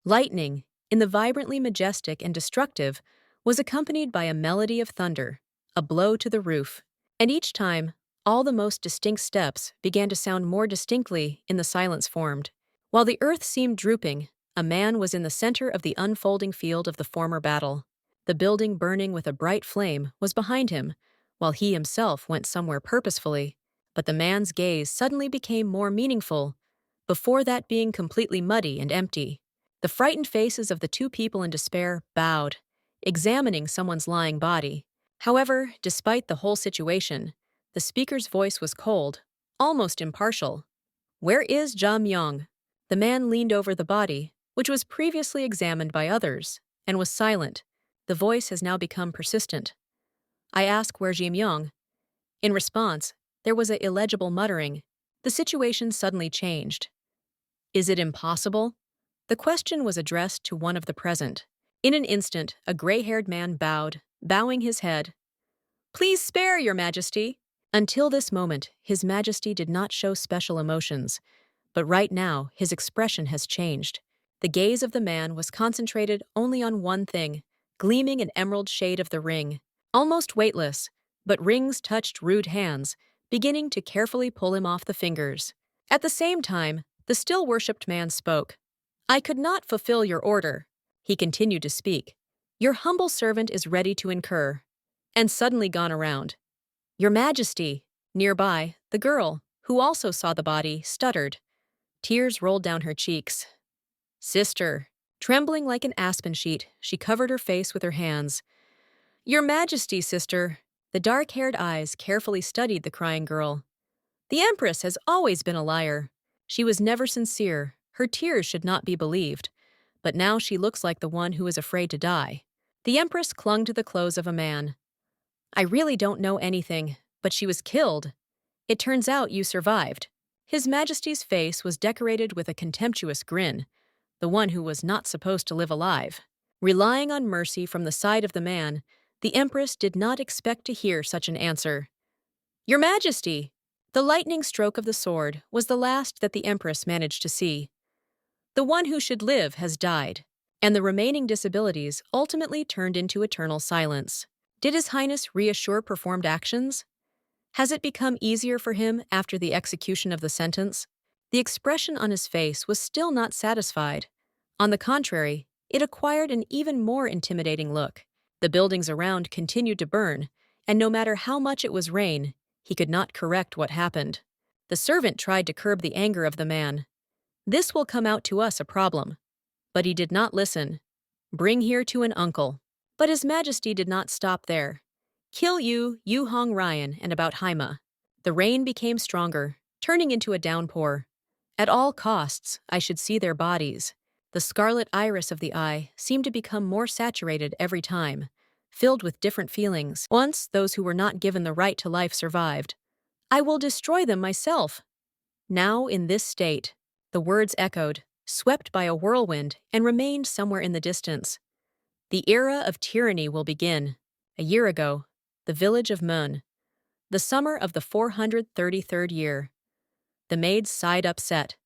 Lightning, in the vibrantly majestic and destructive, was accompanied by a melody of thunder, a blow to the roof, and each time, all the most distinct steps began to sound more distinctly in the silence formed. While the earth seemed drooping, a man was in the center of the unfolding field of the former battle. The building burning with a bright flame was behind him, while he himself went somewhere purposefully. But the man's gaze suddenly became more meaningful, before that being completely muddy and empty. The frightened faces of the two people in despair bowed, examining someone's lying body. However, despite the whole situation, the speaker's voice was cold, almost impartial. "Where is Ja Myung?" The man leaned over the body, which was previously examined by others, and was silent. The voice has now become persistent. I ask where Ji Myung. In response, there was a illegible muttering. The situation suddenly changed. Is it impossible? The question was addressed to one of the present. In an instant, a gray-haired man bowed, bowing his head. "Please spare, Your Majesty." Until this moment, His Majesty did not show special emotions, but right now, his expression has changed. The gaze of the man was concentrated only on one thing, gleaming an emerald shade of the ring. Almost weightless, but rings touched rude hands, beginning to carefully pull him off the fingers. At the same time, the still worshipped man spoke. "I could not fulfill your order." He continued to speak. "Your humble servant is ready to incur." And suddenly gone around. "Your Majesty." Nearby, the girl, who also saw the body, stuttered. Tears rolled down her cheeks. "Sister." Trembling like an aspen sheet, she covered her face with her hands. "Your Majesty, sister." The dark-haired eyes carefully studied the crying girl. "The Empress has always been a liar. She was never sincere. Her tears should not be believed. But now she looks like the one who is afraid to die." The Empress clung to the clothes of a man. "I really don't know anything, but she was killed. It turns out you survived." His Majesty's face was decorated with a contemptuous grin, the one who was not supposed to live alive. Relying on mercy from the side of the man, the Empress did not expect to hear such an answer. "Your Majesty!" The lightning stroke of the sword was the last that the Empress managed to see. "The one who should live has died," and the remaining disabilities ultimately turned into eternal silence. Did His Highness reassure performed actions? Has it become easier for him after the execution of the sentence? The expression on his face was still not satisfied. On the contrary, it acquired an even more intimidating look. The buildings around continued to burn, and no matter how much it was rain, he could not correct what happened. The servant tried to curb the anger of the man. "This will come out to us a problem." But he did not listen. "Bring here to an uncle." But His Majesty did not stop there. "Kill Yu Hong Ryan, and about Haima." The rain became stronger, turning into a downpour. "At all costs, I should see their bodies." The scarlet iris of the eye seemed to become more saturated every time, filled with different feelings. Once those who were not given the right to life survived. "I will destroy them myself." Now in this state, the words echoed, swept by a whirlwind, and remained somewhere in the distance. "The era of tyranny will begin." A year ago, the village of Mun. The summer of the 433rd year. The maids sighed upset.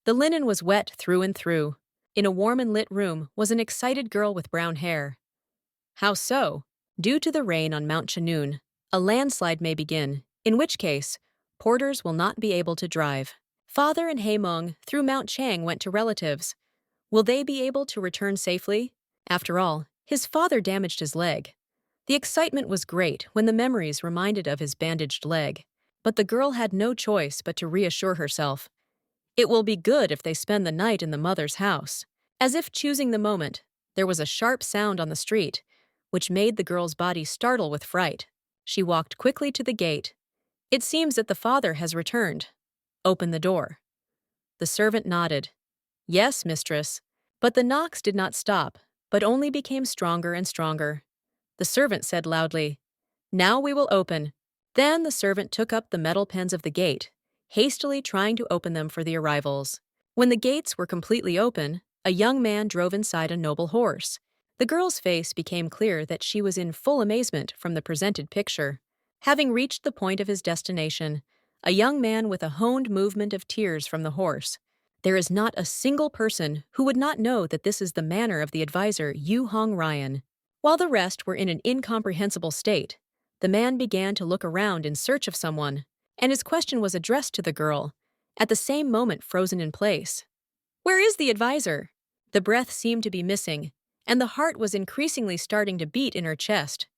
The linen was wet through and through. In a warm and lit room was an excited girl with brown hair. "How so?" "Due to the rain on Mount Chanun, a landslide may begin, in which case, porters will not be able to drive. Father and Haemong through Mount Chang went to relatives. Will they be able to return safely? After all, his father damaged his leg." The excitement was great when the memories reminded of his bandaged leg. But the girl had no choice but to reassure herself. It will be good if they spend the night in the mother's house. As if choosing the moment, there was a sharp sound on the street, which made the girl's body startle with fright. She walked quickly to the gate. "It seems that the father has returned." "Open the door." The servant nodded. "Yes, mistress." But the knocks did not stop, but only became stronger and stronger. The servant said loudly, "Now we will open." Then the servant took up the metal pens of the gate, hastily trying to open them for the arrivals. When the gates were completely open, a young man drove inside a noble horse. The girl's face became clear that she was in full amazement from the presented picture. Having reached the point of his destination, a young man with a honed movement of tears from the horse. There is not a single person who would not know that this is the manner of the advisor Yu Hong Ryan. While the rest were in an incomprehensible state, the man began to look around in search of someone, and his question was addressed to the girl, at the same moment frozen in place. Where is the advisor? The breath seemed to be missing, and the heart was increasingly starting to beat in her chest.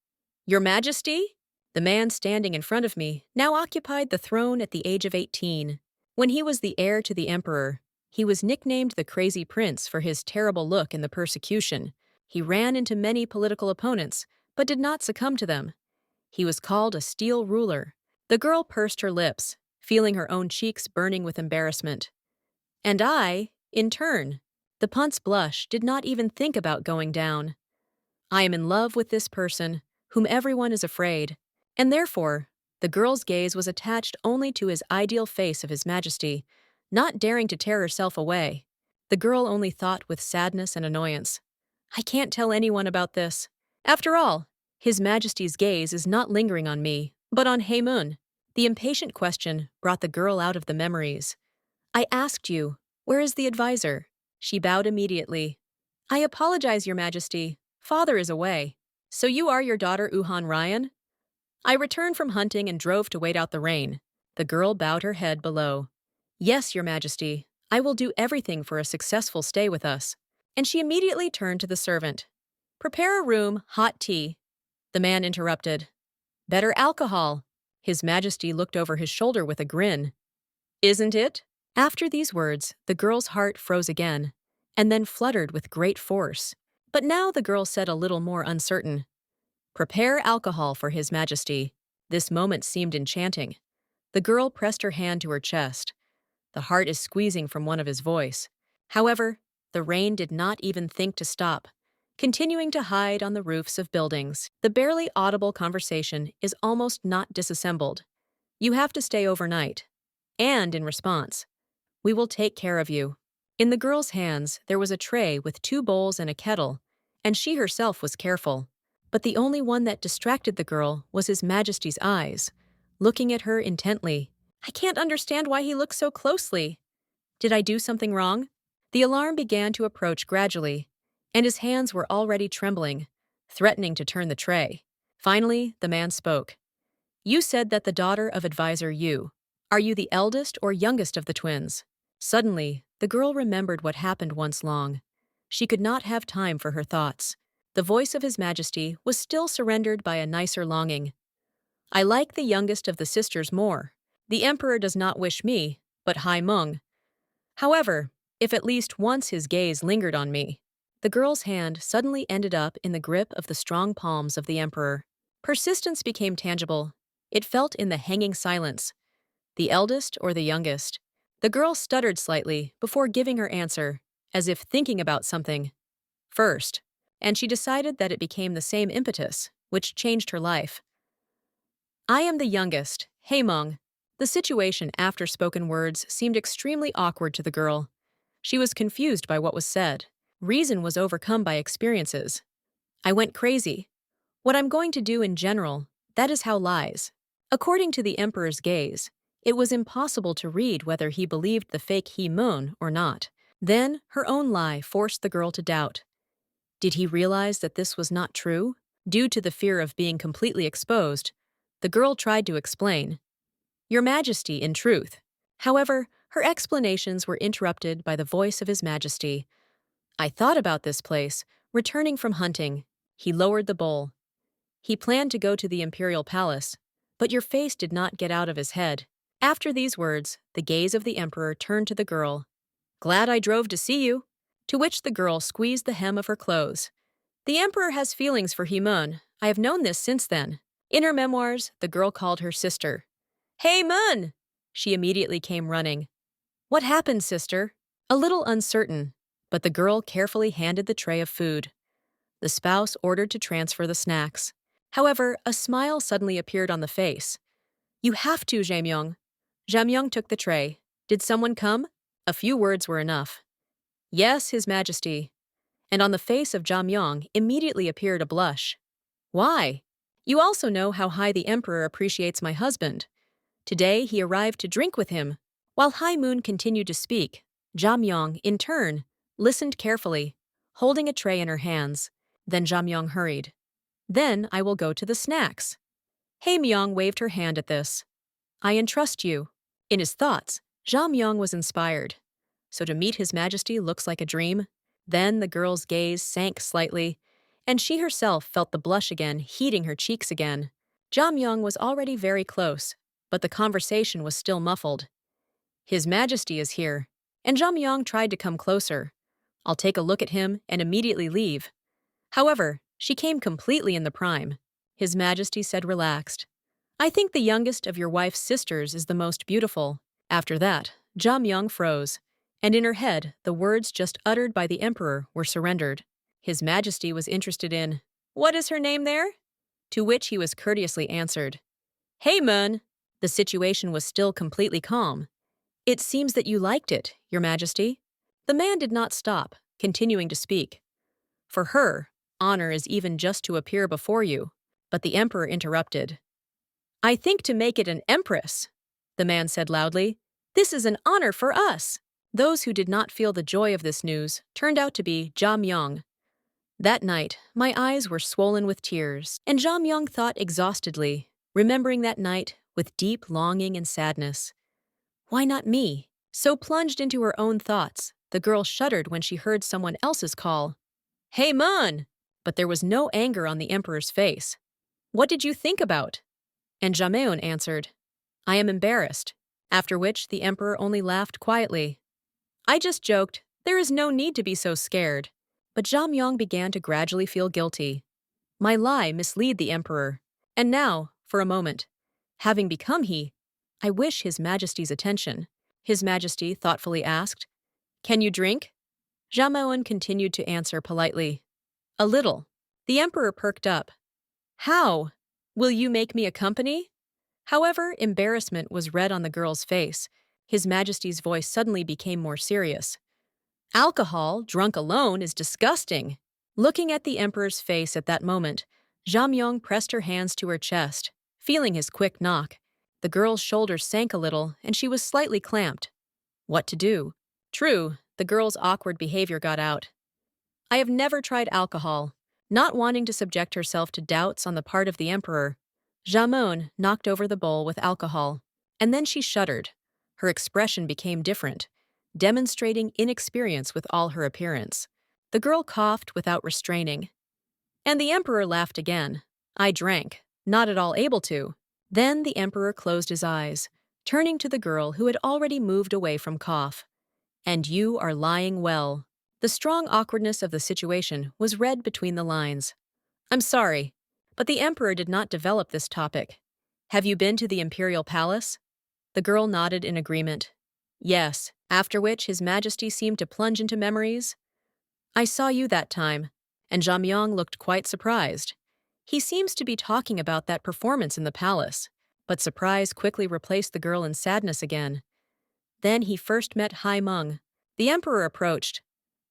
Your Majesty? The man standing in front of me now occupied the throne at the age of 18. When he was the heir to the emperor, he was nicknamed the Crazy Prince for his terrible look in the persecution. He ran into many political opponents, but did not succumb to them. He was called a steel ruler. The girl pursed her lips, feeling her own cheeks burning with embarrassment. And I, in turn, the punt's blush did not even think about going down. I am in love with this person, whom everyone is afraid, and therefore, the girl's gaze was attached only to his ideal face of His Majesty, not daring to tear herself away. The girl only thought with sadness and annoyance. I can't tell anyone about this. After all, His Majesty's gaze is not lingering on me, but on Hae-moon. The impatient question brought the girl out of the memories. I asked you, where is the advisor? She bowed immediately. I apologize, Your Majesty. Father is away. So you are your daughter Uhan Ryan? I returned from hunting and drove to wait out the rain. The girl bowed her head below. Yes, Your Majesty. I will do everything for a successful stay with us. And she immediately turned to the servant. Prepare a room, hot tea. The man interrupted. Better alcohol. His Majesty looked over his shoulder with a grin. Isn't it? After these words, the girl's heart froze again, and then fluttered with great force. But now the girl said a little more uncertain. Prepare alcohol for His Majesty. This moment seemed enchanting. The girl pressed her hand to her chest. The heart is squeezing from one of his voice. However, the rain did not even think to stop, continuing to hide on the roofs of buildings. The barely audible conversation is almost not disassembled. You have to stay overnight. And in response, we will take care of you. In the girl's hands, there was a tray with 2 bowls and a kettle, and she herself was careful. But the only one that distracted the girl was His Majesty's eyes, looking at her intently. I can't understand why he looks so closely. Did I do something wrong? The alarm began to approach gradually, and his hands were already trembling, threatening to turn the tray. Finally, the man spoke. You said that the daughter of Advisor Yu. Are you the eldest or youngest of the twins? Suddenly, the girl remembered what happened once long. She could not have time for her thoughts. The voice of His Majesty was still surrendered by a nicer longing. I like the youngest of the sisters more. The emperor does not wish me, but Hae-moon. However, if at least once his gaze lingered on me. The girl's hand suddenly ended up in the grip of the strong palms of the emperor. Persistence became tangible. It felt in the hanging silence. The eldest or the youngest? The girl stuttered slightly before giving her answer, as if thinking about something. First, and she decided that it became the same impetus, which changed her life. I am the youngest, Hae-moon. The situation after spoken words seemed extremely awkward to the girl. She was confused by what was said. Reason was overcome by experiences. I went crazy. What I'm going to do in general, that is how lies. According to the emperor's gaze, it was impossible to read whether he believed the fake Hae-moon or not. Then, her own lie forced the girl to doubt. Did he realize that this was not true? Due to the fear of being completely exposed, the girl tried to explain. Your Majesty, in truth. However, her explanations were interrupted by the voice of His Majesty. I thought about this place, returning from hunting. He lowered the bowl. He planned to go to the imperial palace, but your face did not get out of his head. After these words, the gaze of the emperor turned to the girl. Glad I drove to see you. To which the girl squeezed the hem of her clothes. The emperor has feelings for Hae-moon. I have known this since then. In her memoirs, the girl called her sister. Hae-moon! She immediately came running. What happened, sister? A little uncertain, but the girl carefully handed the tray of food. The spouse ordered to transfer the snacks. However, a smile suddenly appeared on the face. You have to, Jamyong. Jamyong took the tray. Did someone come? A few words were enough. Yes, His Majesty. And on the face of Jamyong immediately appeared a blush. Why? You also know how high the emperor appreciates my husband. Today he arrived to drink with him. While Hae-moon continued to speak, Jamyong, in turn, listened carefully, holding a tray in her hands. Then Jamyong hurried. Then I will go to the snacks. Hae-myung waved her hand at this. I entrust you. In his thoughts, Jamyong was inspired. So to meet His Majesty looks like a dream? Then the girl's gaze sank slightly, and she herself felt the blush again heating her cheeks again. Jamyong was already very close, but the conversation was still muffled. His Majesty is here, and Jamyong tried to come closer. I'll take a look at him and immediately leave. However, she came completely in the prime. His Majesty said relaxed. I think the youngest of your wife's sisters is the most beautiful. After that, Jamyong froze, and in her head, the words just uttered by the emperor were surrendered. His Majesty was interested in, what is her name there? To which he was courteously answered, Hae-mun. The situation was still completely calm. It seems that you liked it, Your Majesty. The man did not stop, continuing to speak. For her, honor is even just to appear before you. But the emperor interrupted. I think to make it an empress, the man said loudly. This is an honor for us. Those who did not feel the joy of this news turned out to be Jamyong. That night, my eyes were swollen with tears, and Jamyong thought exhaustedly, remembering that night with deep longing and sadness. Why not me? So plunged into her own thoughts, the girl shuddered when she heard someone else's call. Hey, Mun! But there was no anger on the emperor's face. What did you think about? And Jameon answered, I am embarrassed, after which the emperor only laughed quietly. I just joked, there is no need to be so scared. But Jamyong began to gradually feel guilty. My lie misled the emperor, and now, for a moment, having become he, I wish His Majesty's attention. His Majesty thoughtfully asked, Can you drink? Jameon continued to answer politely. A little. The emperor perked up. How? Will you make me a company? However, embarrassment was read on the girl's face. His Majesty's voice suddenly became more serious. Alcohol, drunk alone, is disgusting. Looking at the emperor's face at that moment, Jamyong pressed her hands to her chest, feeling his quick knock. The girl's shoulders sank a little, and she was slightly clamped. What to do? True, the girl's awkward behavior got out. I have never tried alcohol. Not wanting to subject herself to doubts on the part of the emperor, Jamon knocked over the bowl with alcohol, and then she shuddered. Her expression became different, demonstrating inexperience with all her appearance. The girl coughed without restraining. And the emperor laughed again. I drank, not at all able to. Then the emperor closed his eyes, turning to the girl who had already moved away from cough. And you are lying well. The strong awkwardness of the situation was read between the lines. I'm sorry, but the emperor did not develop this topic. Have you been to the imperial palace? The girl nodded in agreement. Yes, after which His Majesty seemed to plunge into memories. I saw you that time, and Jamyong looked quite surprised. He seems to be talking about that performance in the palace, but surprise quickly replaced the girl in sadness again. Then he first met Hae-myung. The emperor approached.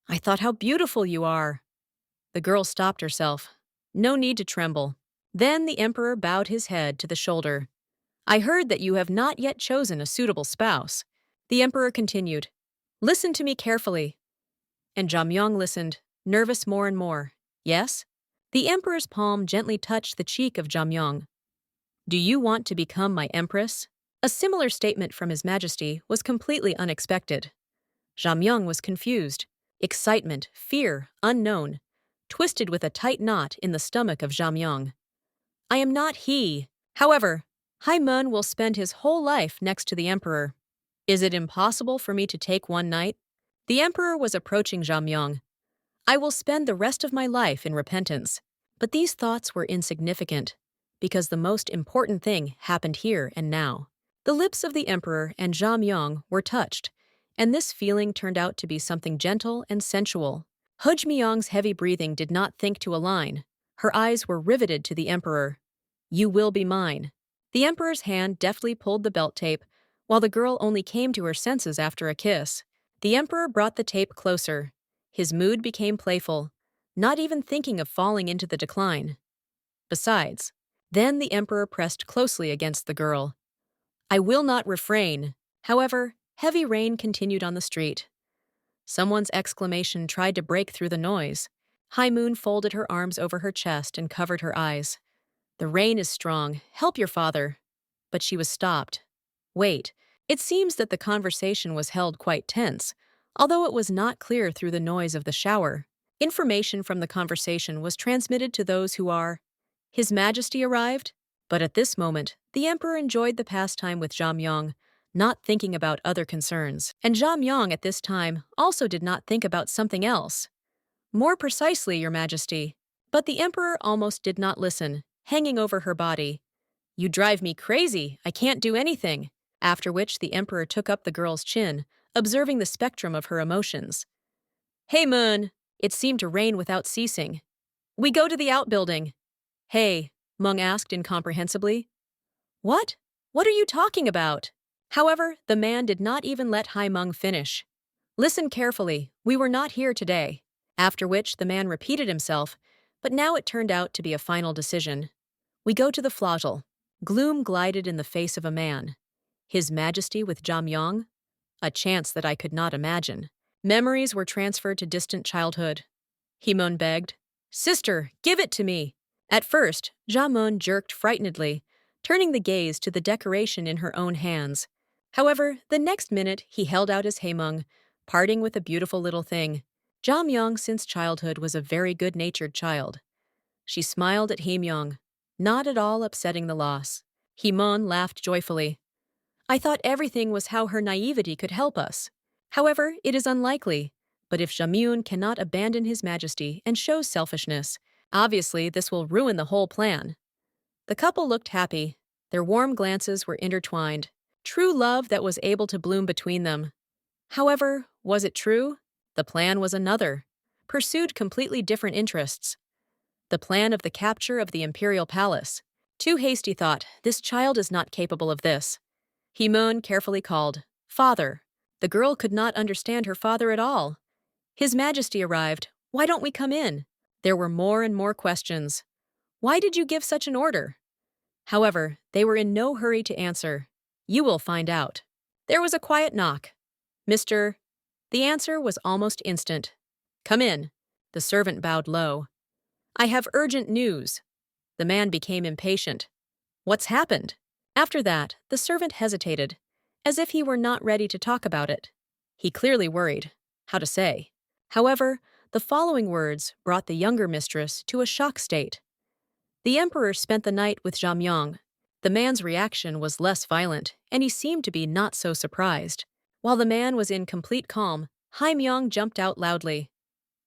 I thought how beautiful you are. The girl stopped herself. No need to tremble. Then the emperor bowed his head to the shoulder. I heard that you have not yet chosen a suitable spouse. The emperor continued. Listen to me carefully. And Jamyong listened, nervous more and more. Yes? The emperor's palm gently touched the cheek of Jamyong. Do you want to become my empress? A similar statement from His Majesty was completely unexpected. Jamyong was confused. Excitement, fear, unknown, twisted with a tight knot in the stomach of Jamyong. I am not he. However, Hae-myung will spend his whole life next to the emperor. Is it impossible for me to take one night? The emperor was approaching Jamyong. I will spend the rest of my life in repentance. But these thoughts were insignificant, because the most important thing happened here and now. The lips of the emperor and Jamyong were touched, and this feeling turned out to be something gentle and sensual. Hujmyong's heavy breathing did not think to align. Her eyes were riveted to the emperor. You will be mine. The emperor's hand deftly pulled the belt tape, while the girl only came to her senses after a kiss. The emperor brought the tape closer. His mood became playful, not even thinking of falling into the decline. Besides, then the emperor pressed closely against the girl. I will not refrain. However, heavy rain continued on the street. Someone's exclamation tried to break through the noise. High Moon folded her arms over her chest and covered her eyes. The rain is strong. Help your father. But she was stopped. Wait, it seems that the conversation was held quite tense, although it was not clear through the noise of the shower. Information from the conversation was transmitted to those who are. His Majesty arrived? But at this moment, the Emperor enjoyed the pastime with Jamyang, not thinking about other concerns. And Jamyang at this time also did not think about something else. More precisely, Your Majesty. But the Emperor almost did not listen, hanging over her body. You drive me crazy. I can't do anything. After which the Emperor took up the girl's chin, observing the spectrum of her emotions. Hey, Moon. It seemed to rain without ceasing. We go to the outbuilding. Hey, Mung asked incomprehensibly. What? What are you talking about? However, the man did not even let Hai Mung finish. Listen carefully, we were not here today. After which the man repeated himself, but now it turned out to be a final decision. We go to the flagel. Gloom glided in the face of a man. His Majesty with Jamyang? A chance that I could not imagine. Memories were transferred to distant childhood. Himon begged, Sister, give it to me. At first, Jamon jerked frightenedly, turning the gaze to the decoration in her own hands. However, the next minute he held out his Haemung, parting with a beautiful little thing. Jamyang since childhood was a very good-natured child. She smiled at Haemyong, not at all upsetting the loss. Himon laughed joyfully. I thought everything was how her naivety could help us. However, it is unlikely. But if Jamyun cannot abandon His Majesty and shows selfishness, obviously this will ruin the whole plan. The couple looked happy. Their warm glances were intertwined. True love that was able to bloom between them. However, was it true? The plan was another. Pursued completely different interests. The plan of the capture of the imperial palace. Too hasty thought, this child is not capable of this. Himon carefully called, Father. The girl could not understand her father at all. His Majesty arrived. Why don't we come in? There were more and more questions. Why did you give such an order? However, they were in no hurry to answer. You will find out. There was a quiet knock. Mr. The answer was almost instant. Come in. The servant bowed low. I have urgent news. The man became impatient. What's happened? After that, the servant hesitated, as if he were not ready to talk about it. He clearly worried. How to say? However, the following words brought the younger mistress to a shock state. The emperor spent the night with Jamyang. The man's reaction was less violent, and he seemed to be not so surprised. While the man was in complete calm, Haimyong jumped out loudly.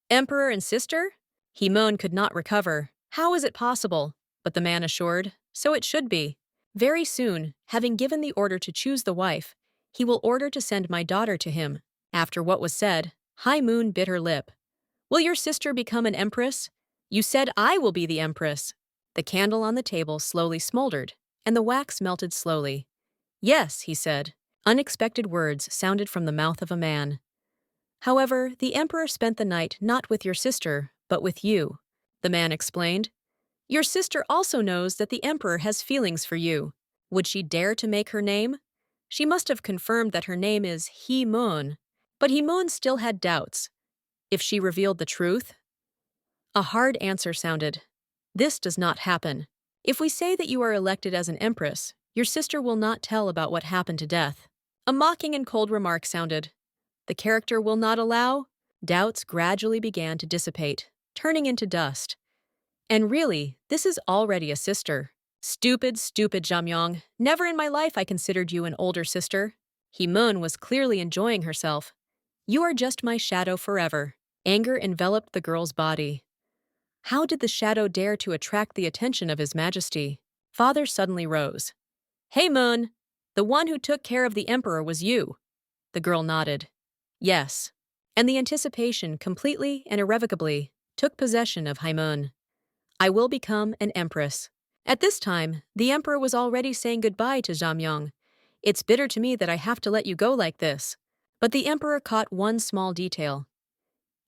Emperor and sister? Himon could not recover. How is it possible? But the man assured, so it should be. Very soon, having given the order to choose the wife, he will order to send my daughter to him. After what was said, High Moon bit her lip. Will your sister become an empress? You said I will be the empress. The candle on the table slowly smoldered, and the wax melted slowly. Yes, he said. Unexpected words sounded from the mouth of a man. However, the emperor spent the night not with your sister, but with you, the man explained. Your sister also knows that the emperor has feelings for you. Would she dare to make her name? She must have confirmed that her name is Himon, but Himon still had doubts. If she revealed the truth? A hard answer sounded. This does not happen. If we say that you are elected as an empress, your sister will not tell about what happened to death. A mocking and cold remark sounded. The character will not allow? Doubts gradually began to dissipate, turning into dust. And really, this is already a sister. Stupid, stupid Jamyong. Never in my life I considered you an older sister. Himon was clearly enjoying herself. You are just my shadow forever. Anger enveloped the girl's body. How did the shadow dare to attract the attention of His Majesty? Father suddenly rose. Hey, Moon! The one who took care of the emperor was you. The girl nodded. Yes. And the anticipation completely and irrevocably took possession of Haimon. I will become an empress. At this time, the emperor was already saying goodbye to Jamyong. It's bitter to me that I have to let you go like this. But the emperor caught one small detail.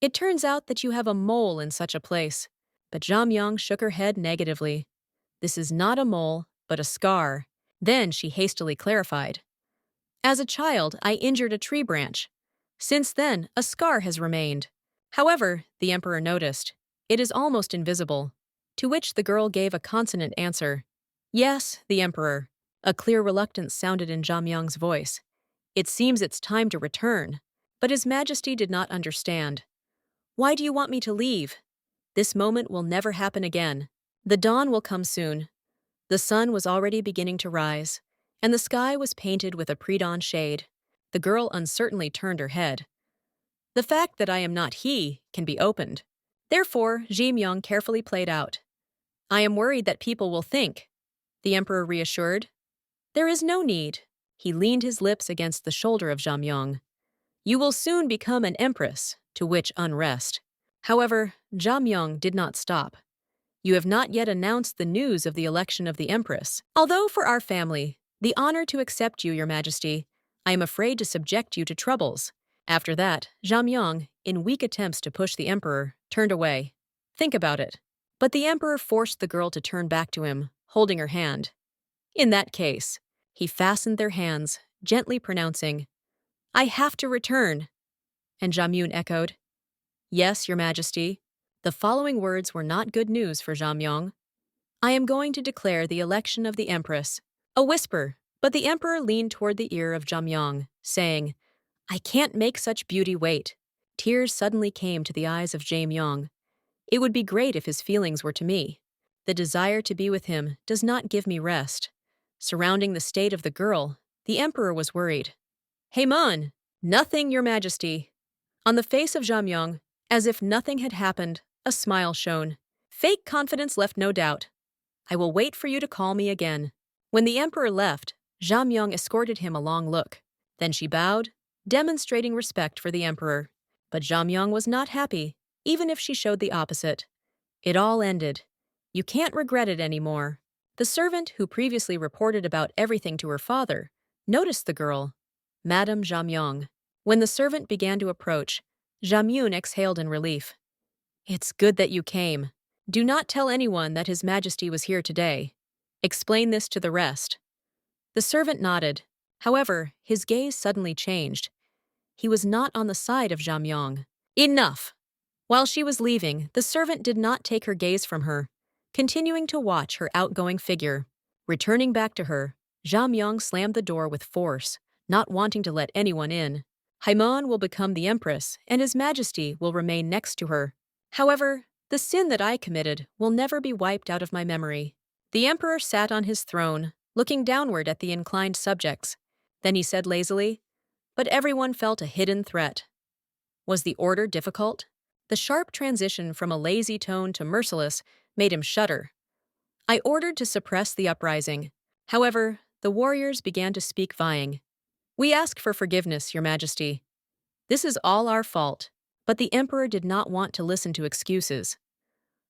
It turns out that you have a mole in such a place. But Jamyong shook her head negatively. This is not a mole, but a scar. Then she hastily clarified. As a child, I injured a tree branch. Since then, a scar has remained. However, the emperor noticed, it is almost invisible. To which the girl gave a consonant answer. Yes, the emperor. A clear reluctance sounded in Jamyang's voice. It seems it's time to return. But His Majesty did not understand. Why do you want me to leave? This moment will never happen again. The dawn will come soon. The sun was already beginning to rise, and the sky was painted with a pre-dawn shade. The girl uncertainly turned her head. The fact that I am not he can be opened. Therefore, Jamyang carefully played out. I am worried that people will think. The emperor reassured. There is no need. He leaned his lips against the shoulder of Jamyang. You will soon become an empress, to which unrest. However, Jamyang did not stop. You have not yet announced the news of the election of the empress. Although for our family, the honor to accept you, Your Majesty, I am afraid to subject you to troubles. After that, Jamyang, in weak attempts to push the emperor, turned away. Think about it. But the emperor forced the girl to turn back to him, holding her hand. In that case, he fastened their hands, gently pronouncing, I have to return. And Jamyun echoed, Yes, Your Majesty. The following words were not good news for Jamyang. I am going to declare the election of the empress. A whisper, but the emperor leaned toward the ear of Jamyang, saying, I can't make such beauty wait. Tears suddenly came to the eyes of Jamyang. It would be great if his feelings were to me. The desire to be with him does not give me rest. Surrounding the state of the girl, the emperor was worried. Hey man, nothing, Your Majesty. On the face of Jamyang, as if nothing had happened, a smile shone. Fake confidence left no doubt. I will wait for you to call me again. When the emperor left, Jamyang escorted him a long look. Then she bowed, demonstrating respect for the emperor. But Jamyang was not happy, even if she showed the opposite. It all ended. You can't regret it anymore. The servant who previously reported about everything to her father noticed the girl, Madame Jamyang. When the servant began to approach, Jamyun exhaled in relief. It's good that you came. Do not tell anyone that His Majesty was here today. Explain this to the rest. The servant nodded. However, his gaze suddenly changed. He was not on the side of Jamyang. Enough! While she was leaving, the servant did not take her gaze from her, continuing to watch her outgoing figure. Returning back to her, Jamyang slammed the door with force, not wanting to let anyone in. Haimon will become the empress, and His Majesty will remain next to her. However, the sin that I committed will never be wiped out of my memory. The emperor sat on his throne, looking downward at the inclined subjects. Then he said lazily, but everyone felt a hidden threat. Was the order difficult? The sharp transition from a lazy tone to merciless made him shudder. I ordered to suppress the uprising. However, the warriors began to speak vying. We ask for forgiveness, Your Majesty. This is all our fault. But the emperor did not want to listen to excuses.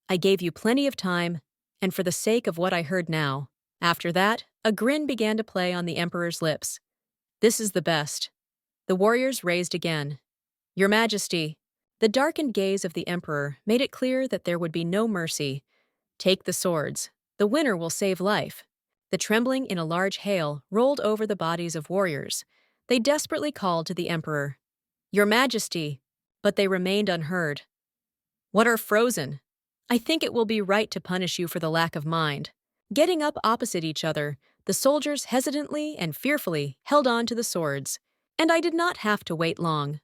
I gave you plenty of time, and for the sake of what I heard now. After that, a grin began to play on the emperor's lips. This is the best. The warriors raised again. Your Majesty. The darkened gaze of the emperor made it clear that there would be no mercy. Take the swords. The winner will save life. The trembling in a large hail rolled over the bodies of warriors. They desperately called to the emperor. Your Majesty. But they remained unheard. What are frozen? I think it will be right to punish you for the lack of mind. Getting up opposite each other, the soldiers hesitantly and fearfully held on to the swords, and I did not have to wait long.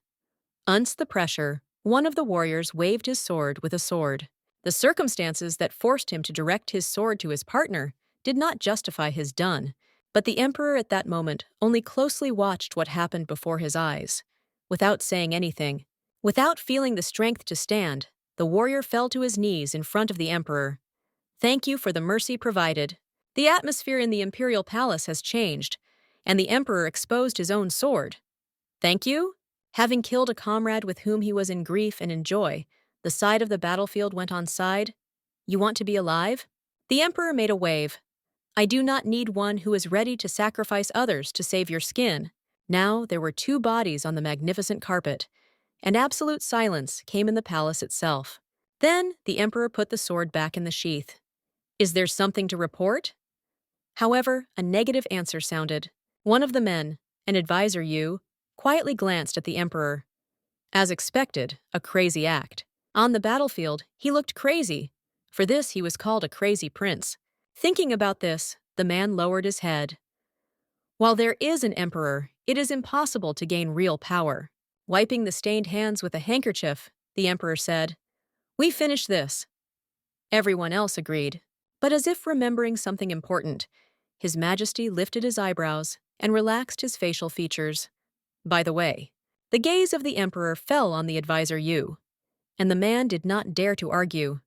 Unce the pressure, one of the warriors waved his sword with a sword. The circumstances that forced him to direct his sword to his partner did not justify his done, but the emperor at that moment only closely watched what happened before his eyes. Without saying anything, without feeling the strength to stand, the warrior fell to his knees in front of the emperor. Thank you for the mercy provided. The atmosphere in the imperial palace has changed, and the emperor exposed his own sword. Thank you? Having killed a comrade with whom he was in grief and in joy, the side of the battlefield went on side. You want to be alive? The emperor made a wave. I do not need one who is ready to sacrifice others to save your skin. Now there were two bodies on the magnificent carpet, and absolute silence came in the palace itself. Then the emperor put the sword back in the sheath. Is there something to report? However, a negative answer sounded. One of the men, an advisor Yu, quietly glanced at the emperor. As expected, a crazy act. On the battlefield, he looked crazy. For this, he was called a crazy prince. Thinking about this, the man lowered his head. While there is an emperor, it is impossible to gain real power. Wiping the stained hands with a handkerchief, the emperor said, "We finish this." Everyone else agreed. But as if remembering something important, His Majesty lifted his eyebrows and relaxed his facial features. By the way, the gaze of the emperor fell on the advisor Yu, and the man did not dare to argue.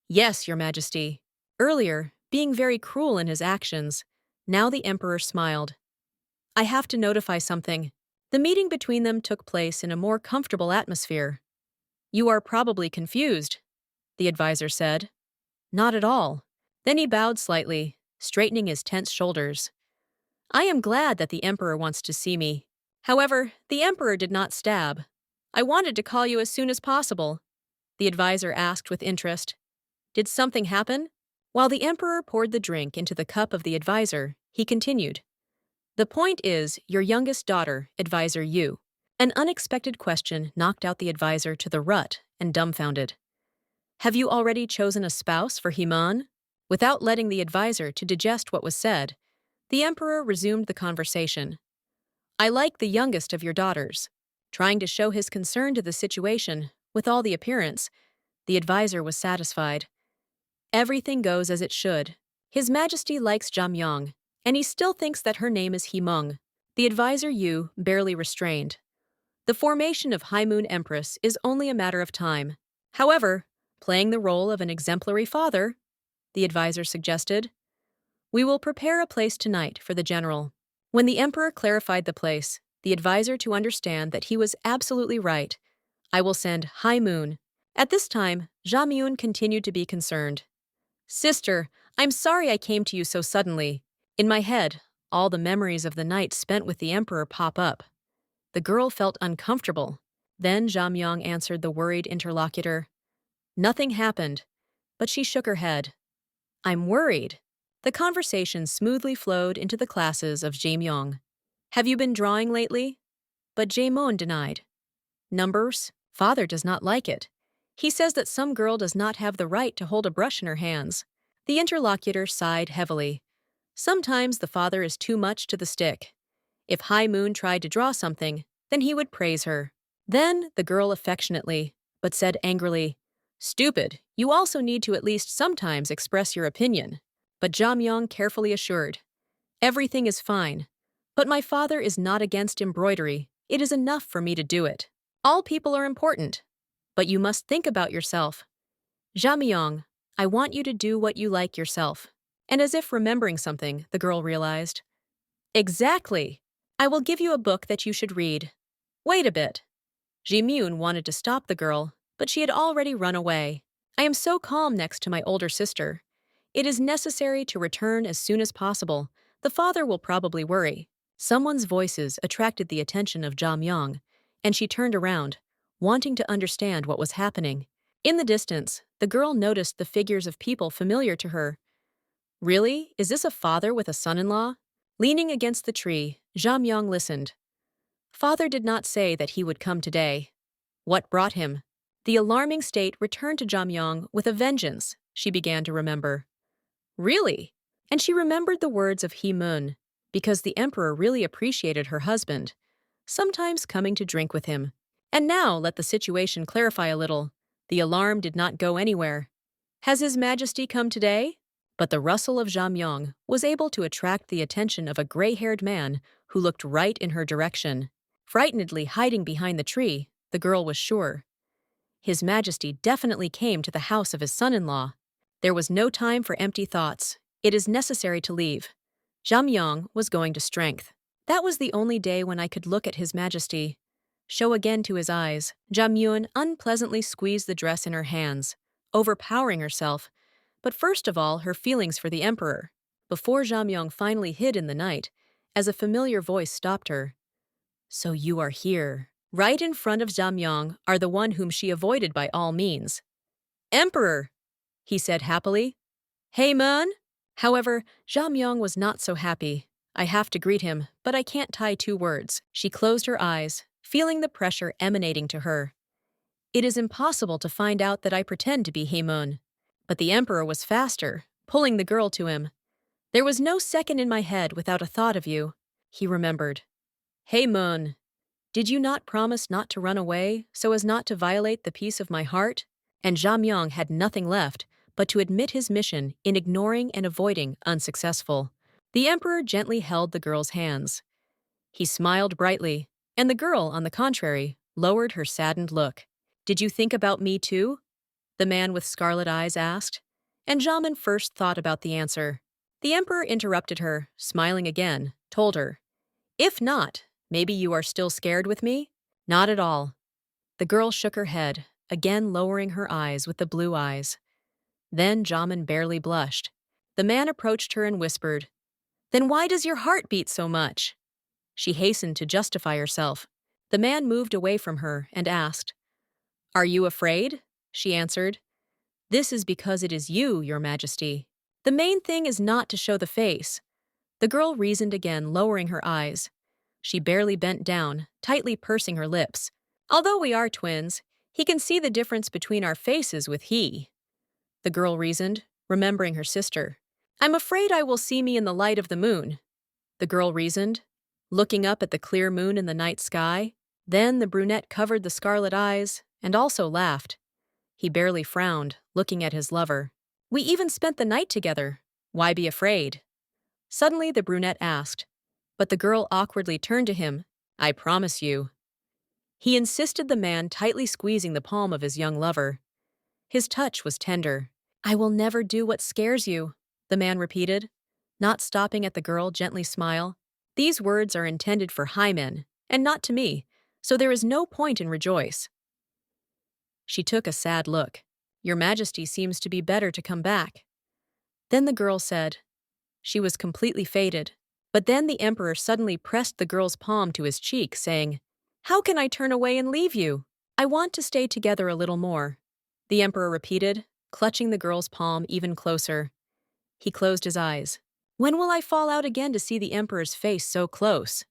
"Yes, Your Majesty." Earlier, being very cruel in his actions, now the emperor smiled. "I have to notify something." The meeting between them took place in a more comfortable atmosphere. "You are probably confused," the advisor said. "Not at all." Then he bowed slightly, straightening his tense shoulders. "I am glad that the emperor wants to see me." However, the emperor did not stab. "I wanted to call you as soon as possible," the advisor asked with interest. "Did something happen?" While the emperor poured the drink into the cup of the advisor, he continued. "The point is, your youngest daughter, Advisor Yu." An unexpected question knocked out the advisor to the rut and dumbfounded. "Have you already chosen a spouse for Himon?" Without letting the advisor to digest what was said, the emperor resumed the conversation. "I like the youngest of your daughters." Trying to show his concern to the situation, with all the appearance, the advisor was satisfied. Everything goes as it should. His Majesty likes Jamyang, and he still thinks that her name is Himong. The advisor Yu barely restrained. The formation of High Moon Empress is only a matter of time. However, playing the role of an exemplary father, the advisor suggested, "We will prepare a place tonight for the general." When the emperor clarified the place, the advisor to understand that he was absolutely right. "I will send High Moon." At this time, Jamyun continued to be concerned. "Sister, I'm sorry I came to you so suddenly." In my head, all the memories of the night spent with the emperor pop up. The girl felt uncomfortable. Then Jamyang answered the worried interlocutor. Nothing happened, but she shook her head. "I'm worried." The conversation smoothly flowed into the classes of Jamyong. "Have you been drawing lately?" But Jaemon denied. "Numbers? Father does not like it. He says that some girl does not have the right to hold a brush in her hands." The interlocutor sighed heavily. Sometimes the father is too much to the stick. If High Moon tried to draw something, then he would praise her. Then the girl affectionately, but said angrily, "Stupid, you also need to at least sometimes express your opinion." But Jamyang carefully assured, "Everything is fine. But my father is not against embroidery. It is enough for me to do it. All people are important, but you must think about yourself. Jamyang, I want you to do what you like yourself." And as if remembering something, the girl realized, "Exactly. I will give you a book that you should read." "Wait a bit." Ji-myun wanted to stop the girl, but she had already run away. "I am so calm next to my older sister. It is necessary to return as soon as possible. The father will probably worry." Someone's voices attracted the attention of Jamyang, and she turned around, wanting to understand what was happening. In the distance, the girl noticed the figures of people familiar to her. "Really? Is this a father with a son-in-law?" Leaning against the tree, Jamyang listened. Father did not say that he would come today. What brought him? The alarming state returned to Jamyang with a vengeance, she began to remember. Really? And she remembered the words of Hee-moon, because the emperor really appreciated her husband, sometimes coming to drink with him. And now let the situation clarify a little. The alarm did not go anywhere. Has His Majesty come today? But the rustle of Jamyang was able to attract the attention of a gray-haired man who looked right in her direction. Frightenedly hiding behind the tree, the girl was sure. His Majesty definitely came to the house of his son-in-law. There was no time for empty thoughts. It is necessary to leave. Jamyang was going to strength. That was the only day when I could look at His Majesty. Show again to his eyes. Jamyun unpleasantly squeezed the dress in her hands, overpowering herself, but first of all her feelings for the emperor, before Jamyang finally hid in the night, as a familiar voice stopped her. "So you are here." Right in front of Jamyang are the one whom she avoided by all means. "Emperor," he said happily. "Hey, man." However, Jamyang was not so happy. "I have to greet him, but I can't tie two words." She closed her eyes, feeling the pressure emanating to her. It is impossible to find out that I pretend to be Haemun. But the emperor was faster, pulling the girl to him. There was no second in my head without a thought of you, he remembered. Haemun, did you not promise not to run away so as not to violate the peace of my heart? And Jamyang had nothing left but to admit his mission in ignoring and avoiding unsuccessful. The emperor gently held the girl's hands. He smiled brightly, and the girl, on the contrary, lowered her saddened look. Did you think about me too? The man with scarlet eyes asked, and Jamin first thought about the answer. The emperor interrupted her, smiling again, told her, If not, maybe you are still scared with me? Not at all. The girl shook her head, again lowering her eyes with the blue eyes. Then Jamin barely blushed. The man approached her and whispered, Then why does your heart beat so much? She hastened to justify herself. The man moved away from her and asked, Are you afraid? She answered, This is because it is you, Your Majesty. The main thing is not to show the face. The girl reasoned again, lowering her eyes. She barely bent down, tightly pursing her lips. Although we are twins, he can see the difference between our faces with he. The girl reasoned, remembering her sister. I'm afraid I will see me in the light of the moon. The girl reasoned, looking up at the clear moon in the night sky. Then the brunette covered the scarlet eyes and also laughed. He barely frowned, looking at his lover. We even spent the night together. Why be afraid? Suddenly the brunette asked, but the girl awkwardly turned to him. I promise you. He insisted, the man tightly squeezing the palm of his young lover. His touch was tender. I will never do what scares you, the man repeated, not stopping at the girl gently smile. These words are intended for high men, and not to me, so there is no point in rejoice. She took a sad look. Your Majesty seems to be better to come back. Then the girl said. She was completely faded, but then the emperor suddenly pressed the girl's palm to his cheek, saying, How can I turn away and leave you? I want to stay together a little more. The emperor repeated, clutching the girl's palm even closer. He closed his eyes. When will I fall out again to see the emperor's face so close?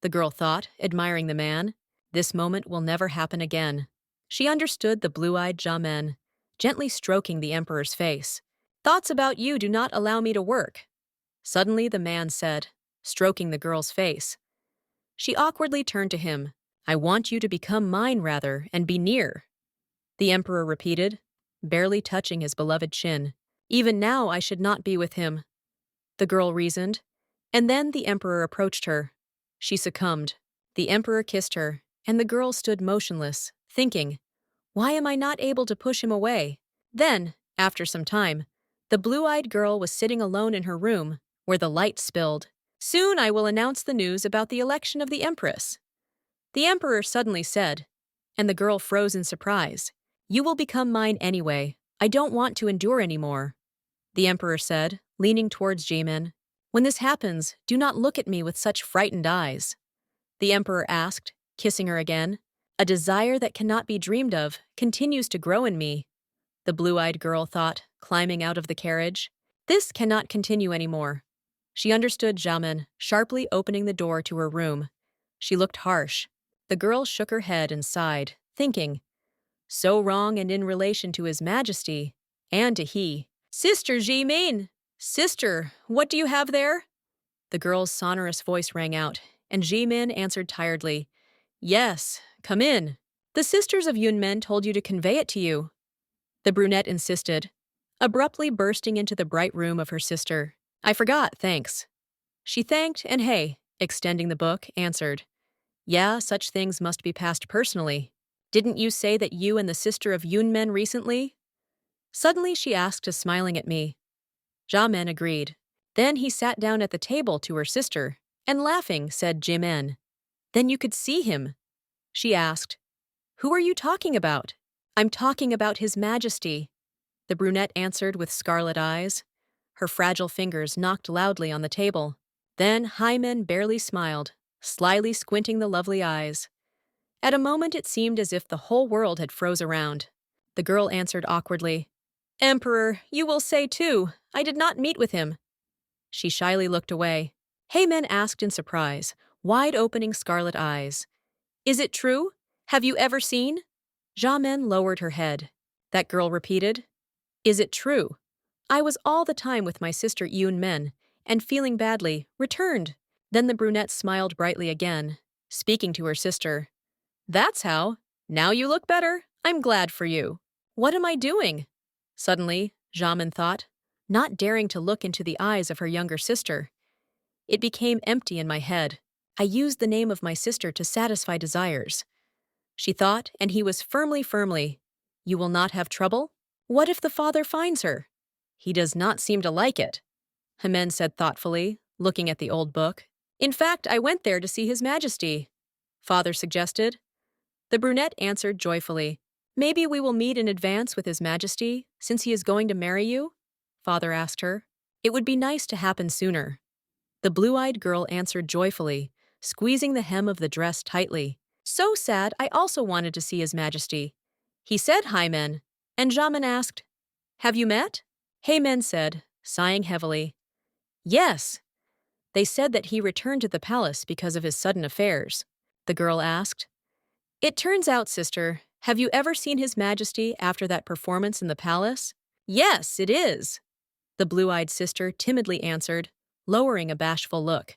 The girl thought, admiring the man. This moment will never happen again. She understood the blue-eyed Jamin, gently stroking the emperor's face. Thoughts about you do not allow me to work. Suddenly the man said, stroking the girl's face. She awkwardly turned to him. I want you to become mine rather and be near. The emperor repeated, barely touching his beloved chin. Even now I should not be with him. The girl reasoned, and then the emperor approached her. She succumbed. The emperor kissed her, and the girl stood motionless, thinking, why am I not able to push him away? Then, after some time, the blue-eyed girl was sitting alone in her room, where the light spilled. Soon I will announce the news about the election of the empress. The emperor suddenly said, and the girl froze in surprise. You will become mine anyway. I don't want to endure anymore. The emperor said, leaning towards Jamin. When this happens, do not look at me with such frightened eyes. The emperor asked, kissing her again. A desire that cannot be dreamed of continues to grow in me. The blue-eyed girl thought, climbing out of the carriage. This cannot continue anymore. She understood Jamin, sharply opening the door to her room. She looked harsh. The girl shook her head and sighed, thinking, so wrong and in relation to His Majesty, and to he. Sister Jimin! Sister, what do you have there? The girl's sonorous voice rang out, and Jimin answered tiredly, Yes, come in. The sisters of Yunmen told you to convey it to you. The brunette insisted, abruptly bursting into the bright room of her sister. I forgot, thanks. She thanked and hey, extending the book, answered, Yeah, such things must be passed personally. Didn't you say that you and the sister of Yunmen recently? Suddenly she asked, smiling at me. Jamin agreed. Then he sat down at the table to her sister, and laughing, said Jimin. Then you could see him. She asked, Who are you talking about? I'm talking about His Majesty. The brunette answered with scarlet eyes. Her fragile fingers knocked loudly on the table. Then Hyman barely smiled, slyly squinting the lovely eyes. At a moment it seemed as if the whole world had froze around. The girl answered awkwardly, Emperor, you will say too, I did not meet with him. She shyly looked away. Heyman asked in surprise, wide-opening scarlet eyes, Is it true? Have you ever seen? Xiamen lowered her head. That girl repeated. Is it true? I was all the time with my sister Yoon Men, and feeling badly, returned. Then the brunette smiled brightly again, speaking to her sister. That's how. Now you look better. I'm glad for you. What am I doing? Suddenly, Xiamen thought, not daring to look into the eyes of her younger sister. It became empty in my head. I used the name of my sister to satisfy desires. She thought, and he was firmly. You will not have trouble? What if the father finds her? He does not seem to like it, Hemen said thoughtfully, looking at the old book. In fact, I went there to see His Majesty, father suggested. The brunette answered joyfully. Maybe we will meet in advance with His Majesty, since he is going to marry you? Father asked her. It would be nice to happen sooner. The blue-eyed girl answered joyfully, squeezing the hem of the dress tightly. So sad, I also wanted to see His Majesty. He said, Hi, men. And Xiamen asked, Have you met? Hey, men said, sighing heavily. Yes. They said that he returned to the palace because of his sudden affairs. The girl asked. It turns out, sister, have you ever seen His Majesty after that performance in the palace? Yes, it is. The blue-eyed sister timidly answered, lowering a bashful look.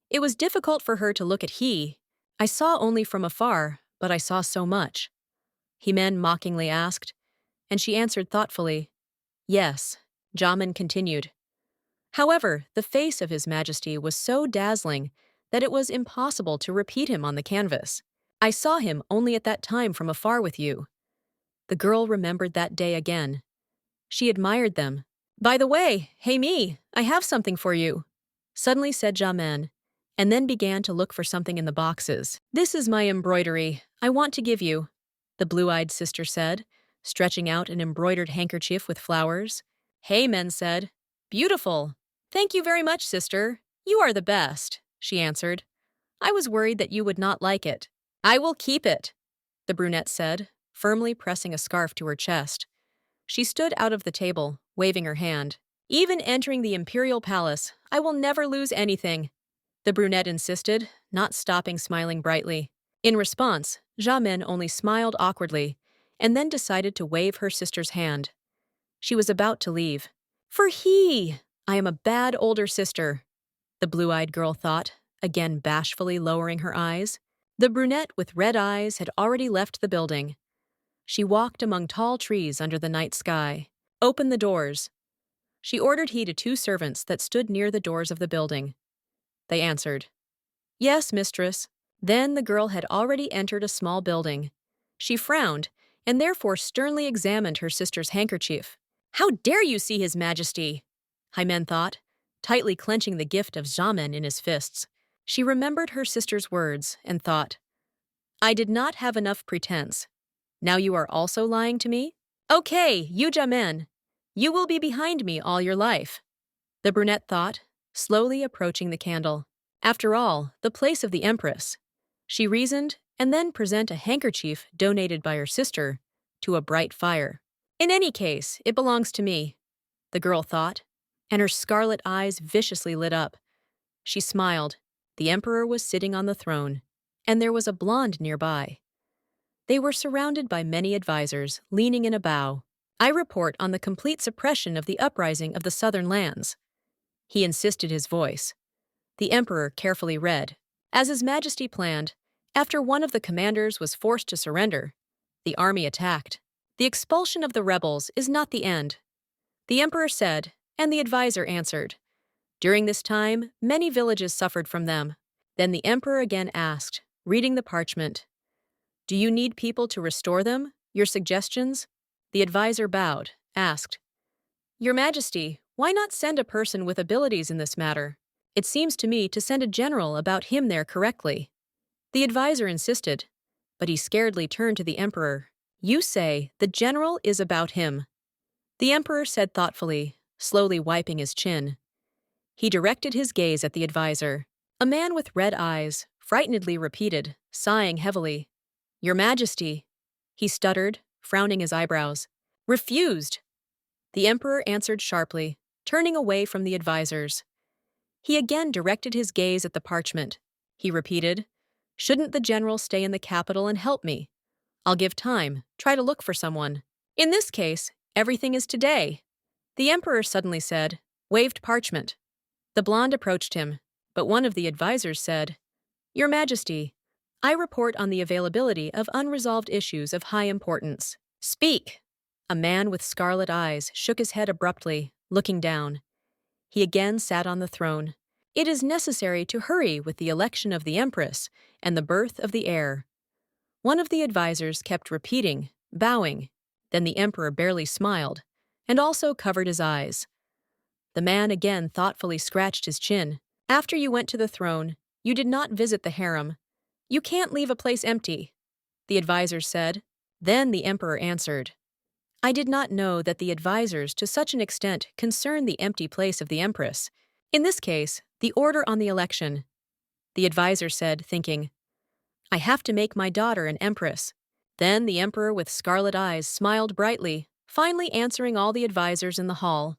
It was difficult for her to look at he. I saw only from afar, but I saw so much. Hemen mockingly asked, and she answered thoughtfully, Yes. Xiamen continued. However, the face of His Majesty was so dazzling that it was impossible to repeat him on the canvas. I saw him only at that time from afar with you. The girl remembered that day again. She admired them. By the way, hey me, I have something for you, suddenly said Xiamen, and then began to look for something in the boxes. This is my embroidery. I want to give you, the blue-eyed sister said, stretching out an embroidered handkerchief with flowers. Hey, men said. Beautiful. Thank you very much, sister. You are the best, she answered. I was worried that you would not like it. I will keep it, the brunette said, firmly pressing a scarf to her chest. She stood out of the table, waving her hand. Even entering the imperial palace, I will never lose anything, the brunette insisted, not stopping smiling brightly. In response, Xiamen only smiled awkwardly, and then decided to wave her sister's hand. She was about to leave. I am a bad older sister, the blue-eyed girl thought, again bashfully lowering her eyes. The brunette with red eyes had already left the building. She walked among tall trees under the night sky. Open the doors. She ordered he to 2 servants that stood near the doors of the building. They answered, Yes, mistress. Then the girl had already entered a small building. She frowned, and therefore sternly examined her sister's handkerchief. How dare you see His Majesty? Hemen thought, tightly clenching the gift of Xiamen in his fists. She remembered her sister's words and thought, I did not have enough pretense. Now you are also lying to me? Okay, you Xiamen. You will be behind me all your life, the brunette thought, slowly approaching the candle. After all, the place of the empress. She reasoned, and then present a handkerchief donated by her sister to a bright fire. In any case, it belongs to me, the girl thought, and her scarlet eyes viciously lit up. She smiled. The emperor was sitting on the throne, and there was a blonde nearby. They were surrounded by many advisors, leaning in a bow. I report on the complete suppression of the uprising of the southern lands. He insisted his voice. The emperor carefully read. As His Majesty planned, after one of the commanders was forced to surrender, the army attacked. The expulsion of the rebels is not the end, the emperor said, and the advisor answered. During this time, many villages suffered from them. Then the emperor again asked, reading the parchment, Do you need people to restore them? Your suggestions? The advisor bowed, asked, Your Majesty, why not send a person with abilities in this matter? It seems to me to send a general about him there correctly. The advisor insisted, but he scaredly turned to the emperor. You say the general is about him. The emperor said thoughtfully, slowly wiping his chin. He directed his gaze at the advisor. A man with red eyes, frightenedly repeated, sighing heavily. Your Majesty, he stuttered, frowning his eyebrows. Refused. The emperor answered sharply, turning away from the advisors. He again directed his gaze at the parchment. He repeated, Shouldn't the general stay in the capital and help me? I'll give time, try to look for someone. In this case, everything is today. The emperor suddenly said, waved parchment. The blonde approached him, but one of the advisors said, Your Majesty, I report on the availability of unresolved issues of high importance. Speak! A man with scarlet eyes shook his head abruptly, looking down. He again sat on the throne. It is necessary to hurry with the election of the empress and the birth of the heir. One of the advisors kept repeating, bowing. Then the emperor barely smiled, and also covered his eyes. The man again thoughtfully scratched his chin. After you went to the throne, you did not visit the harem. You can't leave a place empty, the advisor said. Then the emperor answered, I did not know that the advisors to such an extent concern the empty place of the empress. In this case, the order on the election. The advisor said, thinking, I have to make my daughter an empress. Then the emperor with scarlet eyes smiled brightly, finally answering all the advisors in the hall.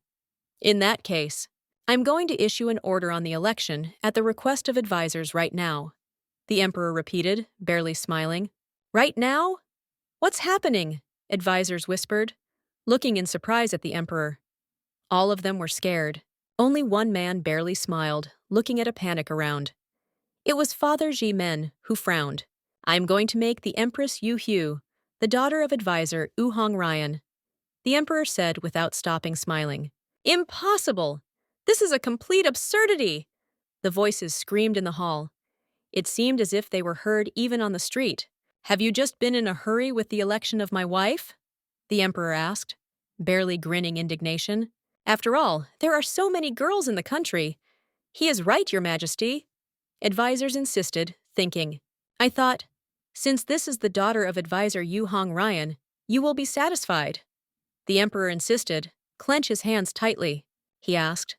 In that case, I'm going to issue an order on the election at the request of advisors right now. The emperor repeated, barely smiling. Right now? What's happening? Advisors whispered, looking in surprise at the emperor. All of them were scared. Only one man barely smiled, looking at a panic around. It was Father Ji-men, who frowned. I'm going to make the Empress Yu-hyu, the daughter of advisor Hong Ryan. The emperor said without stopping smiling. Impossible! This is a complete absurdity! The voices screamed in the hall. It seemed as if they were heard even on the street. Have you just been in a hurry with the election of my wife? The emperor asked, barely grinning indignation. After all, there are so many girls in the country. He is right, Your Majesty. Advisors insisted, thinking, I thought, since this is the daughter of advisor Hong Ryan, you will be satisfied. The emperor insisted, clench his hands tightly. He asked,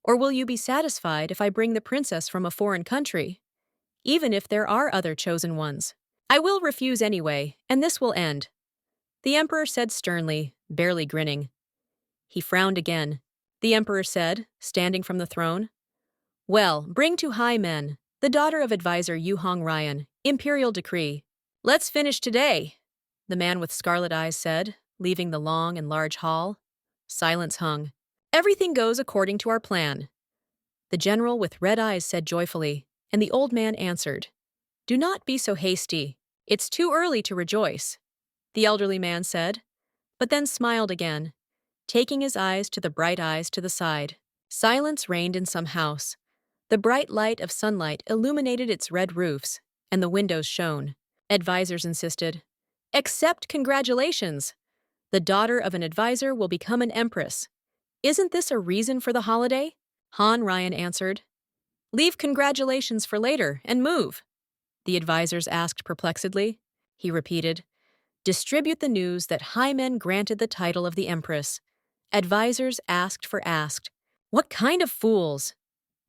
or will you be satisfied if I bring the princess from a foreign country? Even if there are other chosen ones. I will refuse anyway, and this will end. The emperor said sternly, barely grinning. He frowned again. The emperor said, standing from the throne, Well, bring to high men, the daughter of advisor Hong Ryan, imperial decree. Let's finish today, the man with scarlet eyes said, leaving the long and large hall. Silence hung. Everything goes according to our plan. The general with red eyes said joyfully, and the old man answered, Do not be so hasty. It's too early to rejoice. The elderly man said, but then smiled again, taking his eyes to the bright eyes to the side. Silence reigned in some house. The bright light of sunlight illuminated its red roofs, and the windows shone. Advisors insisted, Accept congratulations! The daughter of an advisor will become an empress. Isn't this a reason for the holiday? Han Ryan answered, Leave congratulations for later and move. The advisors asked perplexedly. He repeated, Distribute the news that high men granted the title of the empress. Advisors asked for asked. What kind of fools?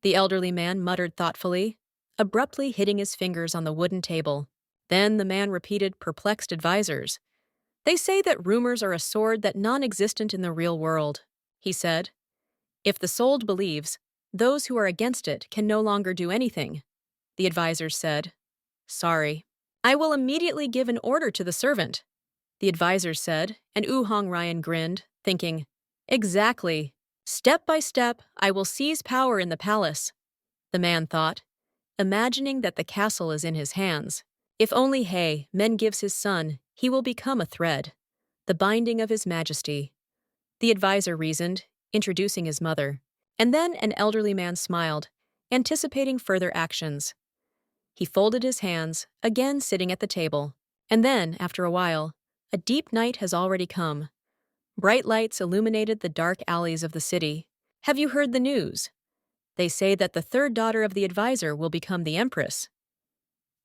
The elderly man muttered thoughtfully, abruptly hitting his fingers on the wooden table. Then the man repeated perplexed advisors. They say that rumors are a sword that non-existent in the real world, he said. If the sold believes, those who are against it can no longer do anything. The advisors said, Sorry. I will immediately give an order to the servant. The advisors said, and Hong Ryan grinned, thinking, Exactly. Step by step, I will seize power in the palace. The man thought, imagining that the castle is in his hands. If only men gives his son, he will become a thread. The binding of His Majesty. The advisor reasoned, introducing his mother. And then an elderly man smiled, anticipating further actions. He folded his hands, again sitting at the table. And then, after a while, a deep night has already come. Bright lights illuminated the dark alleys of the city. Have you heard the news? They say that the third daughter of the advisor will become the empress.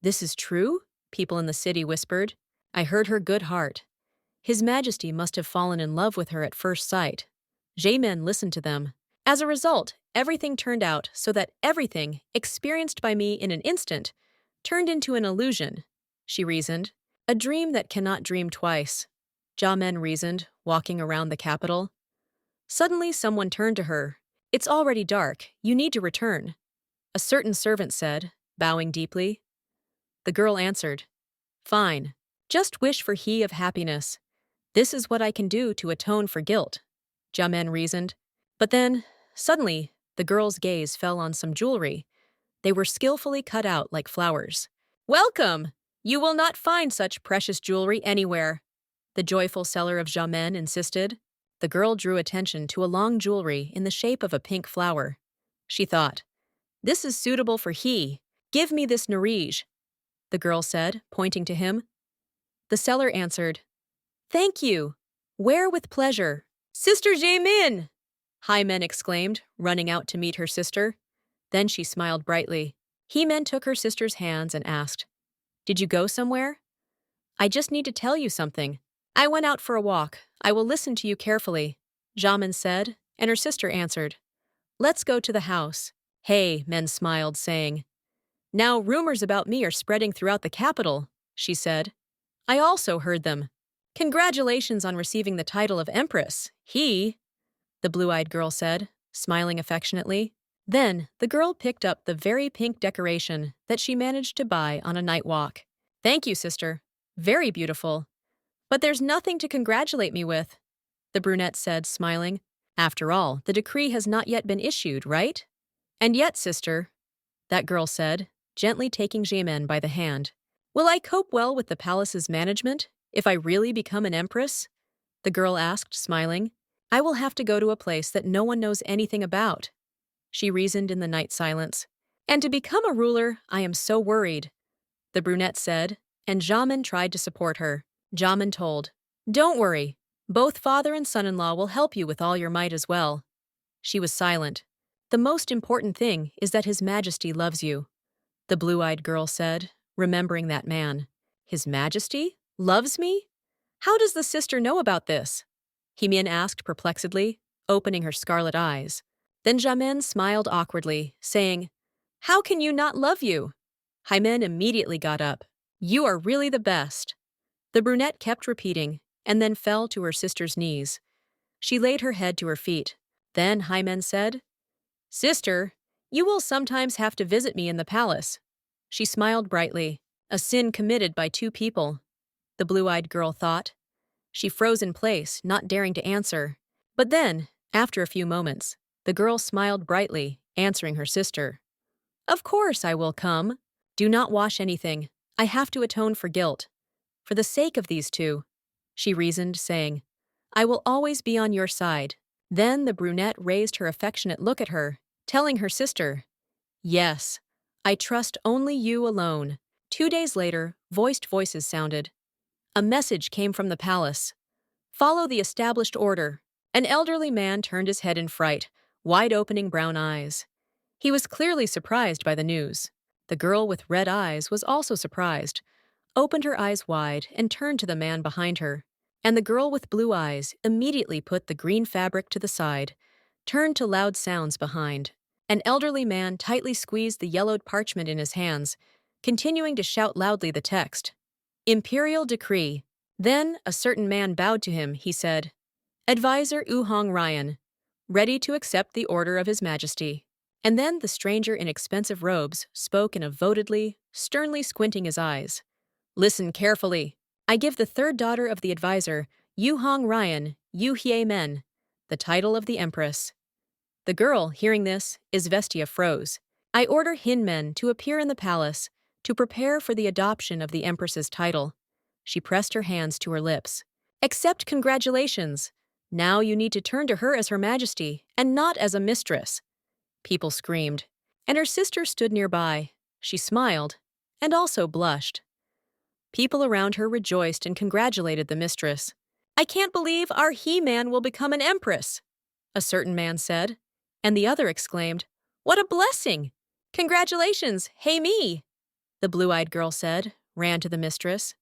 This is true? People in the city whispered. I heard her good heart. His Majesty must have fallen in love with her at first sight. J-men listened to them. As a result, everything turned out so that everything, experienced by me in an instant, turned into an illusion, she reasoned. A dream that cannot dream twice. Ja-men reasoned, walking around the capital. Suddenly someone turned to her. It's already dark. You need to return. A certain servant said, bowing deeply. The girl answered, "Fine. Just wish for he of happiness. This is what I can do to atone for guilt," Jamin reasoned. But then, suddenly, the girl's gaze fell on some jewelry. They were skillfully cut out like flowers. "Welcome! You will not find such precious jewelry anywhere," the joyful seller of Jamin insisted. The girl drew attention to a long jewelry in the shape of a pink flower. She thought, "This is suitable for he. Give me this narige," the girl said, pointing to him. The seller answered, "Thank you. Wear with pleasure." "Sister Jaemin!" Haimen exclaimed, running out to meet her sister. Then she smiled brightly. Heemin took her sister's hands and asked, "Did you go somewhere?" "I just need to tell you something." "I went out for a walk. I will listen to you carefully," Jamin said, and her sister answered, "Let's go to the house." "Hey," Men smiled, saying, "Now rumors about me are spreading throughout the capital," she said. "I also heard them. Congratulations on receiving the title of Empress. The blue-eyed girl said, smiling affectionately. Then, the girl picked up the very pink decoration that she managed to buy on a night walk. "Thank you, sister. Very beautiful. But there's nothing to congratulate me with," the brunette said, smiling. "After all, the decree has not yet been issued, right?" "And yet, sister," that girl said, gently taking Jaemin by the hand, "will I cope well with the palace's management if I really become an empress?" the girl asked, smiling. "I will have to go to a place that no one knows anything about," she reasoned in the night silence. "And to become a ruler, I am so worried," the brunette said, and Jamin tried to support her. Jamin told, "Don't worry. Both father and son-in-law will help you with all your might as well." She was silent. "The most important thing is that His Majesty loves you," the blue-eyed girl said, remembering that man. "His Majesty? Loves me? How does the sister know about this?" Heemin asked perplexedly, opening her scarlet eyes. Then Jamin smiled awkwardly, saying, "How can you not love you?" Haimen immediately got up. "You are really the best." The brunette kept repeating, and then fell to her sister's knees. She laid her head to her feet. Then Haimen said, "Sister, you will sometimes have to visit me in the palace." She smiled brightly. A sin committed by two people, the blue-eyed girl thought. She froze in place, not daring to answer. But then, after a few moments, the girl smiled brightly, answering her sister. "Of course I will come. Do not wash anything. I have to atone for guilt. For the sake of these two," she reasoned, saying, "I will always be on your side." Then the brunette raised her affectionate look at her, telling her sister, "Yes, I trust only you alone." 2 days later, voiced voices sounded. A message came from the palace. "Follow the established order." An elderly man turned his head in fright, wide-opening brown eyes. He was clearly surprised by the news. The girl with red eyes was also surprised, opened her eyes wide, and turned to the man behind her. And the girl with blue eyes immediately put the green fabric to the side, turned to loud sounds behind. An elderly man tightly squeezed the yellowed parchment in his hands, continuing to shout loudly the text. "Imperial Decree." Then a certain man bowed to him. He said, "Advisor Uhong Ryan, ready to accept the order of His Majesty." And then the stranger in expensive robes spoke in a votedly, sternly squinting his eyes. "Listen carefully. I give the third daughter of the advisor, Uhong Ryan, Yu Hye Men, the title of the Empress." The girl, hearing this, Izvestia froze. "I order Hinmen to appear in the palace to prepare for the adoption of the Empress's title." She pressed her hands to her lips. "Accept congratulations. Now you need to turn to her as Her Majesty, and not as a mistress." People screamed, and her sister stood nearby. She smiled, and also blushed. People around her rejoiced and congratulated the mistress. "I can't believe our he-man will become an empress," a certain man said, and the other exclaimed, "What a blessing! Congratulations, hey me!" The blue-eyed girl said, ran to the mistress.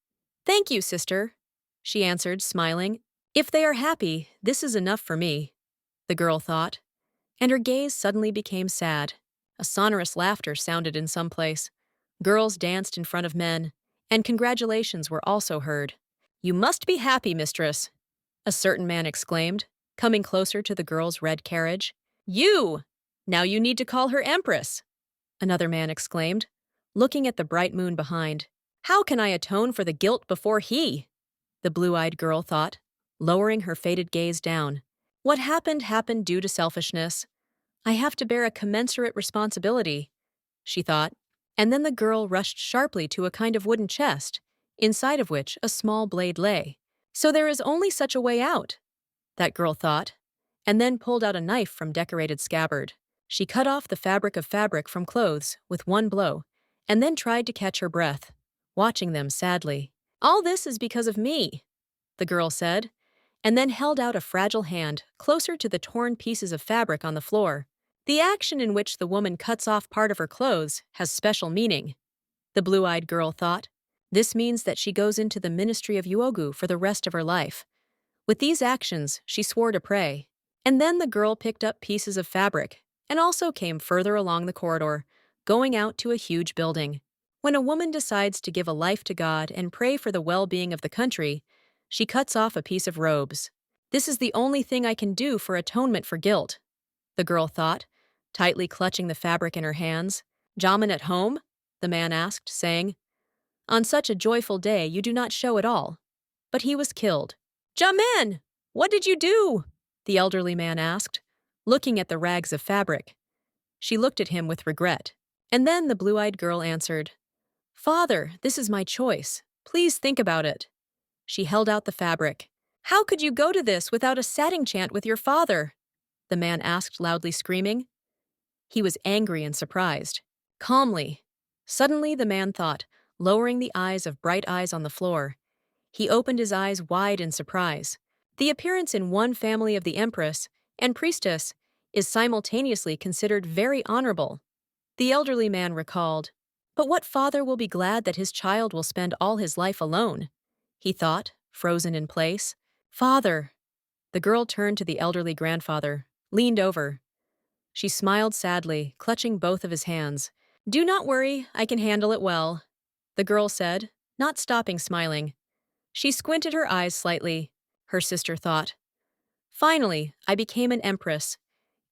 "Thank you, sister," she answered, smiling. "If they are happy, this is enough for me," the girl thought, and her gaze suddenly became sad. A sonorous laughter sounded in some place. Girls danced in front of men, and congratulations were also heard. "You must be happy, mistress," a certain man exclaimed, coming closer to the girl's red carriage. "You! Now you need to call her empress," another man exclaimed. looking at the bright moon behind. How can I atone for the guilt before he? The blue-eyed girl thought, lowering her faded gaze down. What happened happened due to selfishness. I have to bear a commensurate responsibility, she thought. And then the girl rushed sharply to a kind of wooden chest, inside of which a small blade lay. So there is only such a way out, that girl thought, and then pulled out a knife from decorated scabbard. She cut off the fabric of fabric from clothes with one blow, and then tried to catch her breath, watching them sadly. All this is because of me, the girl said, and then held out a fragile hand closer to the torn pieces of fabric on the floor. The action in which the woman cuts off part of her clothes has special meaning, the blue-eyed girl thought. This means that she goes into the ministry of Yuogu for the rest of her life. With these actions, she swore to pray. And then the girl picked up pieces of fabric and also came further along the corridor, going out to a huge building. When a woman decides to give a life to God and pray for the well-being of the country, she cuts off a piece of robes. This is the only thing I can do for atonement for guilt, the girl thought, tightly clutching the fabric in her hands. Jamin at home? The man asked, saying, On such a joyful day you do not show at all. But he was killed. Jamin! What did you do? The elderly man asked, looking at the rags of fabric. She looked at him with regret. And then the blue-eyed girl answered, Father, this is my choice. Please think about it. She held out the fabric. How could you go to this without a sating chant with your father? The man asked, loudly screaming. He was angry and surprised. Calmly. Suddenly the man thought, lowering the eyes of bright eyes on the floor. He opened his eyes wide in surprise. The appearance in one family of the empress and priestess is simultaneously considered very honorable. The elderly man recalled, But what father will be glad that his child will spend all his life alone? He thought, frozen in place. Father! The girl turned to the elderly grandfather, leaned over. She smiled sadly, clutching both of his hands. Do not worry, I can handle it well, the girl said, not stopping smiling. She squinted her eyes slightly. Her sister thought. Finally, I became an empress.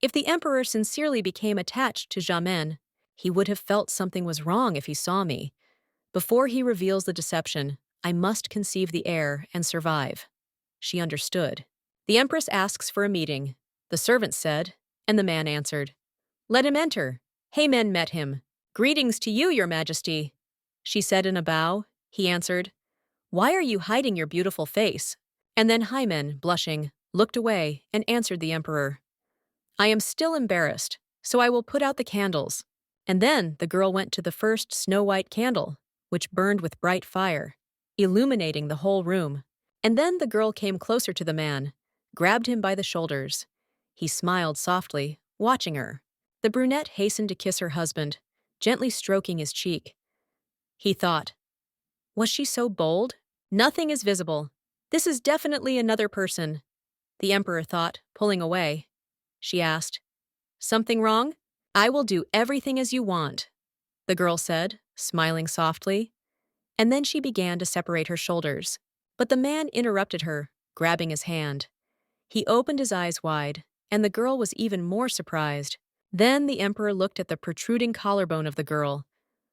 If the emperor sincerely became attached to Jamin, he would have felt something was wrong if he saw me. Before he reveals the deception, I must conceive the heir and survive. She understood. The empress asks for a meeting, the servant said, and the man answered. Let him enter. Haemin met him. Greetings to you, your majesty, she said in a bow. He answered, Why are you hiding your beautiful face? And then Haemin, blushing, looked away and answered the emperor. I am still embarrassed, so I will put out the candles. And then the girl went to the first snow-white candle, which burned with bright fire, illuminating the whole room. And then the girl came closer to the man, grabbed him by the shoulders. He smiled softly, watching her. The brunette hastened to kiss her husband, gently stroking his cheek. He thought, Was she so bold? Nothing is visible. This is definitely another person. The emperor thought, pulling away. She asked, Something wrong? I will do everything as you want, the girl said, smiling softly. And then she began to separate her shoulders. But the man interrupted her, grabbing his hand. He opened his eyes wide, and the girl was even more surprised. Then the emperor looked at the protruding collarbone of the girl.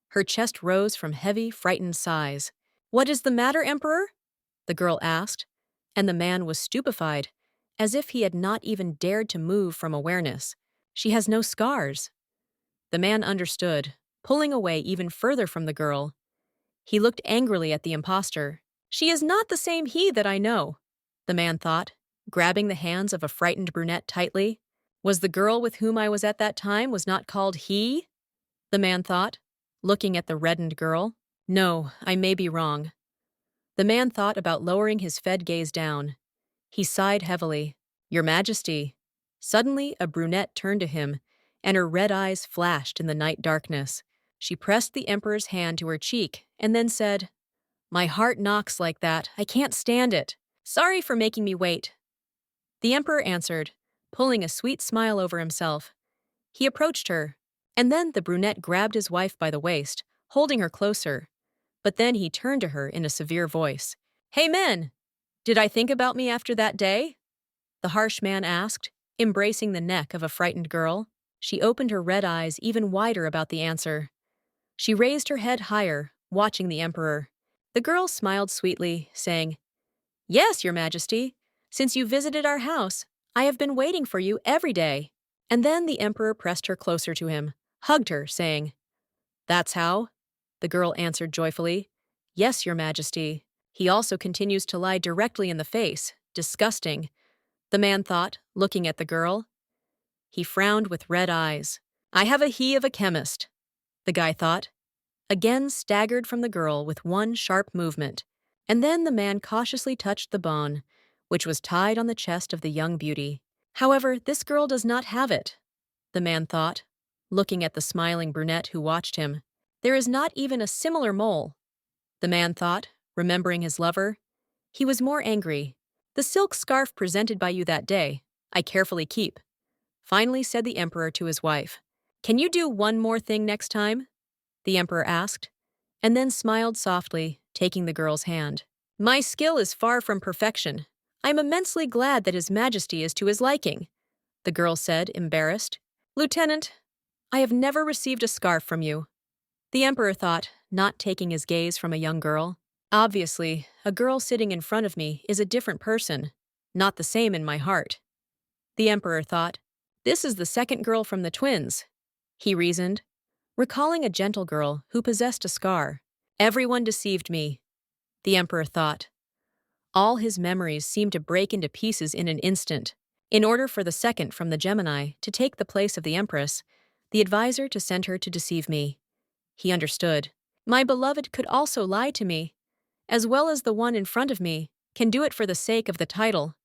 Her chest rose from heavy, frightened sighs. What is the matter, emperor? The girl asked, and the man was stupefied, as if he had not even dared to move from awareness. She has no scars. The man understood, pulling away even further from the girl. He looked angrily at the impostor. She is not the same he that I know, the man thought, grabbing the hands of a frightened brunette tightly. Was the girl with whom I was at that time was not called he? The man thought, looking at the reddened girl. No, I may be wrong. The man thought about lowering his fed gaze down. He sighed heavily. Your Majesty. Suddenly, a brunette turned to him, and her red eyes flashed in the night darkness. She pressed the emperor's hand to her cheek and then said, My heart knocks like that. I can't stand it. Sorry for making me wait. The emperor answered, pulling a sweet smile over himself. He approached her, and then the brunette grabbed his wife by the waist, holding her closer. But then he turned to her in a severe voice. Hey men, did I think about me after that day? The harsh man asked, embracing the neck of a frightened girl. She opened her red eyes even wider about the answer. She raised her head higher, watching the emperor. The girl smiled sweetly, saying, "Yes, your majesty. Since you visited our house, I have been waiting for you every day." And then the emperor pressed her closer to him, hugged her, saying, "That's how?" The girl answered joyfully, "Yes, your majesty." He also continues to lie directly in the face, disgusting. The man thought, looking at the girl. He frowned with red eyes. "I have a he of a chemist," the guy thought. Again staggered from the girl with one sharp movement. And then the man cautiously touched the bone, which was tied on the chest of the young beauty. However, this girl does not have it, the man thought, looking at the smiling brunette who watched him. There is not even a similar mole, the man thought, remembering his lover. He was more angry. "The silk scarf presented by you that day, I carefully keep," finally said the emperor to his wife. "Can you do one more thing next time?" the emperor asked, and then smiled softly, taking the girl's hand. "My skill is far from perfection. I am immensely glad that His Majesty is to his liking," the girl said, embarrassed. "Lieutenant, I have never received a scarf from you," the emperor thought, not taking his gaze from a young girl. "Obviously, a girl sitting in front of me is a different person, not the same in my heart," the emperor thought. "This is the second girl from the twins," he reasoned, recalling a gentle girl who possessed a scar. "Everyone deceived me," the emperor thought. All his memories seemed to break into pieces in an instant. In order for the second from the Gemini to take the place of the Empress, the advisor to send her to deceive me. He understood. My beloved could also lie to me, as well as the one in front of me can do it for the sake of the title,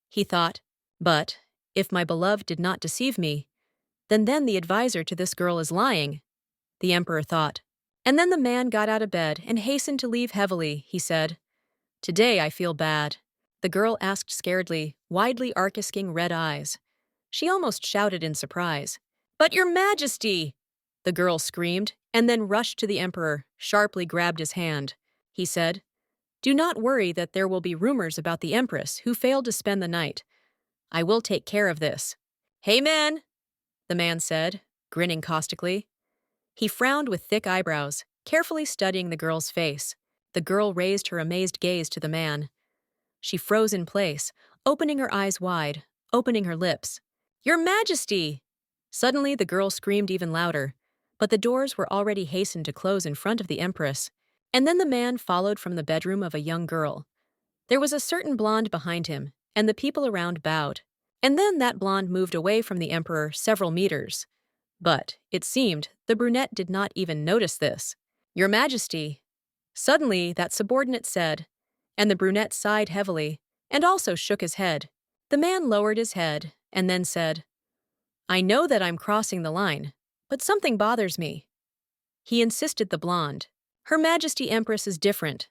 he thought. But if my beloved did not deceive me, then the advisor to this girl is lying, the emperor thought. And then the man got out of bed and hastened to leave heavily, he said. "Today I feel bad," the girl asked scaredly, widely arc-isking red eyes. She almost shouted in surprise. "But your majesty!" the girl screamed, and then rushed to the emperor, sharply grabbed his hand. He said, "Do not worry that there will be rumors about the empress who failed to spend the night. I will take care of this." "Hey, man," the man said, grinning caustically. He frowned with thick eyebrows, carefully studying the girl's face. The girl raised her amazed gaze to the man. She froze in place, opening her eyes wide, opening her lips. "Your Majesty!" Suddenly the girl screamed even louder, but the doors were already hastened to close in front of the Empress. And then the man followed from the bedroom of a young girl. There was a certain blonde behind him, and the people around bowed. And then that blonde moved away from the Emperor several meters. But, it seemed, the brunette did not even notice this. "Your Majesty," suddenly that subordinate said, and the brunette sighed heavily, and also shook his head. The man lowered his head, and then said, "I know that I'm crossing the line, but something bothers me." He insisted the blonde. "Her Majesty Empress is different,"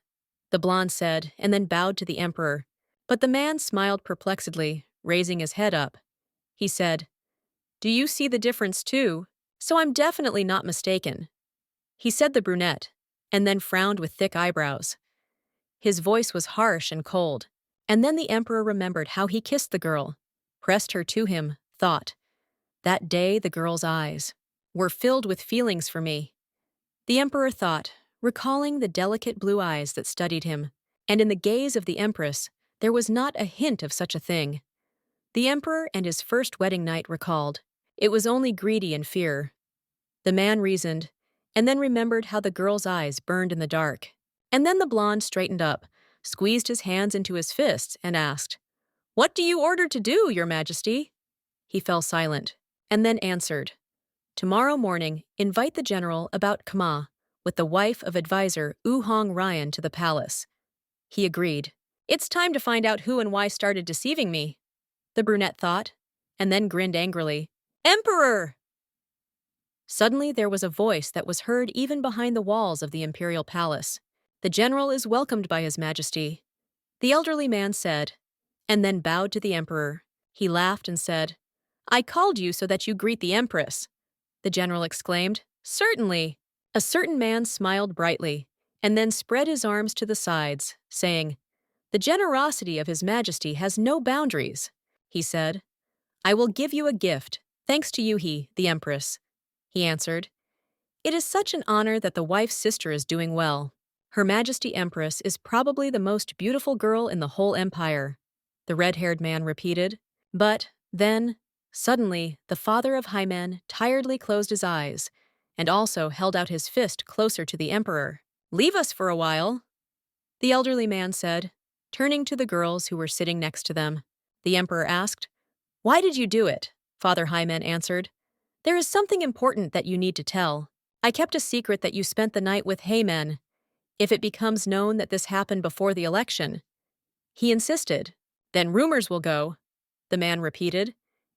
the blonde said, and then bowed to the emperor. But the man smiled perplexedly, raising his head up. He said, "Do you see the difference too? So I'm definitely not mistaken," he said the brunette, and then frowned with thick eyebrows. His voice was harsh and cold, and then the emperor remembered how he kissed the girl, pressed her to him, thought, "That day the girl's eyes were filled with feelings for me," the emperor thought, recalling the delicate blue eyes that studied him, and in the gaze of the empress there was not a hint of such a thing. The emperor and his first wedding night recalled. It was only greedy and fear. The man reasoned, and then remembered how the girl's eyes burned in the dark. And then the blonde straightened up, squeezed his hands into his fists, and asked, "What do you order to do, Your Majesty?" He fell silent, and then answered, "Tomorrow morning, invite the general about Kama with the wife of advisor Hong Ryan to the palace." He agreed. "It's time to find out who and why started deceiving me," the brunette thought, and then grinned angrily. "Emperor!" Suddenly there was a voice that was heard even behind the walls of the imperial palace. "The general is welcomed by His Majesty," the elderly man said, and then bowed to the emperor. He laughed and said, "I called you so that you greet the empress," the general exclaimed. "Certainly." A certain man smiled brightly, and then spread his arms to the sides, saying, "The generosity of His Majesty has no boundaries," he said. "I will give you a gift, thanks to you, the empress," he answered. It is such an honor that the wife's sister is doing well. Her Majesty Empress is probably the most beautiful girl in the whole empire, the red-haired man repeated. But then, suddenly, the father of Hymen tiredly closed his eyes and also held out his fist closer to the emperor. "Leave us for a while," the elderly man said, turning to the girls who were sitting next to them. The emperor asked, "Why did you do it?" Father Hymen answered, "There is something important that you need to tell. I kept a secret that you spent the night with Hymen. If it becomes known that this happened before the election," he insisted, "then rumors will go," the man repeated,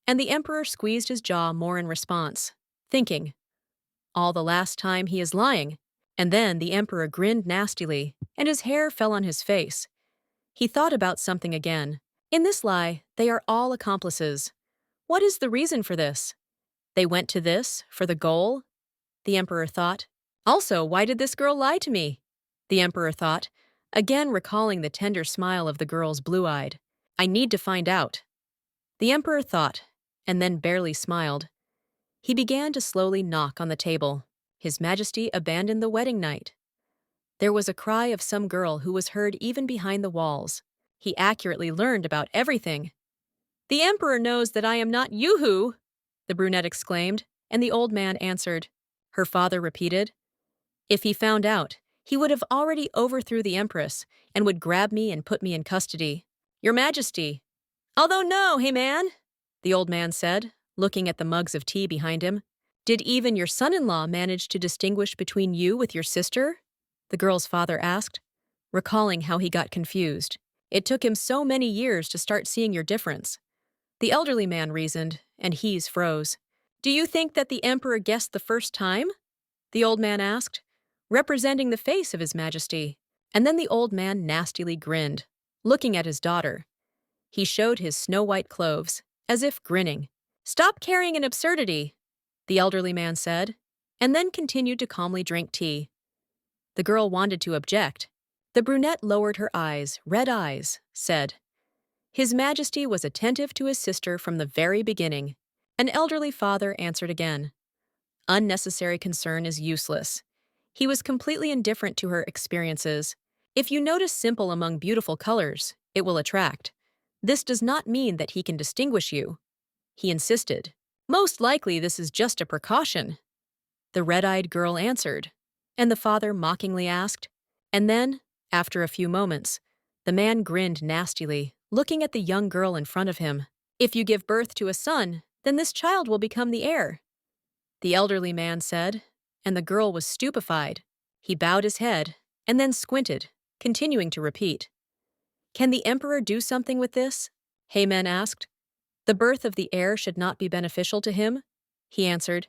and the emperor squeezed his jaw more in response, thinking, all the last time he is lying. And then the emperor grinned nastily, and his hair fell on his face. He thought about something again. In this lie, they are all accomplices. What is the reason for this? They went to this for the goal? The emperor thought. Also, why did this girl lie to me? The emperor thought, again recalling the tender smile of the girl's blue-eyed. I need to find out. The emperor thought, and then barely smiled. He began to slowly knock on the table. His Majesty abandoned the wedding night. There was a cry of some girl who was heard even behind the walls. He accurately learned about everything. "The emperor knows that I am not Yoo-hoo," the brunette exclaimed, and the old man answered. Her father repeated, "If he found out, he would have already overthrew the empress and would grab me and put me in custody. Your Majesty." "Although no, hey man," the old man said, looking at the mugs of tea behind him. "Did even your son-in-law manage to distinguish between you with your sister?" the girl's father asked, recalling how he got confused. "It took him so many years to start seeing your difference." The elderly man reasoned, and He's froze. "Do you think that the emperor guessed the first time?" the old man asked, representing the face of His Majesty. And then the old man nastily grinned, looking at his daughter. He showed his snow-white cloves, as if grinning. "Stop carrying an absurdity," the elderly man said, and then continued to calmly drink tea. The girl wanted to object. The brunette lowered her eyes, red eyes, said, "His Majesty was attentive to his sister from the very beginning." An elderly father answered again. Unnecessary concern is useless. He was completely indifferent to her experiences. If you notice simple among beautiful colors, it will attract. This does not mean that he can distinguish you. He insisted. "Most likely this is just a precaution," the red-eyed girl answered, and the father mockingly asked. And then, after a few moments, the man grinned nastily, looking at the young girl in front of him. "If you give birth to a son, then this child will become the heir," the elderly man said, and the girl was stupefied. He bowed his head, and then squinted, continuing to repeat. "Can the emperor do something with this?" Hymen asked. "The birth of the heir should not be beneficial to him," he answered.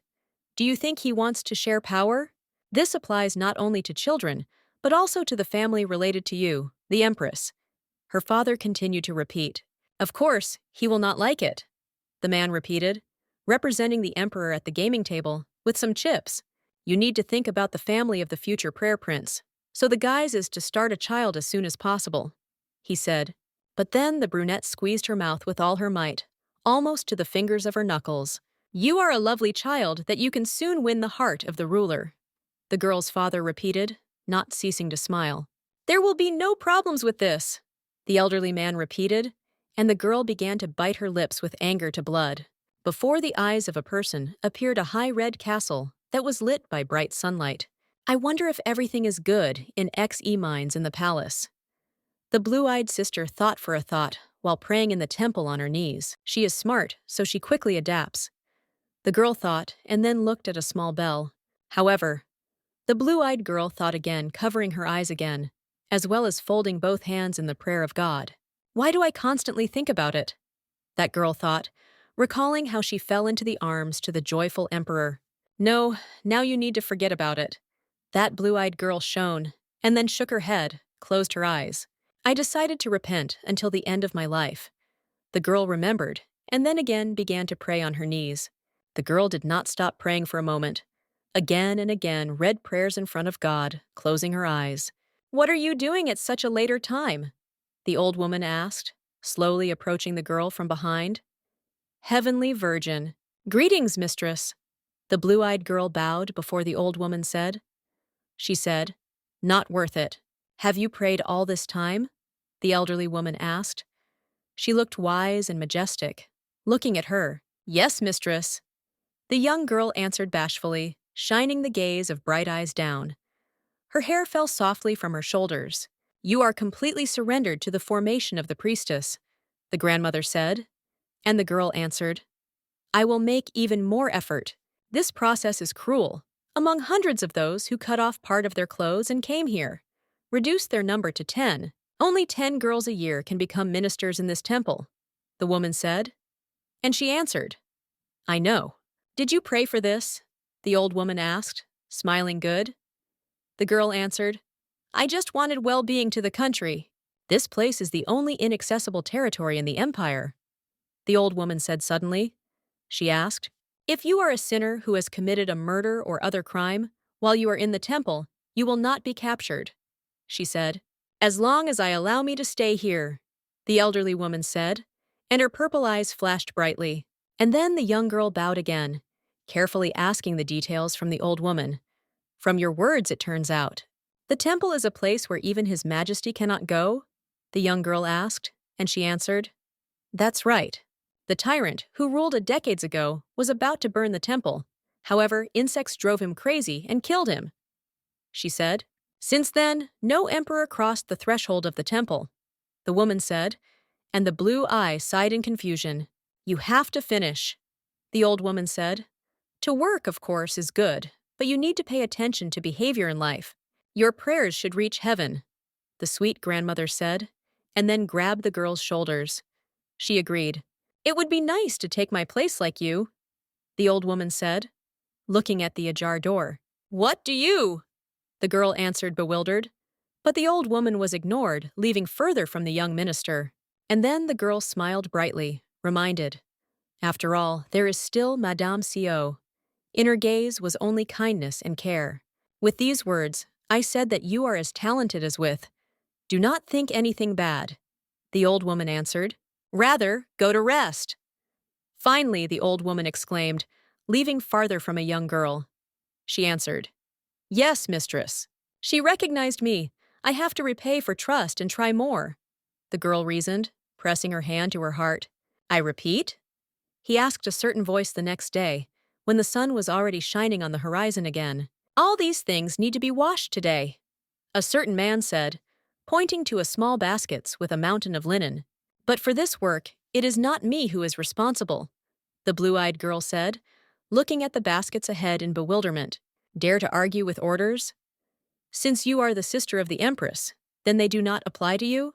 "Do you think he wants to share power? This applies not only to children, but also to the family related to you, the empress." Her father continued to repeat. "Of course, he will not like it," the man repeated, representing the emperor at the gaming table, with some chips. "You need to think about the family of the future prayer prince. So the guise is to start a child as soon as possible," he said. But then the brunette squeezed her mouth with all her might, almost to the fingers of her knuckles. "You are a lovely child that you can soon win the heart of the ruler," the girl's father repeated, not ceasing to smile. "There will be no problems with this," the elderly man repeated, and the girl began to bite her lips with anger to blood. Before the eyes of a person appeared a high red castle that was lit by bright sunlight. "I wonder if everything is good in XE mines in the palace." The blue-eyed sister thought for a thought while praying in the temple on her knees. She is smart, so she quickly adapts. The girl thought and then looked at a small bell. However, the blue-eyed girl thought again, covering her eyes again, as well as folding both hands in the prayer of God. "Why do I constantly think about it?" that girl thought, recalling how she fell into the arms to the joyful emperor. "No, now you need to forget about it." That blue-eyed girl shone, and then shook her head, closed her eyes. "I decided to repent until the end of my life." The girl remembered, and then again began to pray on her knees. The girl did not stop praying for a moment. Again and again read prayers in front of God, closing her eyes. "What are you doing at such a later time?" the old woman asked, slowly approaching the girl from behind. "Heavenly Virgin." "Greetings, mistress," The blue-eyed girl bowed before the old woman said. She said, "Not worth it." "Have you prayed all this time?" the elderly woman asked. She looked wise and majestic. Looking at her, "Yes, mistress." The young girl answered bashfully, shining the gaze of bright eyes down. Her hair fell softly from her shoulders. "You are completely surrendered to the formation of the priestess," the grandmother said. And the girl answered, "I will make even more effort. This process is cruel. Among hundreds of those who cut off part of their clothes and came here, reduced their number to 10. Only 10 girls a year can become ministers in this temple," the woman said. And she answered, "I know." "Did you pray for this?" the old woman asked, smiling good. The girl answered, "I just wanted well-being to the country. This place is the only inaccessible territory in the empire." The old woman said suddenly. She asked, "If you are a sinner who has committed a murder or other crime, while you are in the temple, you will not be captured," she said. "As long as I allow me to stay here," the elderly woman said, and her purple eyes flashed brightly. And then the young girl bowed again, carefully asking the details from the old woman. "From your words, it turns out. The temple is a place where even His Majesty cannot go?" the young girl asked, and she answered, "That's right. The tyrant, who ruled decades ago, was about to burn the temple. However, insects drove him crazy and killed him," she said. "Since then, no emperor crossed the threshold of the temple," the woman said, and the blue eye sighed in confusion. "You have to finish," the old woman said. "To work, of course, is good, but you need to pay attention to behavior in life. Your prayers should reach heaven," the sweet grandmother said, and then grabbed the girl's shoulders. She agreed. "It would be nice to take my place like you," the old woman said, looking at the ajar door. "What do you?" the girl answered, bewildered. But the old woman was ignored, leaving further from the young minister. And then the girl smiled brightly, reminded. After all, there is still Madame Co. In her gaze was only kindness and care. "With these words, I said that you are as talented as with. Do not think anything bad," the old woman answered. "Rather, go to rest." Finally, the old woman exclaimed, leaving farther from a young girl. She answered, "Yes, mistress." "She recognized me. I have to repay for trust and try more," the girl reasoned, pressing her hand to her heart. "I repeat?" he asked a certain voice the next day, when the sun was already shining on the horizon again. "All these things need to be washed today," a certain man said, pointing to a small baskets with a mountain of linen. "But for this work, it is not me who is responsible," the blue-eyed girl said, looking at the baskets ahead in bewilderment. "Dare to argue with orders? Since you are the sister of the Empress, then they do not apply to you?"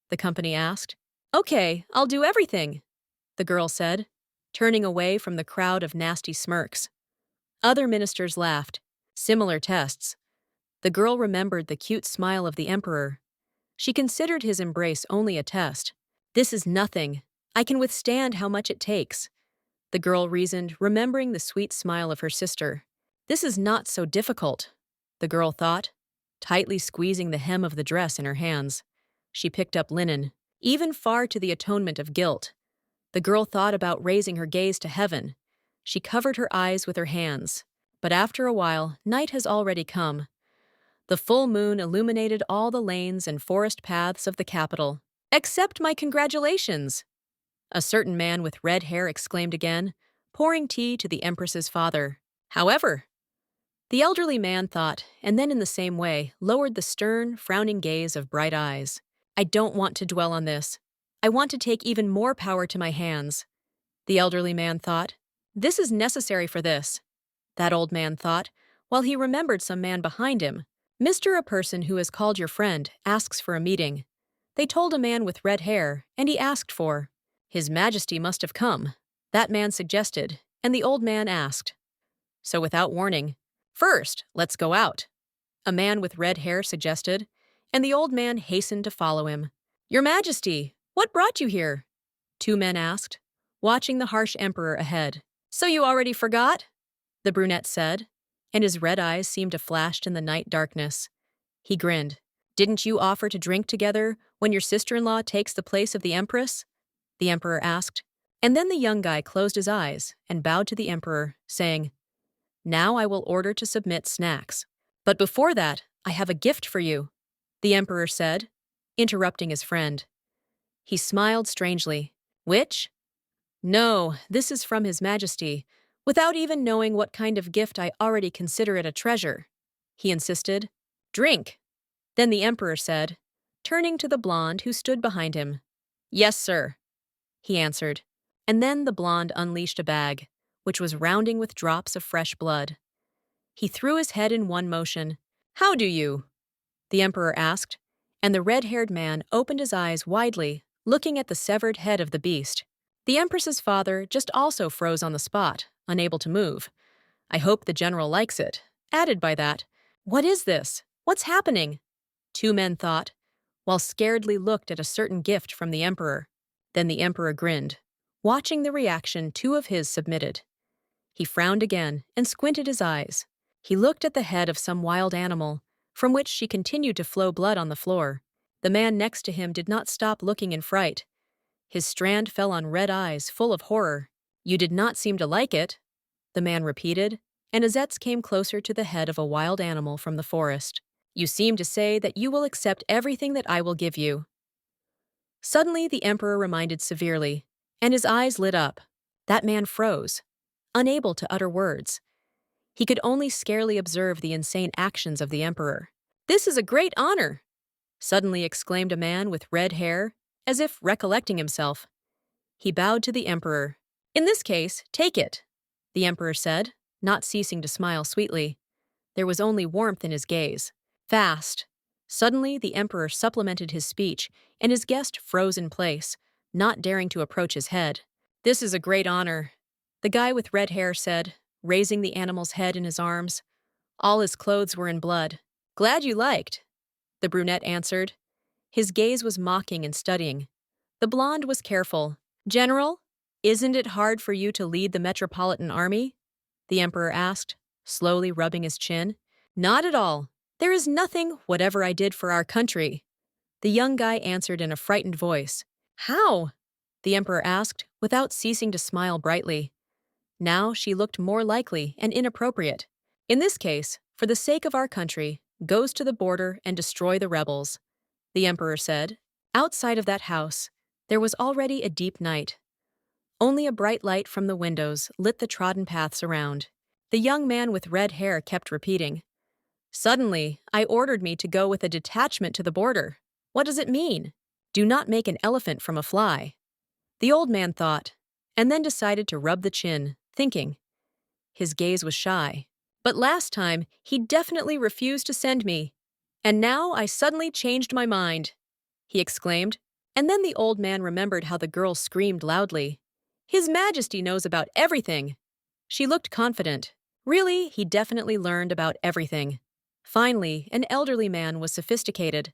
the company asked. "Okay, I'll do everything," the girl said, turning away from the crowd of nasty smirks. Other ministers laughed. Similar tests. The girl remembered the cute smile of the emperor. She considered his embrace only a test. "This is nothing. I can withstand how much it takes," the girl reasoned, remembering the sweet smile of her sister. "This is not so difficult," the girl thought, tightly squeezing the hem of the dress in her hands. She picked up linen, even far to the atonement of guilt. The girl thought about raising her gaze to heaven. She covered her eyes with her hands. But after a while, night has already come. The full moon illuminated all the lanes and forest paths of the capital. "Accept my congratulations!" a certain man with red hair exclaimed again, pouring tea to the Empress's father. "However," the elderly man thought, and then in the same way lowered the stern, frowning gaze of bright eyes. "I don't want to dwell on this. I want to take even more power to my hands," the elderly man thought. "This is necessary for this," that old man thought, while he remembered some man behind him. "Mr. A person who has called your friend asks for a meeting." They told a man with red hair, and he asked for. "His Majesty must have come," that man suggested, and the old man asked. So without warning, "First, let's go out," a man with red hair suggested, and the old man hastened to follow him. "Your Majesty, what brought you here?" two men asked, watching the harsh emperor ahead. "So you already forgot?" the brunette said, and his red eyes seemed to flash in the night darkness. He grinned. "Didn't you offer to drink together when your sister-in-law takes the place of the Empress?" the emperor asked. And then the young guy closed his eyes and bowed to the emperor, saying, Now I will order to submit snacks. But before that, I have a gift for you, the emperor said, interrupting his friend. He smiled strangely. Which? No, this is from His Majesty, without even knowing what kind of gift I already consider it a treasure. He insisted. Drink. Then the emperor said, turning to the blonde who stood behind him. Yes, sir, he answered. And then the blonde unleashed a bag, which was rounding with drops of fresh blood. He threw his head in one motion. How do you? The emperor asked, and the red-haired man opened his eyes widely, looking at the severed head of the beast. The empress's father just also froze on the spot, unable to move. I hope the general likes it. Added by that, what is this? What's happening? Two men thought, while scaredly looked at a certain gift from the emperor. Then the emperor grinned, watching the reaction two of his submitted. He frowned again and squinted his eyes. He looked at the head of some wild animal, from which she continued to flow blood on the floor. The man next to him did not stop looking in fright. His strand fell on red eyes full of horror. You did not seem to like it, the man repeated, and Azetz came closer to the head of a wild animal from the forest. You seem to say that you will accept everything that I will give you. Suddenly the emperor reminded severely, and his eyes lit up. That man froze, unable to utter words. He could only scarcely observe the insane actions of the emperor. This is a great honor, suddenly exclaimed a man with red hair, as if recollecting himself. He bowed to the emperor. In this case, take it, the emperor said, not ceasing to smile sweetly. There was only warmth in his gaze. Fast. Suddenly, the emperor supplemented his speech, and his guest froze in place, not daring to approach his head. This is a great honor, the guy with red hair said, raising the animal's head in his arms. All his clothes were in blood. Glad you liked, the brunette answered. His gaze was mocking and studying. The blonde was careful. General, isn't it hard for you to lead the metropolitan army? The emperor asked, slowly rubbing his chin. Not at all. There is nothing, whatever I did for our country. The young guy answered in a frightened voice. How? The emperor asked, without ceasing to smile brightly. Now she looked more likely and inappropriate. In this case, for the sake of our country, goes to the border and destroy the rebels, the emperor said. Outside of that house, there was already a deep night. Only a bright light from the windows lit the trodden paths around. The young man with red hair kept repeating. Suddenly, I ordered me to go with a detachment to the border. What does it mean? Do not make an elephant from a fly. The old man thought, and then decided to rub the chin, thinking. His gaze was shy. But last time, he definitely refused to send me. And now I suddenly changed my mind, he exclaimed. And then the old man remembered how the girl screamed loudly. His Majesty knows about everything. She looked confident. Really, he definitely learned about everything. Finally, an elderly man was sophisticated,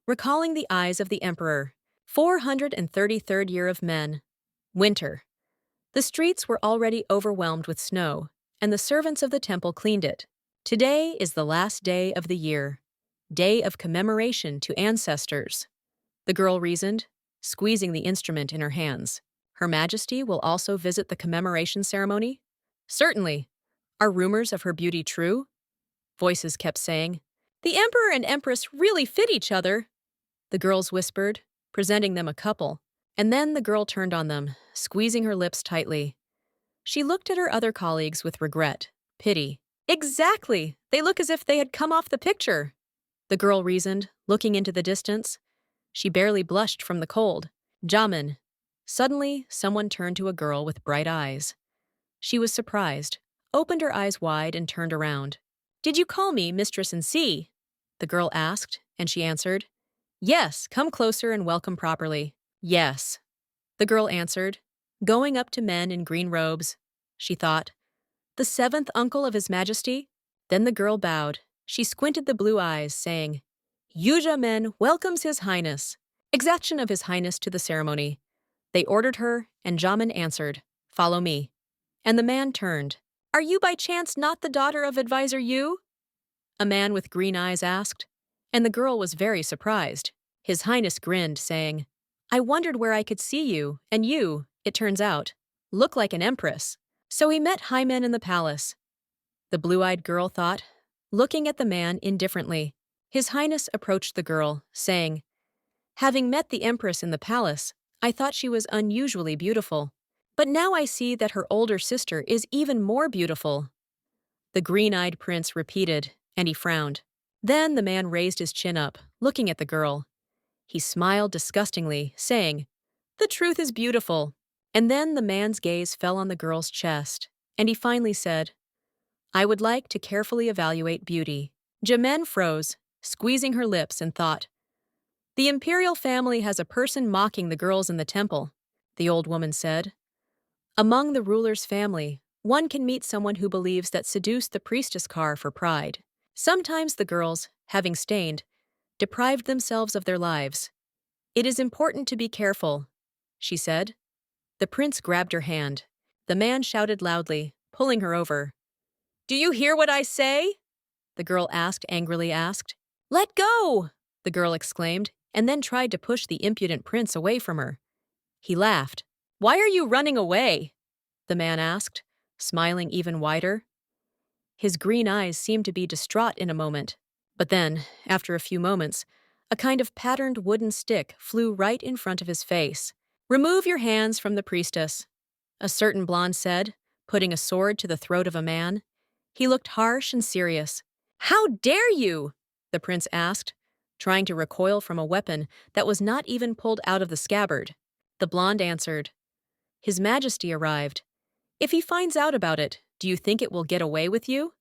recalling the eyes of the emperor. 433rd year of men. Winter. The streets were already overwhelmed with snow, and the servants of the temple cleaned it. Today is the last day of the year. Day of commemoration to ancestors. The girl reasoned, squeezing the instrument in her hands. Her Majesty will also visit the commemoration ceremony? Certainly. Are rumors of her beauty true? Voices kept saying. The emperor and empress really fit each other, the girls whispered, presenting them a couple. And then the girl turned on them, squeezing her lips tightly. She looked at her other colleagues with regret, pity. Exactly! They look as if they had come off the picture, the girl reasoned, looking into the distance. She barely blushed from the cold. Jamin. Suddenly, someone turned to a girl with bright eyes. She was surprised, opened her eyes wide and turned around. Did you call me mistress and see? The girl asked, and she answered. Yes, come closer and welcome properly. Yes, the girl answered, going up to men in green robes. She thought, the seventh uncle of His Majesty? Then the girl bowed. She squinted the blue eyes, saying, Yuja men welcomes His Highness. Exaction of His Highness to the ceremony. They ordered her, and Jamin answered, Follow me. And the man turned. Are you by chance not the daughter of Advisor Yu? A man with green eyes asked, and the girl was very surprised. His Highness grinned, saying, I wondered where I could see you, and you, it turns out, look like an empress. So he met high men in the palace. the blue-eyed girl thought, looking at the man indifferently. His Highness approached the girl, saying, "Having met the Empress in the palace, I thought she was unusually beautiful. But now I see that her older sister is even more beautiful." The green-eyed prince repeated, and he frowned. Then the man raised his chin up, looking at the girl. He smiled disgustingly, saying, "The truth is beautiful." And then the man's gaze fell on the girl's chest, and he finally said, "I would like to carefully evaluate beauty." Jimen froze, squeezing her lips, and thought, "The imperial family has a person mocking the girls in the temple," the old woman said. "Among the ruler's family, one can meet someone who believes that seduced the priestess car for pride. Sometimes the girls, having stained, deprived themselves of their lives. It is important to be careful," she said. The prince grabbed her hand. The man shouted loudly, pulling her over. "Do you hear what I say?" the girl angrily asked. "Let go!" the girl exclaimed, and then tried to push the impudent prince away from her. He laughed. "Why are you running away?" the man asked, smiling even wider. His green eyes seemed to be distraught in a moment. But then, after a few moments, a kind of patterned wooden stick flew right in front of his face. "Remove your hands from the priestess," a certain blonde said, putting a sword to the throat of a man. He looked harsh and serious. "How dare you?" the prince asked, trying to recoil from a weapon that was not even pulled out of the scabbard. The blonde answered, "His Majesty arrived. If he finds out about it, do you think it will get away with you?"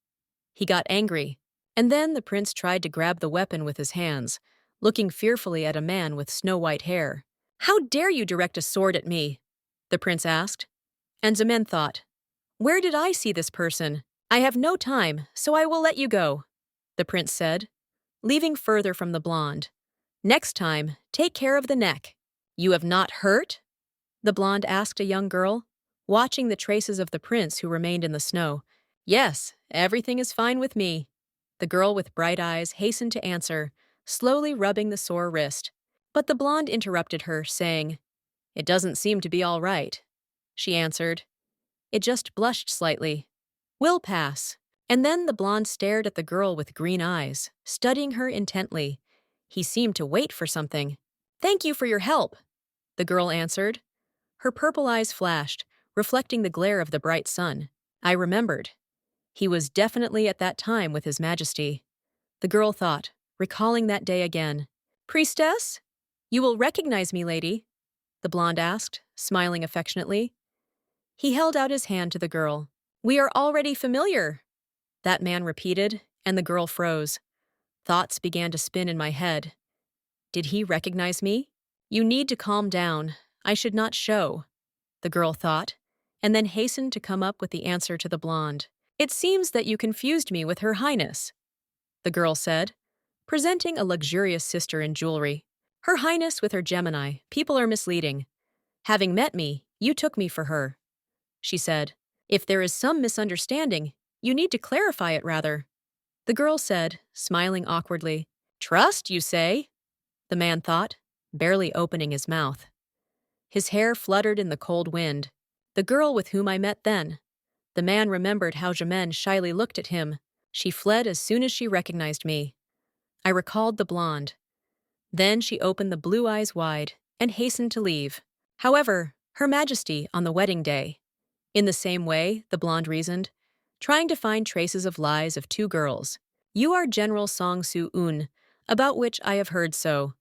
He got angry, and then the prince tried to grab the weapon with his hands, looking fearfully at a man with snow-white hair. "How dare you direct a sword at me?" the prince asked. And Zemen thought, "Where did I see this person? I have no time, so I will let you go," the prince said, leaving further from the blonde. "Next time, take care of the neck." "You have not hurt?" the blonde asked a young girl, watching the traces of the prince who remained in the snow. "Yes, everything is fine with me," the girl with bright eyes hastened to answer, slowly rubbing the sore wrist. But the blonde interrupted her, saying, "It doesn't seem to be all right." She answered, "It just blushed slightly. Will pass." And then the blonde stared at the girl with green eyes, studying her intently. He seemed to wait for something. "Thank you for your help," the girl answered. Her purple eyes flashed, reflecting the glare of the bright sun. "I remembered. He was definitely at that time with His Majesty," the girl thought, recalling that day again. "Priestess? You will recognize me, lady?" the blonde asked, smiling affectionately. He held out his hand to the girl. "We are already familiar," that man repeated, and the girl froze. Thoughts began to spin in my head. Did he recognize me? "You need to calm down. I should not show," the girl thought, and then hastened to come up with the answer to the blonde. "It seems that you confused me with Her Highness," the girl said, presenting a luxurious sister in jewelry. "Her Highness with her Gemini. People are misleading. Having met me, you took me for her," she said. "If there is some misunderstanding, you need to clarify it rather," the girl said, smiling awkwardly. "Trust, you say?" the man thought, barely opening his mouth. His hair fluttered in the cold wind. "The girl with whom I met then." The man remembered how Jimen shyly looked at him. "She fled as soon as she recognized me." I recalled the blonde. Then she opened the blue eyes wide and hastened to leave. "However, Her Majesty on the wedding day." In the same way, the blonde reasoned, trying to find traces of lies of two girls. "You are General Song Soo-un, about which I have heard so."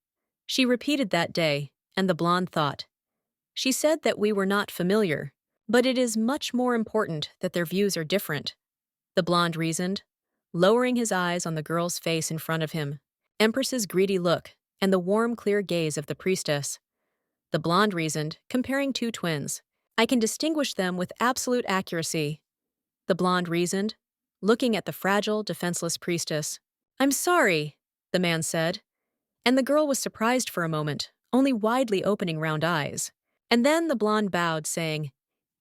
She repeated that day, and the blonde thought. She said that we were not familiar, but it is much more important that their views are different, the blonde reasoned, lowering his eyes on the girl's face in front of him, Empress's greedy look, and the warm, clear gaze of the priestess. The blonde reasoned, comparing two twins. "I can distinguish them with absolute accuracy," the blonde reasoned, looking at the fragile, defenseless priestess. "I'm sorry," the man said, and the girl was surprised for a moment, only widely opening round eyes. And then the blonde bowed, saying,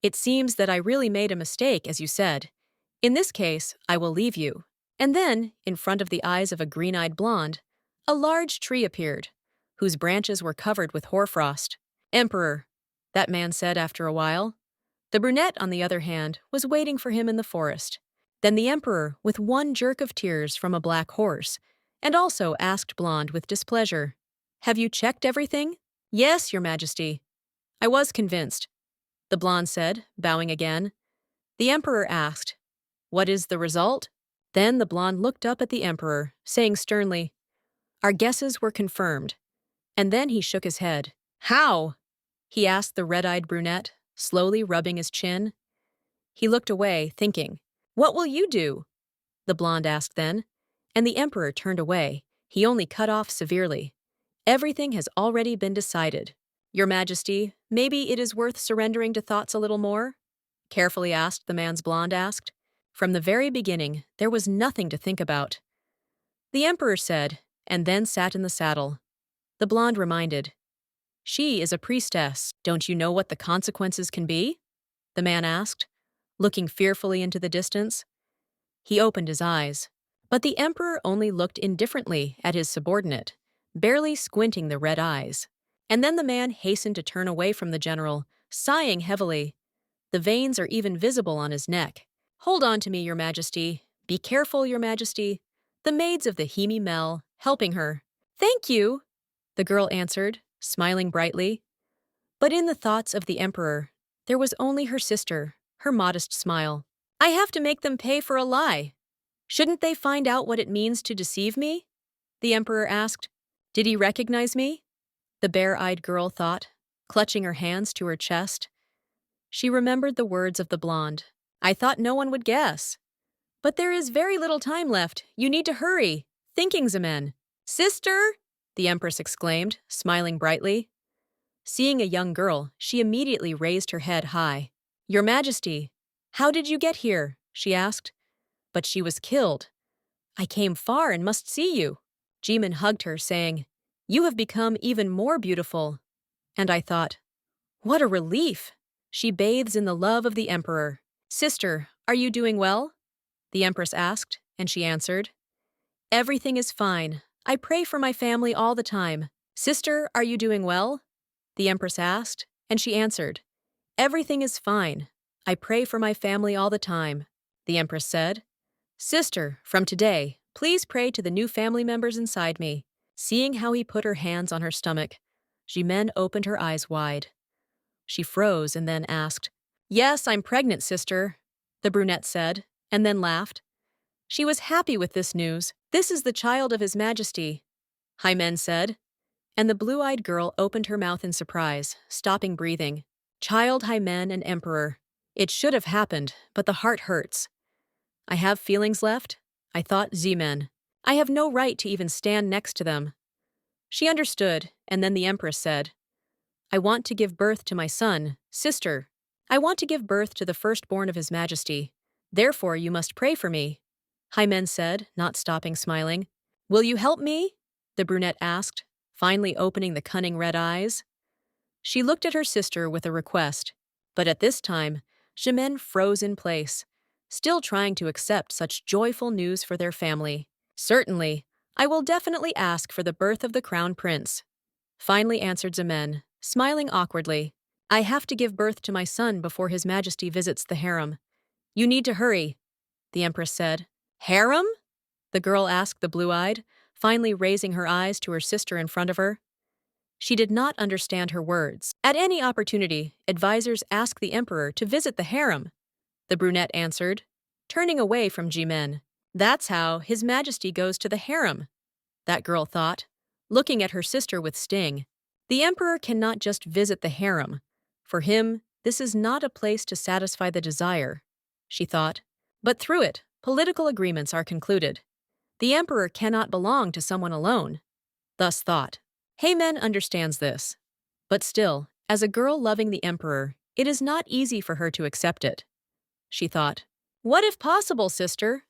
"It seems that I really made a mistake, as you said. In this case, I will leave you." And then, in front of the eyes of a green-eyed blonde, a large tree appeared, whose branches were covered with hoarfrost. "Emperor," that man said after a while. The brunette, on the other hand, was waiting for him in the forest. Then the emperor, with one jerk of tears from a black horse, and also asked Blonde with displeasure, "Have you checked everything?" "Yes, your majesty." "I was convinced," the blonde said, bowing again. The emperor asked, "What is the result?" Then the blonde looked up at the emperor, saying sternly, "Our guesses were confirmed." And then he shook his head. "How?" he asked the red-eyed brunette, slowly rubbing his chin. He looked away, thinking. "What will you do?" the blonde asked then. And the emperor turned away. He only cut off severely. "Everything has already been decided. Your Majesty, maybe it is worth surrendering to thoughts a little more?" carefully asked the man's blonde asked. From the very beginning, there was nothing to think about. The emperor said, and then sat in the saddle. The blonde reminded, "She is a priestess. Don't you know what the consequences can be?" the man asked, looking fearfully into the distance. He opened his eyes, but the emperor only looked indifferently at his subordinate, barely squinting the red eyes. And then the man hastened to turn away from the general, sighing heavily. The veins are even visible on his neck. "Hold on to me, your majesty. Be careful, your majesty." The maids of the Himi Mel, helping her. "Thank you," the girl answered, smiling brightly. But in the thoughts of the emperor, there was only her sister, her modest smile. "I have to make them pay for a lie. Shouldn't they find out what it means to deceive me?" the emperor asked. "Did he recognize me?" the bare-eyed girl thought, clutching her hands to her chest. She remembered the words of the blonde. "I thought no one would guess." "But there is very little time left. You need to hurry." "Thinking, Zemen." "Sister!" the empress exclaimed, smiling brightly. Seeing a young girl, she immediately raised her head high. "Your Majesty, how did you get here?" she asked. But she was killed. "I came far and must see you." Jimin hugged her, saying, "You have become even more beautiful." And I thought, what a relief! She bathes in the love of the emperor. "Sister, are you doing well?" the empress asked, and she answered, "Everything is fine. I pray for my family all the time." "Sister, are you doing well?" the empress asked, and she answered, "Everything is fine. I pray for my family all the time." The empress said, "Sister, from today, please pray to the new family members inside me." Seeing how he put her hands on her stomach, Jimen opened her eyes wide. She froze and then asked, "Yes, I'm pregnant, sister," the brunette said, and then laughed. She was happy with this news. "This is the child of His Majesty," Hymen said, and the blue-eyed girl opened her mouth in surprise, stopping breathing. Child Hymen and Emperor. It should have happened, but the heart hurts. I have feelings left? I thought Zemen. I have no right to even stand next to them. She understood, and then the Empress said, "I want to give birth to my son, sister. I want to give birth to the firstborn of His Majesty. Therefore you must pray for me," Hymen said, not stopping smiling. "Will you help me?" the brunette asked, finally opening the cunning red eyes. She looked at her sister with a request, but at this time, Jimen froze in place, still trying to accept such joyful news for their family. "Certainly, I will definitely ask for the birth of the crown prince," finally answered Zemen, smiling awkwardly. "I have to give birth to my son before His Majesty visits the harem." "You need to hurry," the Empress said. "Harem?" the girl asked the blue-eyed, finally raising her eyes to her sister in front of her. She did not understand her words. "At any opportunity, advisors ask the emperor to visit the harem," the brunette answered, turning away from Jimen. "That's how His Majesty goes to the harem," that girl thought, looking at her sister with sting. "The emperor cannot just visit the harem. For him, this is not a place to satisfy the desire," she thought. But through it, political agreements are concluded. The emperor cannot belong to someone alone, thus thought. Hymen understands this. But still, as a girl loving the emperor, it is not easy for her to accept it. She thought, "What if possible, sister?"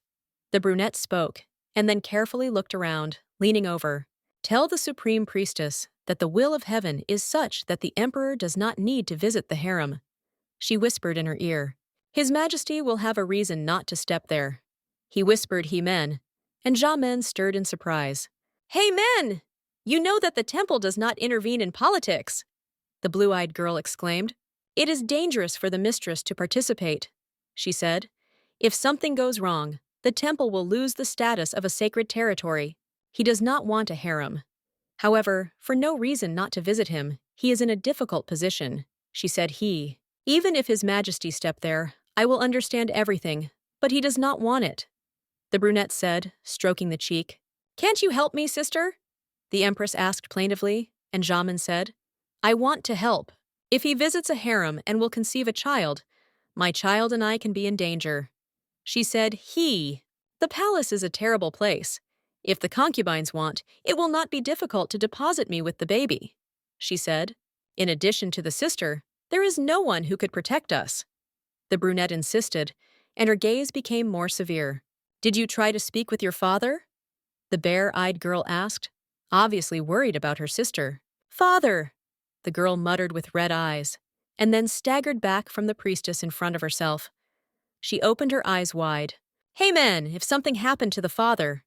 The brunette spoke, and then carefully looked around, leaning over. "Tell the supreme priestess that the will of heaven is such that the emperor does not need to visit the harem," she whispered in her ear. "His Majesty will have a reason not to step there," he whispered Hymen, and Jimen stirred in surprise. "Hymen! You know that the temple does not intervene in politics," the blue-eyed girl exclaimed. "It is dangerous for the mistress to participate," she said. If something goes wrong, the temple will lose the status of a sacred territory. He does not want a harem. However, for no reason not to visit him, he is in a difficult position, she said. Even if His Majesty stepped there, I will understand everything, but he does not want it, the brunette said, stroking the cheek. Can't you help me, sister? The Empress asked plaintively, and Jamin said, I want to help. If he visits a harem and will conceive a child, my child and I can be in danger. She said, The palace is a terrible place. If the concubines want, it will not be difficult to deposit me with the baby, she said. In addition to the sister, there is no one who could protect us. The brunette insisted, and her gaze became more severe. Did you try to speak with your father? The bare-eyed girl asked, obviously worried about her sister. Father, the girl muttered with red eyes, and then staggered back from the priestess in front of herself. She opened her eyes wide. Hey man, if something happened to the father,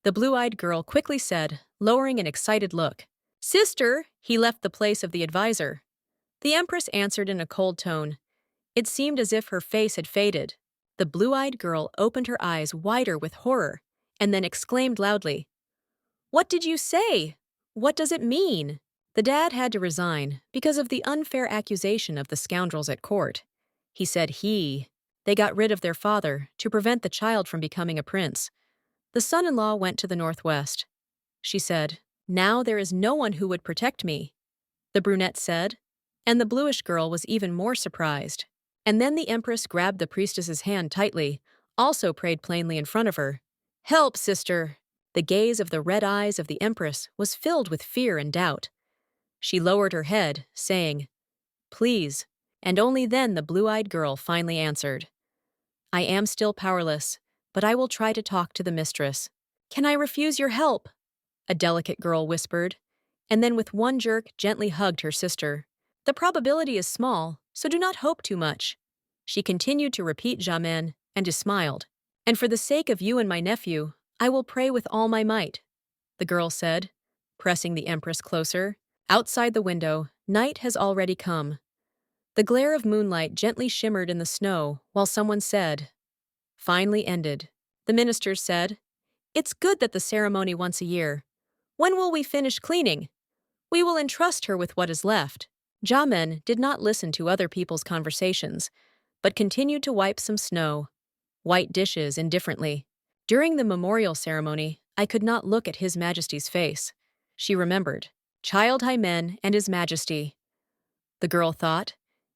the blue-eyed girl quickly said, lowering an excited look. Sister, he left the place of the advisor. The Empress answered in a cold tone. It seemed as if her face had faded. The blue-eyed girl opened her eyes wider with horror, and then exclaimed loudly, What did you say? What does it mean? The dad had to resign because of the unfair accusation of the scoundrels at court. He said they got rid of their father to prevent the child from becoming a prince. The son-in-law went to the northwest. She said, Now there is no one who would protect me, the brunette said, and the bluish girl was even more surprised. And then the Empress grabbed the priestess's hand tightly, also prayed plainly in front of her. Help, sister! The gaze of the red eyes of the Empress was filled with fear and doubt. She lowered her head, saying, Please, and only then the blue-eyed girl finally answered. I am still powerless, but I will try to talk to the mistress. Can I refuse your help? A delicate girl whispered, and then with one jerk gently hugged her sister. The probability is small, so do not hope too much. She continued to repeat Jamin, and he smiled. And for the sake of you and my nephew, I will pray with all my might, the girl said, pressing the Empress closer. Outside the window, night has already come. The glare of moonlight gently shimmered in the snow while someone said, Finally ended. The ministers said, It's good that the ceremony once a year. When will we finish cleaning? We will entrust her with what is left. Jamin did not listen to other people's conversations, but continued to wipe some snow, white dishes indifferently. During the memorial ceremony, I could not look at His Majesty's face. She remembered. Child Hymen and His Majesty, the girl thought,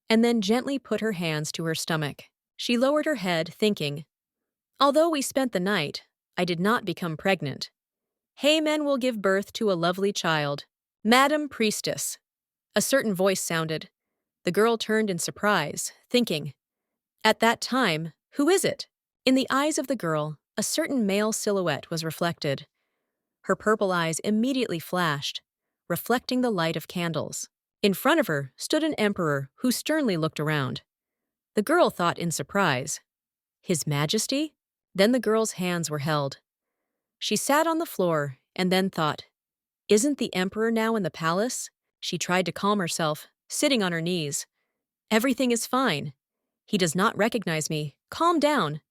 and then gently put her hands to her stomach. She lowered her head, thinking, Although we spent the night, I did not become pregnant. Hymen will give birth to a lovely child. Madam Priestess. A certain voice sounded. The girl turned in surprise, thinking, At that time, who is it? In the eyes of the girl, a certain male silhouette was reflected. Her purple eyes immediately flashed, reflecting the light of candles. In front of her stood an emperor who sternly looked around. The girl thought in surprise, His Majesty? Then the girl's hands were held. She sat on the floor and then thought, Isn't the emperor now in the palace? She tried to calm herself, sitting on her knees. Everything is fine. He does not recognize me. Calm down.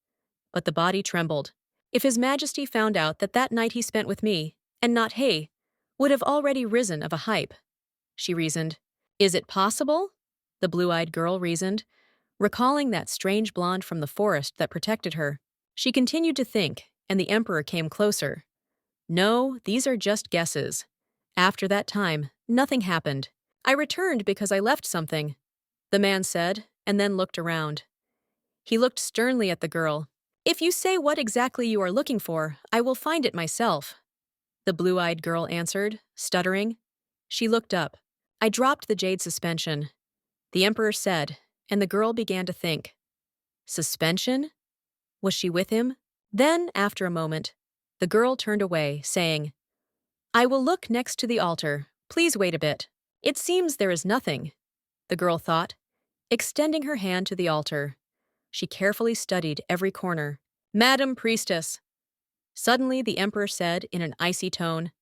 But the body trembled. If His Majesty found out that night he spent with me, and not Hay, would have already risen of a hype. She reasoned. Is it possible? The blue-eyed girl reasoned, recalling that strange blonde from the forest that protected her. She continued to think, and the emperor came closer. No, these are just guesses. After that time, nothing happened. I returned because I left something, the man said, and then looked around. He looked sternly at the girl. If you say what exactly you are looking for, I will find it myself, the blue-eyed girl answered, stuttering. She looked up. I dropped the jade suspension, the emperor said, and the girl began to think. Suspension? Was she with him? Then, after a moment, the girl turned away, saying, I will look next to the altar. Please wait a bit. It seems there is nothing, the girl thought, extending her hand to the altar. She carefully studied every corner. Madam Priestess! Suddenly the emperor said in an icy tone.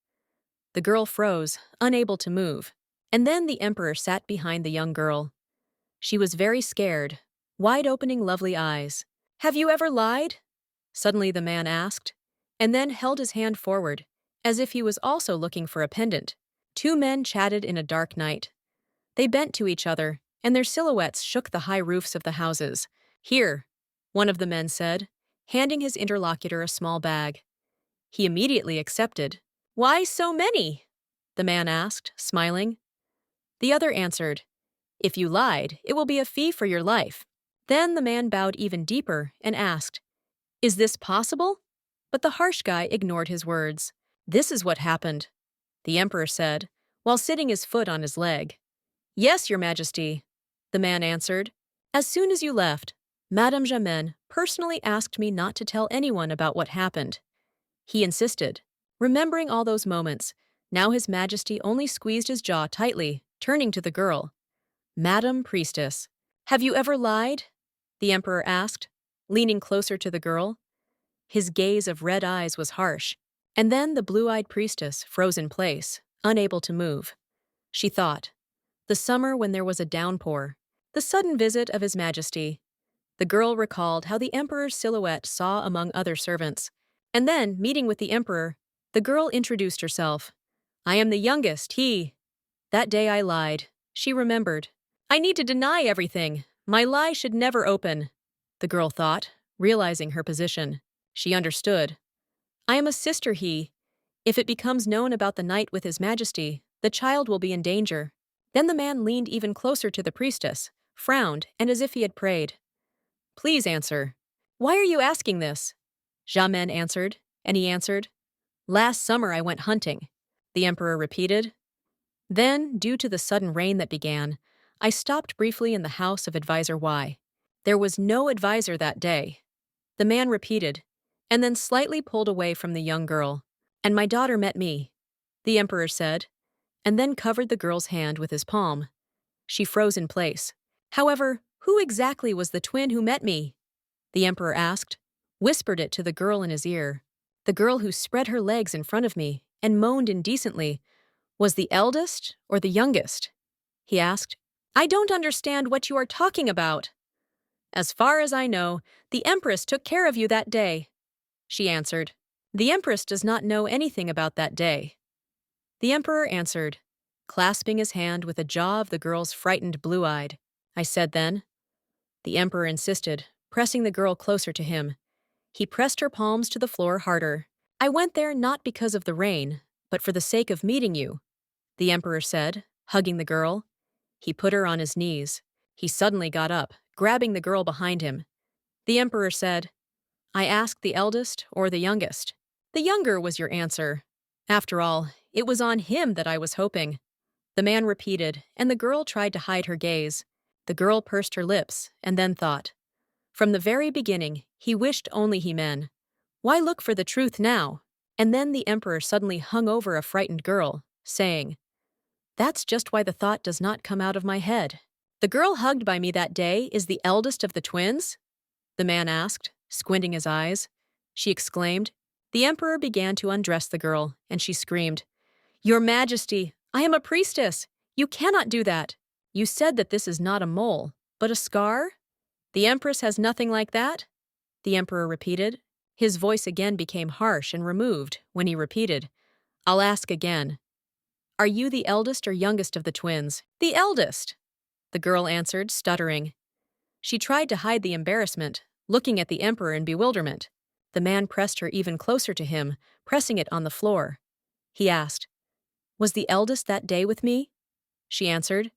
The girl froze, unable to move, and then the emperor sat behind the young girl. She was very scared, wide-opening lovely eyes. Have you ever lied? Suddenly the man asked, and then held his hand forward, as if he was also looking for a pendant. Two men chatted in a dark night. They bent to each other, and their silhouettes shook the high roofs of the houses. Here, one of the men said, handing his interlocutor a small bag. He immediately accepted. Why so many? The man asked, smiling. The other answered, If you lied, it will be a fee for your life. Then the man bowed even deeper and asked, Is this possible? But the harsh guy ignored his words. This is what happened, the emperor said, while sitting his foot on his leg. Yes, your majesty, the man answered. As soon as you left, Madame Jamenne personally asked me not to tell anyone about what happened. He insisted. Remembering all those moments, now His Majesty only squeezed his jaw tightly, turning to the girl. Madam Priestess, have you ever lied? The emperor asked, leaning closer to the girl. His gaze of red eyes was harsh, and then the blue-eyed priestess froze in place, unable to move. She thought. The summer when there was a downpour, the sudden visit of His Majesty. The girl recalled how the emperor's silhouette saw among other servants. And then, meeting with the emperor, the girl introduced herself. I am the youngest, he. That day I lied. She remembered. I need to deny everything. My lie should never open, the girl thought, realizing her position. She understood. I am a sister, he. If it becomes known about the night with His Majesty, the child will be in danger. Then the man leaned even closer to the priestess, frowned, and as if he had prayed. Please answer. Why are you asking this? Jamenne answered, and he answered. Last summer I went hunting, the emperor repeated. Then, due to the sudden rain that began, I stopped briefly in the house of Advisor Y. There was no advisor that day. The man repeated, and then slightly pulled away from the young girl. And my daughter met me, the emperor said, and then covered the girl's hand with his palm. She froze in place. However, who exactly was the twin who met me? The emperor asked, whispered it to the girl in his ear. The girl who spread her legs in front of me and moaned indecently. Was the eldest or the youngest? He asked. I don't understand what you are talking about. As far as I know, the empress took care of you that day, she answered. The empress does not know anything about that day. The emperor answered, clasping his hand with a jaw of the girl's frightened blue-eyed. I said then. The emperor insisted, pressing the girl closer to him. He pressed her palms to the floor harder. I went there not because of the rain, but for the sake of meeting you, the emperor said, hugging the girl. He put her on his knees. He suddenly got up, grabbing the girl behind him. The emperor said, I asked the eldest or the youngest. The younger was your answer. After all, it was on him that I was hoping. The man repeated, and the girl tried to hide her gaze. The girl pursed her lips, and then thought. From the very beginning, he wished only he men. Why look for the truth now? And then the emperor suddenly hung over a frightened girl, saying, That's just why the thought does not come out of my head. The girl hugged by me that day is the eldest of the twins? The man asked, squinting his eyes. She exclaimed. The emperor began to undress the girl, and she screamed, Your Majesty, I am a priestess. You cannot do that. You said that this is not a mole, but a scar? The empress has nothing like that? The emperor repeated. His voice again became harsh and removed when he repeated, I'll ask again. Are you the eldest or youngest of the twins? The eldest, the girl answered, stuttering. She tried to hide the embarrassment, looking at the emperor in bewilderment. The man pressed her even closer to him, pressing it on the floor. He asked, Was the eldest that day with me? She answered,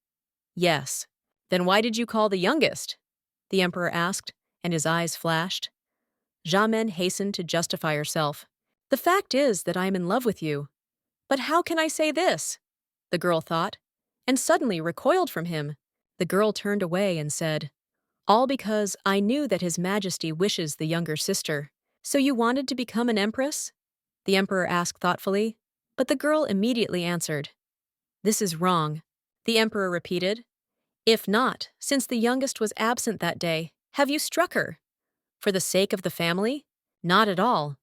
Yes. Then why did you call the youngest? The emperor asked, and his eyes flashed. Jamenne hastened to justify herself. The fact is that I am in love with you. But how can I say this? The girl thought, and suddenly recoiled from him. The girl turned away and said, All because I knew that His Majesty wishes the younger sister. So you wanted to become an empress? The emperor asked thoughtfully, but the girl immediately answered. This is wrong, the emperor repeated. If not, since the youngest was absent that day, have you struck her? For the sake of the family? Not at all.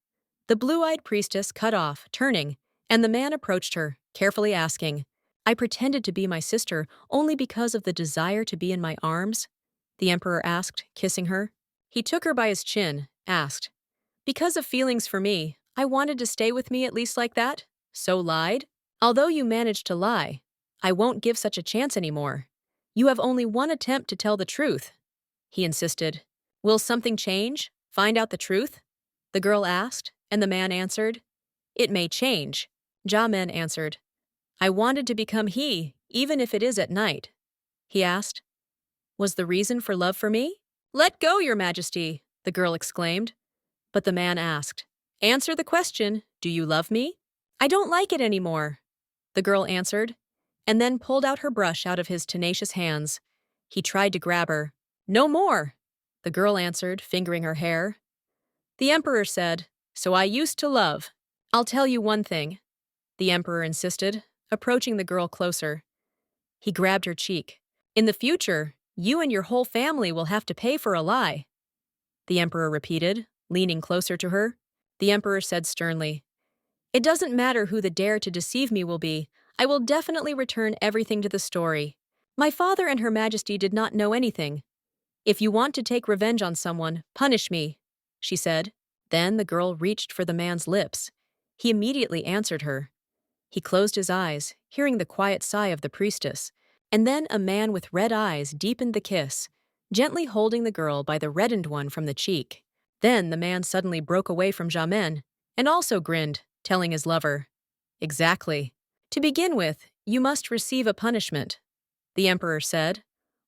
The blue-eyed priestess cut off, turning, and the man approached her, carefully asking, I pretended to be my sister only because of the desire to be in my arms? The emperor asked, kissing her. He took her by his chin, asked, "Because of feelings for me, I wanted to stay with me at least like that? So lied? Although you managed to lie, I won't give such a chance anymore. You have only one attempt to tell the truth," he insisted. "Will something change? Find out the truth?" The girl asked, and the man answered, "It may change." Jamin answered, "I wanted to become he, even if it is at night." He asked, "Was the reason for love for me?" "Let go, your majesty," the girl exclaimed. But the man asked, "Answer the question, do you love me?" "I don't like it anymore," the girl answered, and then pulled out her brush out of his tenacious hands. He tried to grab her. "No more," the girl answered, fingering her hair. The emperor said, "So I used to love. I'll tell you one thing," the emperor insisted, approaching the girl closer. He grabbed her cheek. "In the future, you and your whole family will have to pay for a lie," the emperor repeated, leaning closer to her. The emperor said sternly, "It doesn't matter who the dare to deceive me will be. I will definitely return everything to the story. My father and Her Majesty did not know anything. If you want to take revenge on someone, punish me," she said. Then the girl reached for the man's lips. He immediately answered her. He closed his eyes, hearing the quiet sigh of the priestess, and then a man with red eyes deepened the kiss, gently holding the girl by the reddened one from the cheek. Then the man suddenly broke away from Jamin and also grinned, telling his lover, "Exactly. To begin with, you must receive a punishment," the emperor said,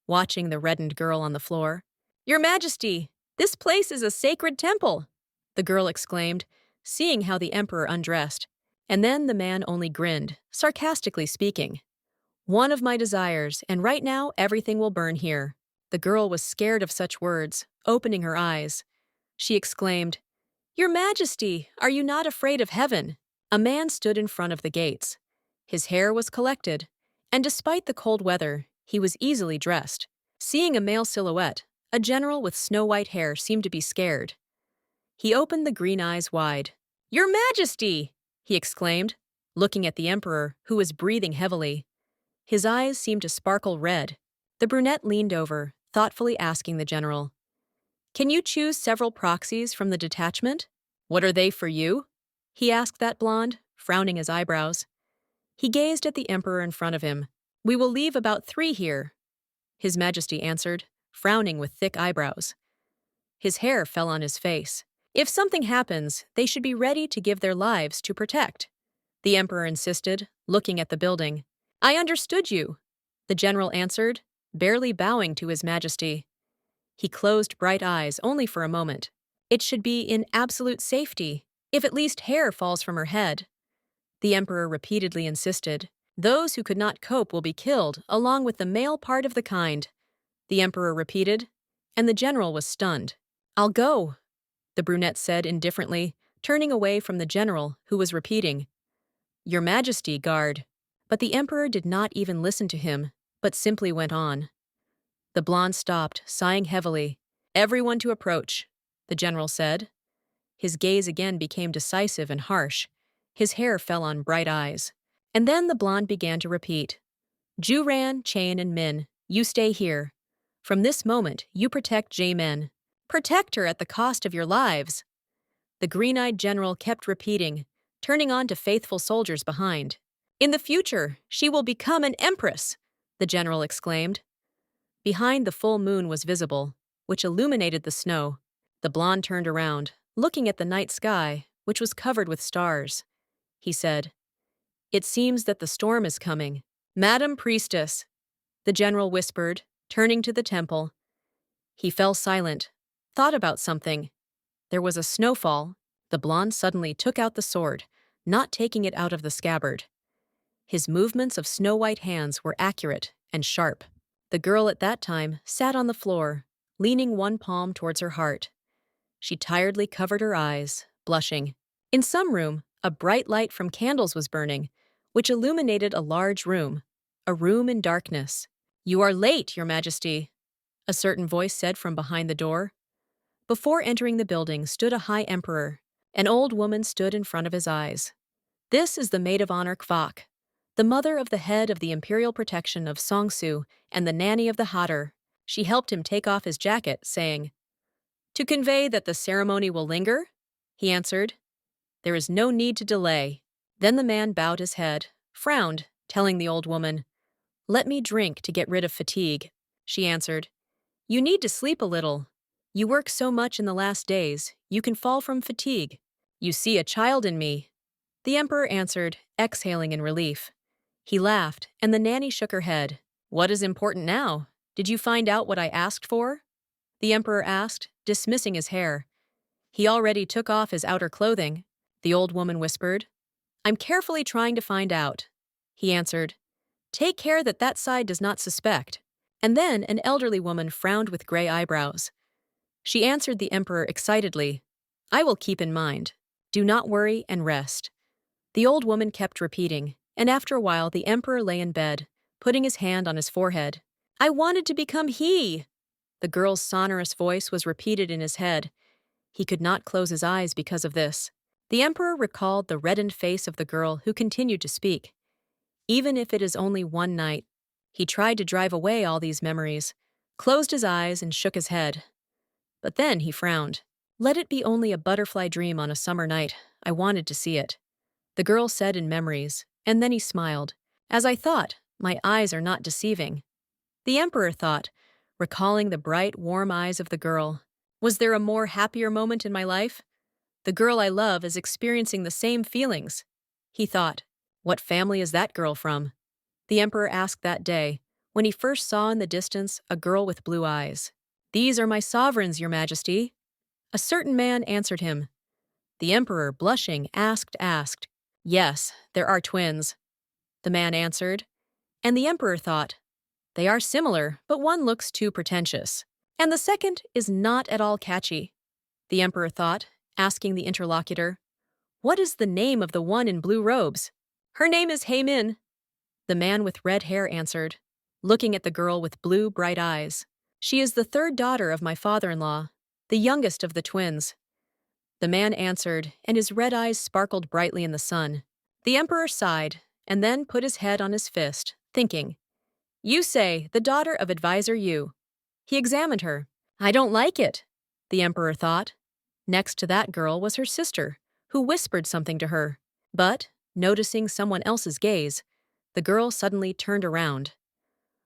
watching the reddened girl on the floor. "Your Majesty, this place is a sacred temple," the girl exclaimed, seeing how the emperor undressed. And then the man only grinned, sarcastically speaking, "One of my desires, and right now everything will burn here." The girl was scared of such words, opening her eyes. She exclaimed, "Your Majesty, are you not afraid of heaven?" A man stood in front of the gates. His hair was collected, and despite the cold weather, he was easily dressed. Seeing a male silhouette, a general with snow-white hair seemed to be scared. He opened the green eyes wide. "Your Majesty!" he exclaimed, looking at the emperor, who was breathing heavily. His eyes seemed to sparkle red. The brunette leaned over, thoughtfully asking the general, "Can you choose several proxies from the detachment?" "What are they for you?" he asked that blonde, frowning his eyebrows. He gazed at the emperor in front of him. "We will leave about 3 here," His Majesty answered, frowning with thick eyebrows. His hair fell on his face. "If something happens, they should be ready to give their lives to protect," the emperor insisted, looking at the building. "I understood you," the general answered, barely bowing to His Majesty. He closed bright eyes only for a moment. "It should be in absolute safety, if at least hair falls from her head," the emperor repeatedly insisted. "Those who could not cope will be killed, along with the male part of the kind," the emperor repeated, and the general was stunned. "I'll go," the brunette said indifferently, turning away from the general, who was repeating, "Your Majesty, guard." But the emperor did not even listen to him, but simply went on. The blonde stopped, sighing heavily. "Everyone to approach," the general said. His gaze again became decisive and harsh. His hair fell on bright eyes. And then the blonde began to repeat, "Juran, Chain, and Min, you stay here. From this moment, you protect Jamin. Protect her at the cost of your lives." The green-eyed general kept repeating, turning on to faithful soldiers behind. "In the future, she will become an empress," the general exclaimed. Behind the full moon was visible, which illuminated the snow. The blonde turned around, looking at the night sky, which was covered with stars. He said, "It seems that the storm is coming." "Madam Priestess," the general whispered, turning to the temple. He fell silent, thought about something. There was a snowfall. The blonde suddenly took out the sword, not taking it out of the scabbard. His movements of snow-white hands were accurate and sharp. The girl at that time sat on the floor, leaning one palm towards her heart. She tiredly covered her eyes, blushing. In some room, a bright light from candles was burning, which illuminated a large room, a room in darkness. "You are late, Your Majesty," a certain voice said from behind the door. Before entering the building stood a high emperor. An old woman stood in front of his eyes. "This is the maid of honor Kvak, the mother of the head of the imperial protection of Songsu and the nanny of the Hatter." She helped him take off his jacket, saying, To convey that the ceremony will linger? He answered. There is no need to delay. Then the man bowed his head, frowned, telling the old woman, Let me drink to get rid of fatigue. She answered, You need to sleep a little. You work so much in the last days, you can fall from fatigue. You see a child in me. The emperor answered, exhaling in relief. He laughed, and the nanny shook her head. What is important now? Did you find out what I asked for? The emperor asked, dismissing his hair. He already took off his outer clothing. The old woman whispered. I'm carefully trying to find out. He answered, Take care that that side does not suspect. And then an elderly woman frowned with gray eyebrows. She answered the emperor excitedly, I will keep in mind. Do not worry and rest. The old woman kept repeating, and after a while the emperor lay in bed, putting his hand on his forehead. I wanted to become he. The girl's sonorous voice was repeated in his head. He could not close his eyes because of this. The emperor recalled the reddened face of the girl who continued to speak. Even if it is only one night, he tried to drive away all these memories, closed his eyes and shook his head. But then he frowned. Let it be only a butterfly dream on a summer night. I wanted to see it. The girl said in memories, and then he smiled. As I thought, my eyes are not deceiving. The emperor thought, recalling the bright, warm eyes of the girl. Was there a more happier moment in my life? The girl I love is experiencing the same feelings. He thought, what family is that girl from? The emperor asked that day, when he first saw in the distance a girl with blue eyes. These are my sovereigns, your majesty. A certain man answered him. The emperor, blushing, asked, Yes, there are twins. The man answered, and the emperor thought, They are similar, but one looks too pretentious, and the second is not at all catchy. The emperor thought, asking the interlocutor, What is the name of the one in blue robes? Her name is Min. The man with red hair answered, looking at the girl with blue, bright eyes. She is the third daughter of my father-in-law, the youngest of the twins. The man answered, and his red eyes sparkled brightly in the sun. The emperor sighed, and then put his head on his fist, thinking, You say, the daughter of advisor Yu. He examined her. I don't like it, the emperor thought. Next to that girl was her sister, who whispered something to her. But, noticing someone else's gaze, the girl suddenly turned around.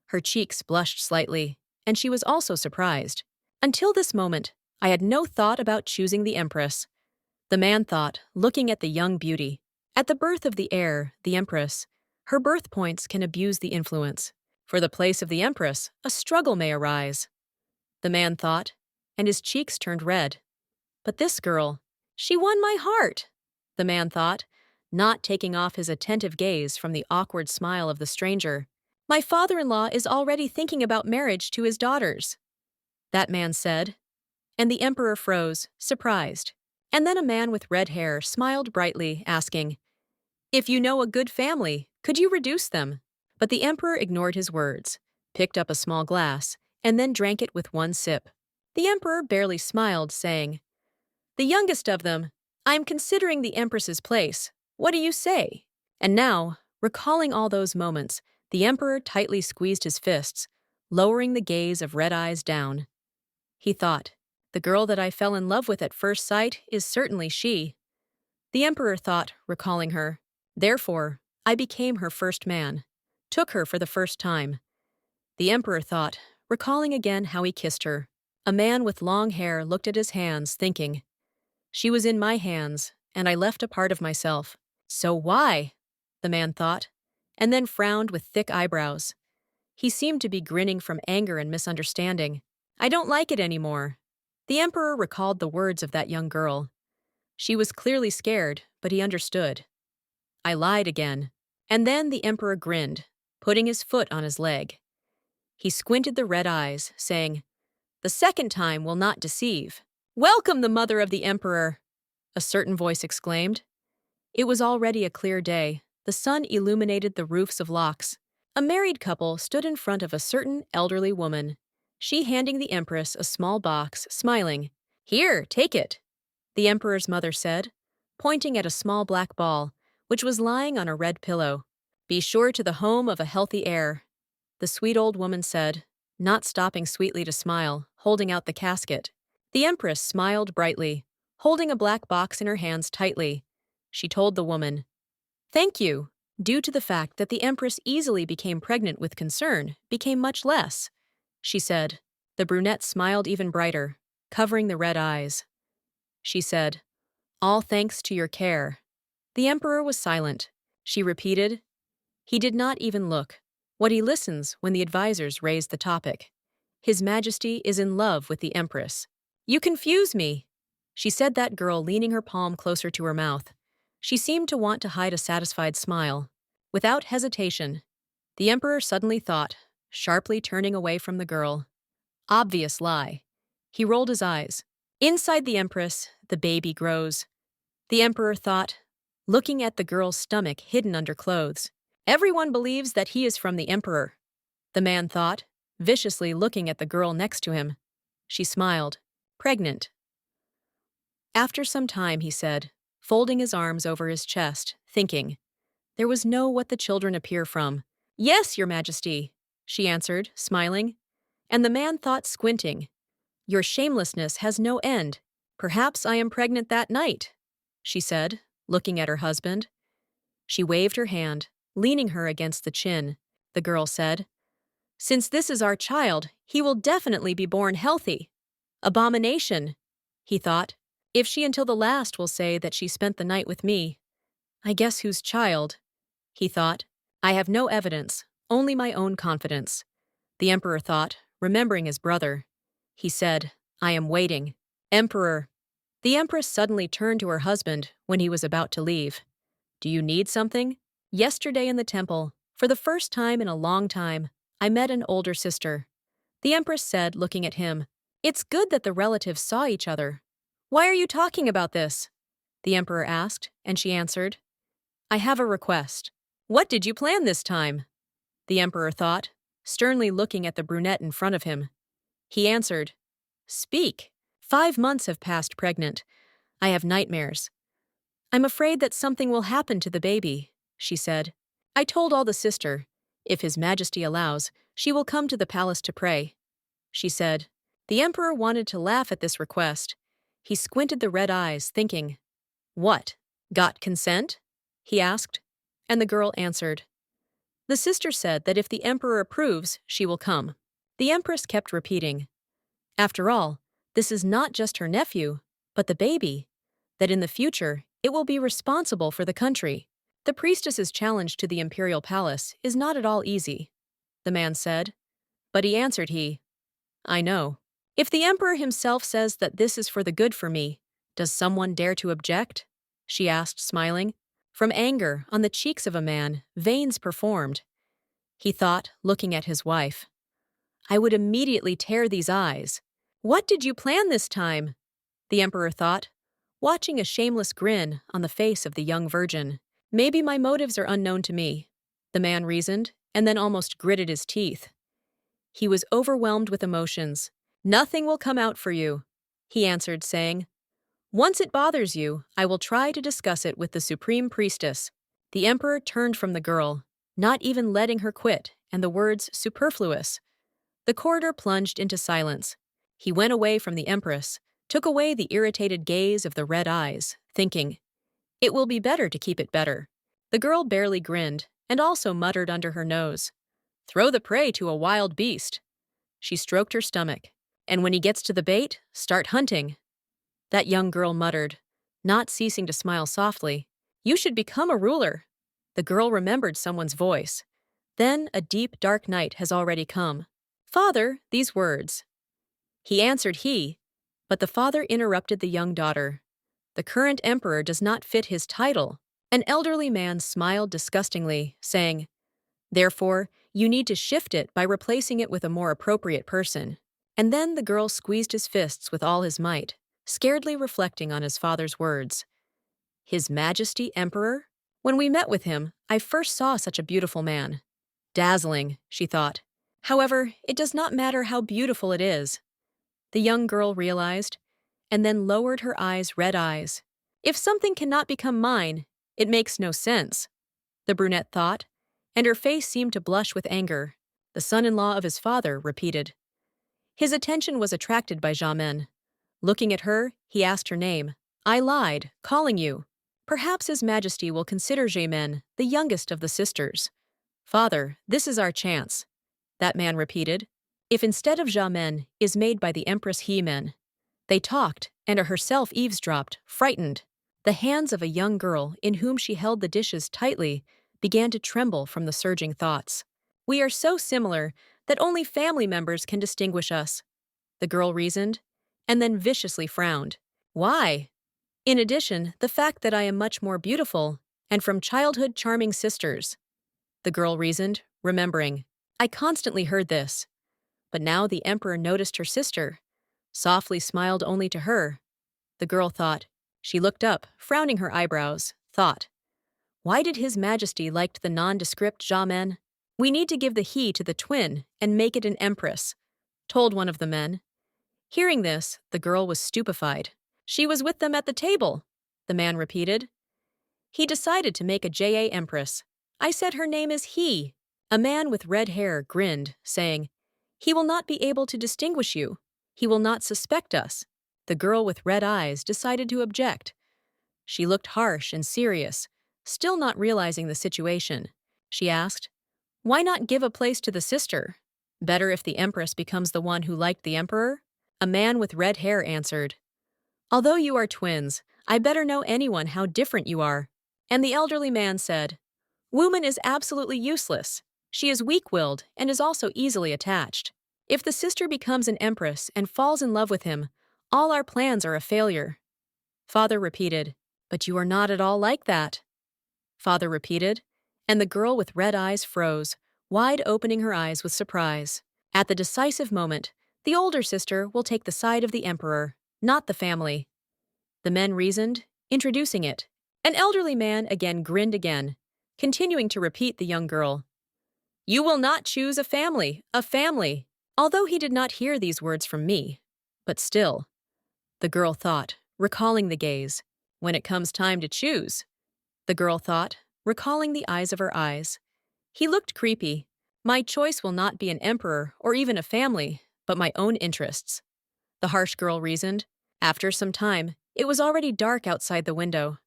Her cheeks blushed slightly, and she was also surprised. Until this moment, I had no thought about choosing the empress. The man thought, looking at the young beauty. At the birth of the heir, the empress, her birth points can abuse the influence. For the place of the empress, a struggle may arise. The man thought, and his cheeks turned red. But this girl, she won my heart, the man thought, not taking off his attentive gaze from the awkward smile of the stranger. My father-in-law is already thinking about marriage to his daughters, that man said. And the emperor froze, surprised. And then a man with red hair smiled brightly, asking, If you know a good family, could you reduce them? But the emperor ignored his words, picked up a small glass, and then drank it with one sip. The emperor barely smiled, saying, The youngest of them, I am considering the empress's place. What do you say? And now, recalling all those moments, the emperor tightly squeezed his fists, lowering the gaze of red eyes down. He thought, The girl that I fell in love with at first sight is certainly she. The emperor thought, recalling her. Therefore, I became her first man, took her for the first time. The emperor thought, recalling again how he kissed her. A man with long hair looked at his hands, thinking, She was in my hands, and I left a part of myself. So why? The man thought, and then frowned with thick eyebrows. He seemed to be grinning from anger and misunderstanding. I don't like it anymore. The emperor recalled the words of that young girl. She was clearly scared, but he understood. I lied again. And then the emperor grinned, putting his foot on his leg. He squinted the red eyes, saying, The second time will not deceive. Welcome, the mother of the emperor, a certain voice exclaimed. It was already a clear day. The sun illuminated the roofs of locks. A married couple stood in front of a certain elderly woman, she handing the empress a small box, smiling. Here, take it, the emperor's mother said, pointing at a small black ball, which was lying on a red pillow. Be sure to the home of a healthy heir, the sweet old woman said, not stopping sweetly to smile, holding out the casket. The empress smiled brightly, holding a black box in her hands tightly. She told the woman, "Thank you." Due to the fact that the empress easily became pregnant with concern, became much less, she said. The brunette smiled even brighter, covering the red eyes. She said, "All thanks to your care." The emperor was silent. She repeated, "He did not even look." What he listens when the advisors raised the topic. His Majesty is in love with the empress. "You confuse me," she said, that girl leaning her palm closer to her mouth. She seemed to want to hide a satisfied smile. Without hesitation, the emperor suddenly thought, sharply turning away from the girl. Obvious lie. He rolled his eyes. Inside the empress, the baby grows. The emperor thought, looking at the girl's stomach hidden under clothes. Everyone believes that he is from the emperor. The man thought, viciously looking at the girl next to him. She smiled. Pregnant. After some time, he said, folding his arms over his chest, thinking, there was no what the children appear from. "Yes, your Majesty," she answered, smiling. And the man thought, squinting, "Your shamelessness has no end. Perhaps I am pregnant that night," she said, looking at her husband. She waved her hand, leaning her against the chin. The girl said, "Since this is our child, he will definitely be born healthy." Abomination, he thought. If she until the last will say that she spent the night with me, I guess whose child, he thought. I have no evidence, only my own confidence. The emperor thought, remembering his brother. He said, "I am waiting." Emperor. The empress suddenly turned to her husband when he was about to leave. "Do you need something?" Yesterday in the temple, for the first time in a long time, I met an older sister. The empress said, looking at him, "It's good that the relatives saw each other." "Why are you talking about this?" the emperor asked, and she answered, "I have a request." "What did you plan this time?" the emperor thought, sternly looking at the brunette in front of him. He answered, "Speak." 5 months have passed pregnant. I have nightmares. "I'm afraid that something will happen to the baby," she said. "I told all the sister, if His Majesty allows, she will come to the palace to pray," she said. The emperor wanted to laugh at this request. He squinted the red eyes, thinking, "What? Got consent?" he asked. And the girl answered. The sister said that if the emperor approves, she will come. The empress kept repeating, after all, this is not just her nephew, but the baby, that in the future it will be responsible for the country. The priestess's challenge to the imperial palace is not at all easy, the man said. But he answered, I know. If the emperor himself says that this is for the good for me, does someone dare to object? She asked, smiling. From anger on the cheeks of a man, veins performed. He thought, looking at his wife, I would immediately tear these eyes. What did you plan this time? The emperor thought, watching a shameless grin on the face of the young virgin. Maybe my motives are unknown to me, the man reasoned, and then almost gritted his teeth. He was overwhelmed with emotions. Nothing will come out for you, he answered, saying, once it bothers you, I will try to discuss it with the supreme priestess. The emperor turned from the girl, not even letting her quit, and the words superfluous. The corridor plunged into silence. He went away from the empress, took away the irritated gaze of the red eyes, thinking, it will be better to keep it better. The girl barely grinned, and also muttered under her nose, throw the prey to a wild beast. She stroked her stomach, and when he gets to the bait, start hunting. That young girl muttered, not ceasing to smile softly, you should become a ruler. The girl remembered someone's voice. Then a deep, dark night has already come. Father, these words. He answered but the father interrupted the young daughter. The current emperor does not fit his title. An elderly man smiled disgustingly, saying, therefore, you need to shift it by replacing it with a more appropriate person. And then the girl squeezed his fists with all his might, scaredly reflecting on his father's words. His Majesty Emperor? When we met with him, I first saw such a beautiful man. Dazzling, she thought. However, it does not matter how beautiful it is. The young girl realized, and then lowered her red eyes. If something cannot become mine, it makes no sense, the brunette thought, and her face seemed to blush with anger. The son-in-law of his father repeated. His attention was attracted by Jamin. Looking at her, he asked her name. I lied, calling you. Perhaps His Majesty will consider Jaemin, the youngest of the sisters. Father, this is our chance, that man repeated. If instead of Jaemin is made by the Empress Hemin. They talked, and herself eavesdropped, frightened. The hands of a young girl, in whom she held the dishes tightly, began to tremble from the surging thoughts. We are so similar that only family members can distinguish us, the girl reasoned, and then viciously frowned. Why? In addition, the fact that I am much more beautiful, and from childhood charming sisters, the girl reasoned, remembering. I constantly heard this. But now the emperor noticed her sister, softly smiled only to her. The girl thought. She looked up, frowning her eyebrows, thought. Why did His Majesty like the nondescript Jaemin? We need to give the he to the twin and make it an empress, told one of the men. Hearing this, the girl was stupefied. She was with them at the table, the man repeated. He decided to make a JA empress. I said her name is he. A man with red hair grinned, saying, He will not be able to distinguish you. He will not suspect us. The girl with red eyes decided to object. She looked harsh and serious, still not realizing the situation. She asked, Why not give a place to the sister? Better if the empress becomes the one who liked the emperor? A man with red hair answered, Although you are twins, I better know anyone how different you are. And the elderly man said, Woman is absolutely useless. She is weak-willed and is also easily attached. If the sister becomes an empress and falls in love with him, all our plans are a failure. Father repeated, But you are not at all like that. Father repeated, and the girl with red eyes froze, wide opening her eyes with surprise. At the decisive moment, the older sister will take the side of the emperor, not the family. The men reasoned, introducing it. An elderly man again grinned again, continuing to repeat the young girl. You will not choose a family, a family. Although he did not hear these words from me. But still, the girl thought, recalling the gaze. When it comes time to choose, the girl thought, recalling the eyes of her eyes. He looked creepy. My choice will not be an emperor or even a family, but my own interests. The harsh girl reasoned. After some time, it was already dark outside the window.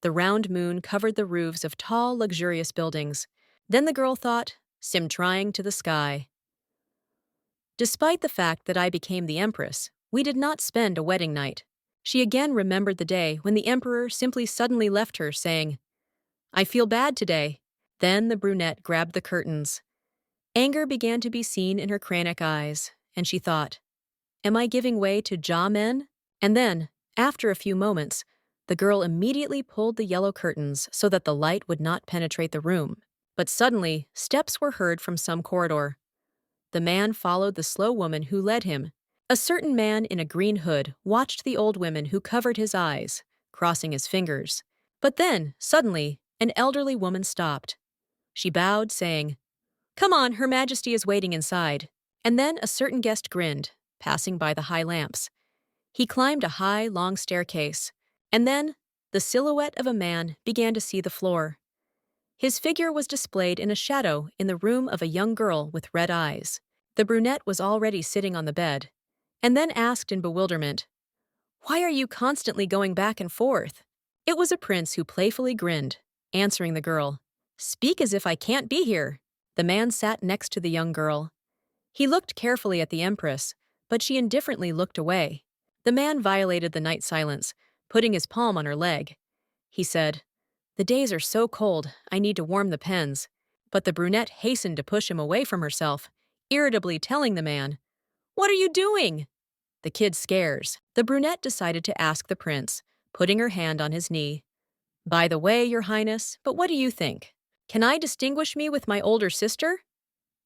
The round moon covered the roofs of tall, luxurious buildings. Then the girl thought, sim-trying to the sky. Despite the fact that I became the empress, we did not spend a wedding night. She again remembered the day when the emperor simply suddenly left her, saying, I feel bad today. Then the brunette grabbed the curtains. Anger began to be seen in her chronic eyes, and she thought, Am I giving way to Jaemin? And then, after a few moments, the girl immediately pulled the yellow curtains so that the light would not penetrate the room. But suddenly, steps were heard from some corridor. The man followed the slow woman who led him. A certain man in a green hood watched the old woman who covered his eyes, crossing his fingers. But then, suddenly, an elderly woman stopped. She bowed, saying, Come on, Her Majesty is waiting inside. And then a certain guest grinned, passing by the high lamps. He climbed a high, long staircase, and then the silhouette of a man began to see the floor. His figure was displayed in a shadow in the room of a young girl with red eyes. The brunette was already sitting on the bed, and then asked in bewilderment, Why are you constantly going back and forth? It was a prince who playfully grinned, answering the girl, Speak as if I can't be here. The man sat next to the young girl. He looked carefully at the empress, but she indifferently looked away. The man violated the night silence, putting his palm on her leg. He said, The days are so cold, I need to warm the pens. But the brunette hastened to push him away from herself, irritably telling the man, What are you doing? The kid scares. The brunette decided to ask the prince, putting her hand on his knee. By the way, Your Highness, but what do you think? Can I distinguish me with my older sister?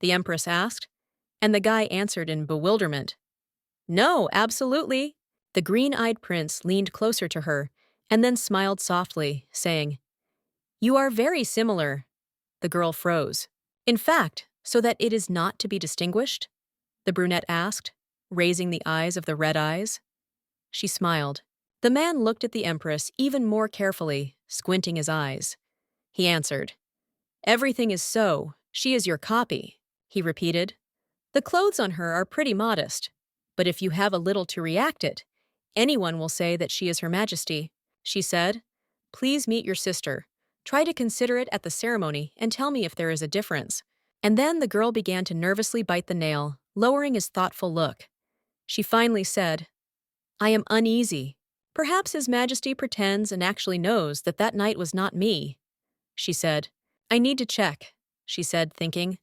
The empress asked, and the guy answered in bewilderment. No, absolutely. The green-eyed prince leaned closer to her and then smiled softly, saying, You are very similar. The girl froze. In fact, so that it is not to be distinguished? The brunette asked, raising the eyes of the red eyes. She smiled. The man looked at the empress even more carefully, squinting his eyes. He answered, Everything is so. She is your copy, he repeated. The clothes on her are pretty modest, but if you have a little to react it Anyone will say that she is Her Majesty, she said. Please meet your sister. Try to consider it at the ceremony and tell me if there is a difference. And then the girl began to nervously bite the nail, lowering his thoughtful look. She finally said, I am uneasy. Perhaps His Majesty pretends and actually knows that that night was not me, she said. I need to check, she said, thinking.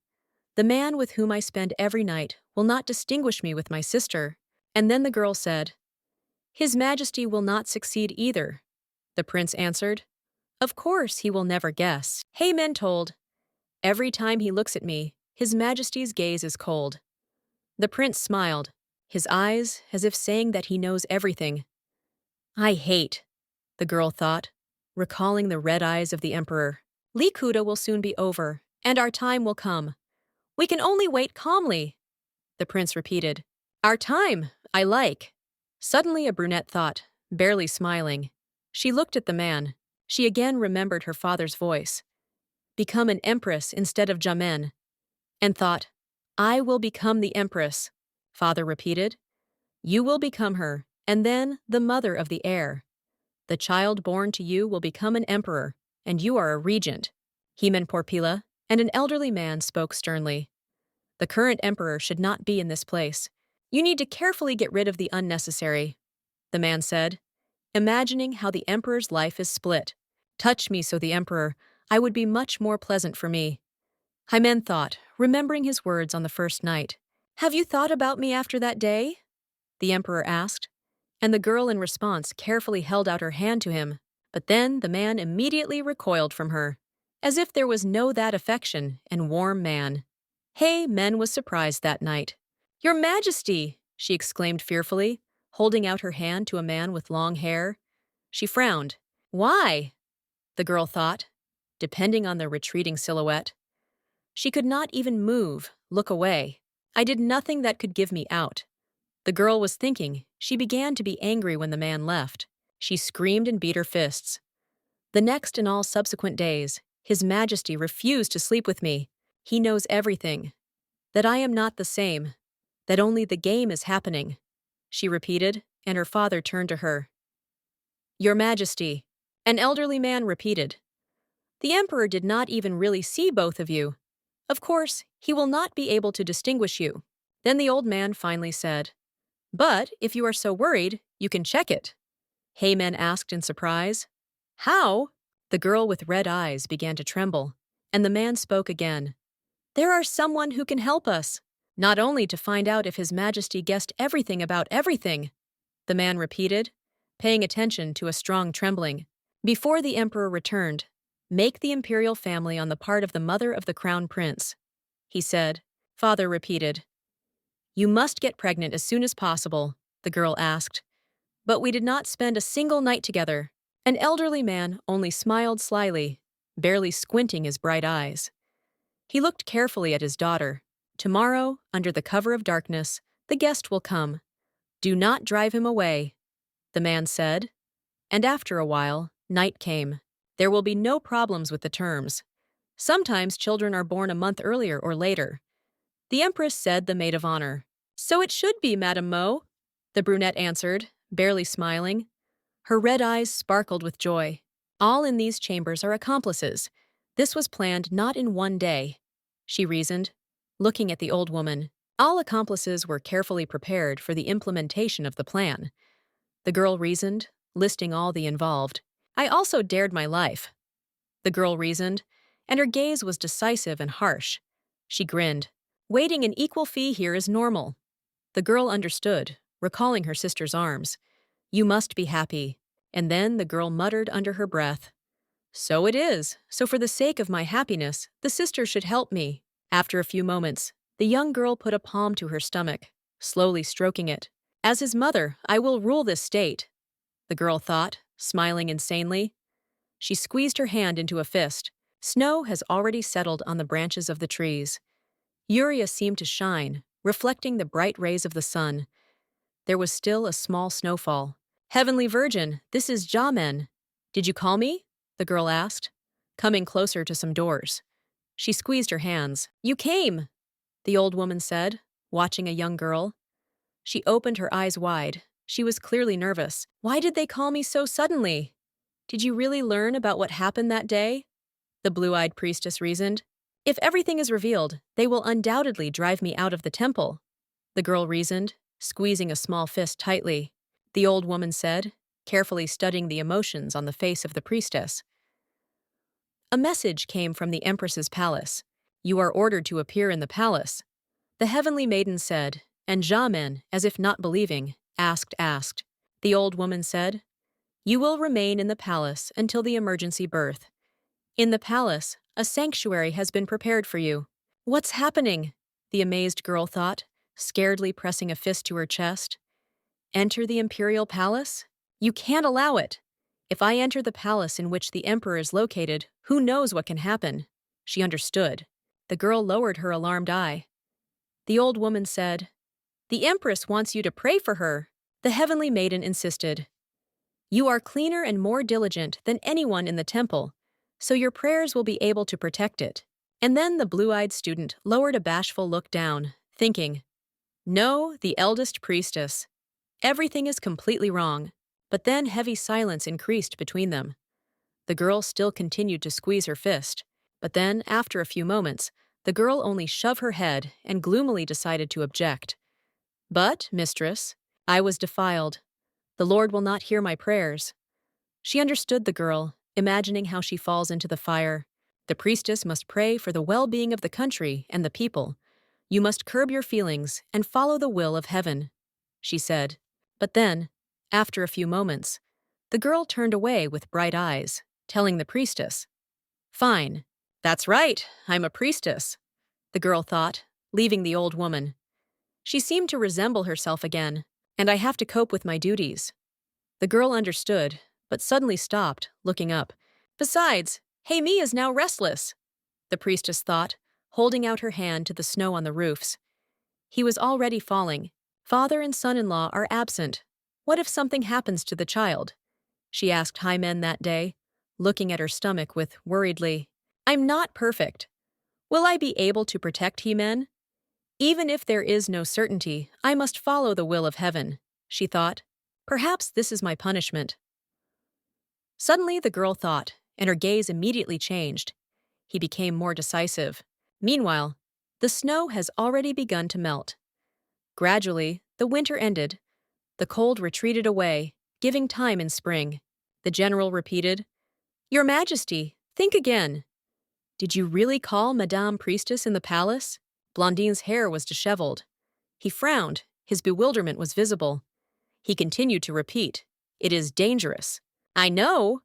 The man with whom I spend every night will not distinguish me with my sister. And then the girl said, His Majesty will not succeed either, the prince answered. Of course he will never guess. Haemin told. Every time he looks at me, His Majesty's gaze is cold. The prince smiled, his eyes as if saying that he knows everything. I hate, the girl thought, recalling the red eyes of the emperor. Likuda will soon be over, and our time will come. We can only wait calmly, the prince repeated. Our time, I like. Suddenly a brunette thought, barely smiling. She looked at the man. She again remembered her father's voice. Become an empress instead of Jamen. And thought, I will become the empress, father repeated. You will become her, and then the mother of the heir. The child born to you will become an emperor, and you are a regent. Haemin Porpila, and an elderly man spoke sternly. The current emperor should not be in this place. You need to carefully get rid of the unnecessary, the man said, imagining how the emperor's life is split. Touch me, so the emperor, I would be much more pleasant for me. Haemin thought, remembering his words on the first night. Have you thought about me after that day? The emperor asked, and the girl in response carefully held out her hand to him. But then the man immediately recoiled from her, as if there was no that affection and warm man. Haemin was surprised that night. Your Majesty, she exclaimed fearfully, holding out her hand to a man with long hair. She frowned. Why? The girl thought, depending on the retreating silhouette. She could not even move, look away. I did nothing that could give me out. The girl was thinking. She began to be angry when the man left. She screamed and beat her fists. The next and all subsequent days, His Majesty refused to sleep with me. He knows everything. That I am not the same. That only the game is happening, she repeated, and her father turned to her. Your Majesty, an elderly man repeated. The emperor did not even really see both of you. Of course, he will not be able to distinguish you. Then the old man finally said, But if you are so worried, you can check it. Haemin asked in surprise. How? The girl with red eyes began to tremble, and the man spoke again. There are someone who can help us, not only to find out if His Majesty guessed everything about everything, the man repeated, paying attention to a strong trembling. Before the emperor returned, make the imperial family on the part of the mother of the crown prince, he said. Father repeated. You must get pregnant as soon as possible, the girl asked. But we did not spend a single night together. An elderly man only smiled slyly, barely squinting his bright eyes. He looked carefully at his daughter. Tomorrow, under the cover of darkness, the guest will come. Do not drive him away, the man said. And after a while, night came. There will be no problems with the terms. Sometimes children are born a month earlier or later. The empress said the maid of honor. So it should be, Madame Mo, the brunette answered, barely smiling. Her red eyes sparkled with joy. All in these chambers are accomplices. This was planned not in one day, she reasoned, looking at the old woman. All accomplices were carefully prepared for the implementation of the plan. The girl reasoned, listing all the involved. I also dared my life, the girl reasoned, and her gaze was decisive and harsh. She grinned. Waiting an equal fee here is normal. The girl understood, recalling her sister's arms. You must be happy. And then the girl muttered under her breath. So it is. So for the sake of my happiness, the sister should help me. After a few moments, the young girl put a palm to her stomach, slowly stroking it. As his mother, I will rule this state, the girl thought, smiling insanely. She squeezed her hand into a fist. Snow has already settled on the branches of the trees. Uria seemed to shine, reflecting the bright rays of the sun. There was still a small snowfall. Heavenly Virgin, this is Jamen. Did you call me? The girl asked, coming closer to some doors. She squeezed her hands. You came, the old woman said, watching a young girl. She opened her eyes wide. She was clearly nervous. Why did they call me so suddenly? Did you really learn about what happened that day? The blue-eyed priestess reasoned. If everything is revealed, they will undoubtedly drive me out of the temple. The girl reasoned, squeezing a small fist tightly. The old woman said, carefully studying the emotions on the face of the priestess. A message came from the Empress's palace. You are ordered to appear in the palace. The heavenly maiden said, and Jamin, as if not believing, asked. The old woman said, you will remain in the palace until the emergency birth. In the palace, a sanctuary has been prepared for you. What's happening? The amazed girl thought, scaredly pressing a fist to her chest. Enter the imperial palace? You can't allow it. If I enter the palace in which the emperor is located, who knows what can happen? She understood. The girl lowered her alarmed eye. The old woman said, the empress wants you to pray for her. The heavenly maiden insisted. You are cleaner and more diligent than anyone in the temple, so your prayers will be able to protect it. And then the blue-eyed student lowered a bashful look down, thinking, no, the eldest priestess. Everything is completely wrong. But then heavy silence increased between them. The girl still continued to squeeze her fist, but then, after a few moments, the girl only shoved her head and gloomily decided to object. But, mistress, I was defiled. The Lord will not hear my prayers. She understood the girl, imagining how she falls into the fire. The priestess must pray for the well-being of the country and the people. You must curb your feelings and follow the will of heaven, she said. But then, after a few moments, the girl turned away with bright eyes, telling the priestess, fine, that's right, I'm a priestess, the girl thought, leaving the old woman. She seemed to resemble herself again, and I have to cope with my duties. The girl understood, but suddenly stopped, looking up. Besides, Heimi is now restless, the priestess thought, holding out her hand to the snow on the roofs. He was already falling. Father and son-in-law are absent. What if something happens to the child? She asked Hymen that day, looking at her stomach with worriedly. I'm not perfect. Will I be able to protect Hymen? Even if there is no certainty, I must follow the will of heaven, she thought. Perhaps this is my punishment. Suddenly the girl thought, and her gaze immediately changed. He became more decisive. Meanwhile, the snow has already begun to melt. Gradually, the winter ended. The cold retreated away, giving time in spring. The general repeated, Your Majesty, think again. Did you really call Madame Priestess in the palace? Blondine's hair was disheveled. He frowned. His bewilderment was visible. He continued to repeat, It is dangerous. I know.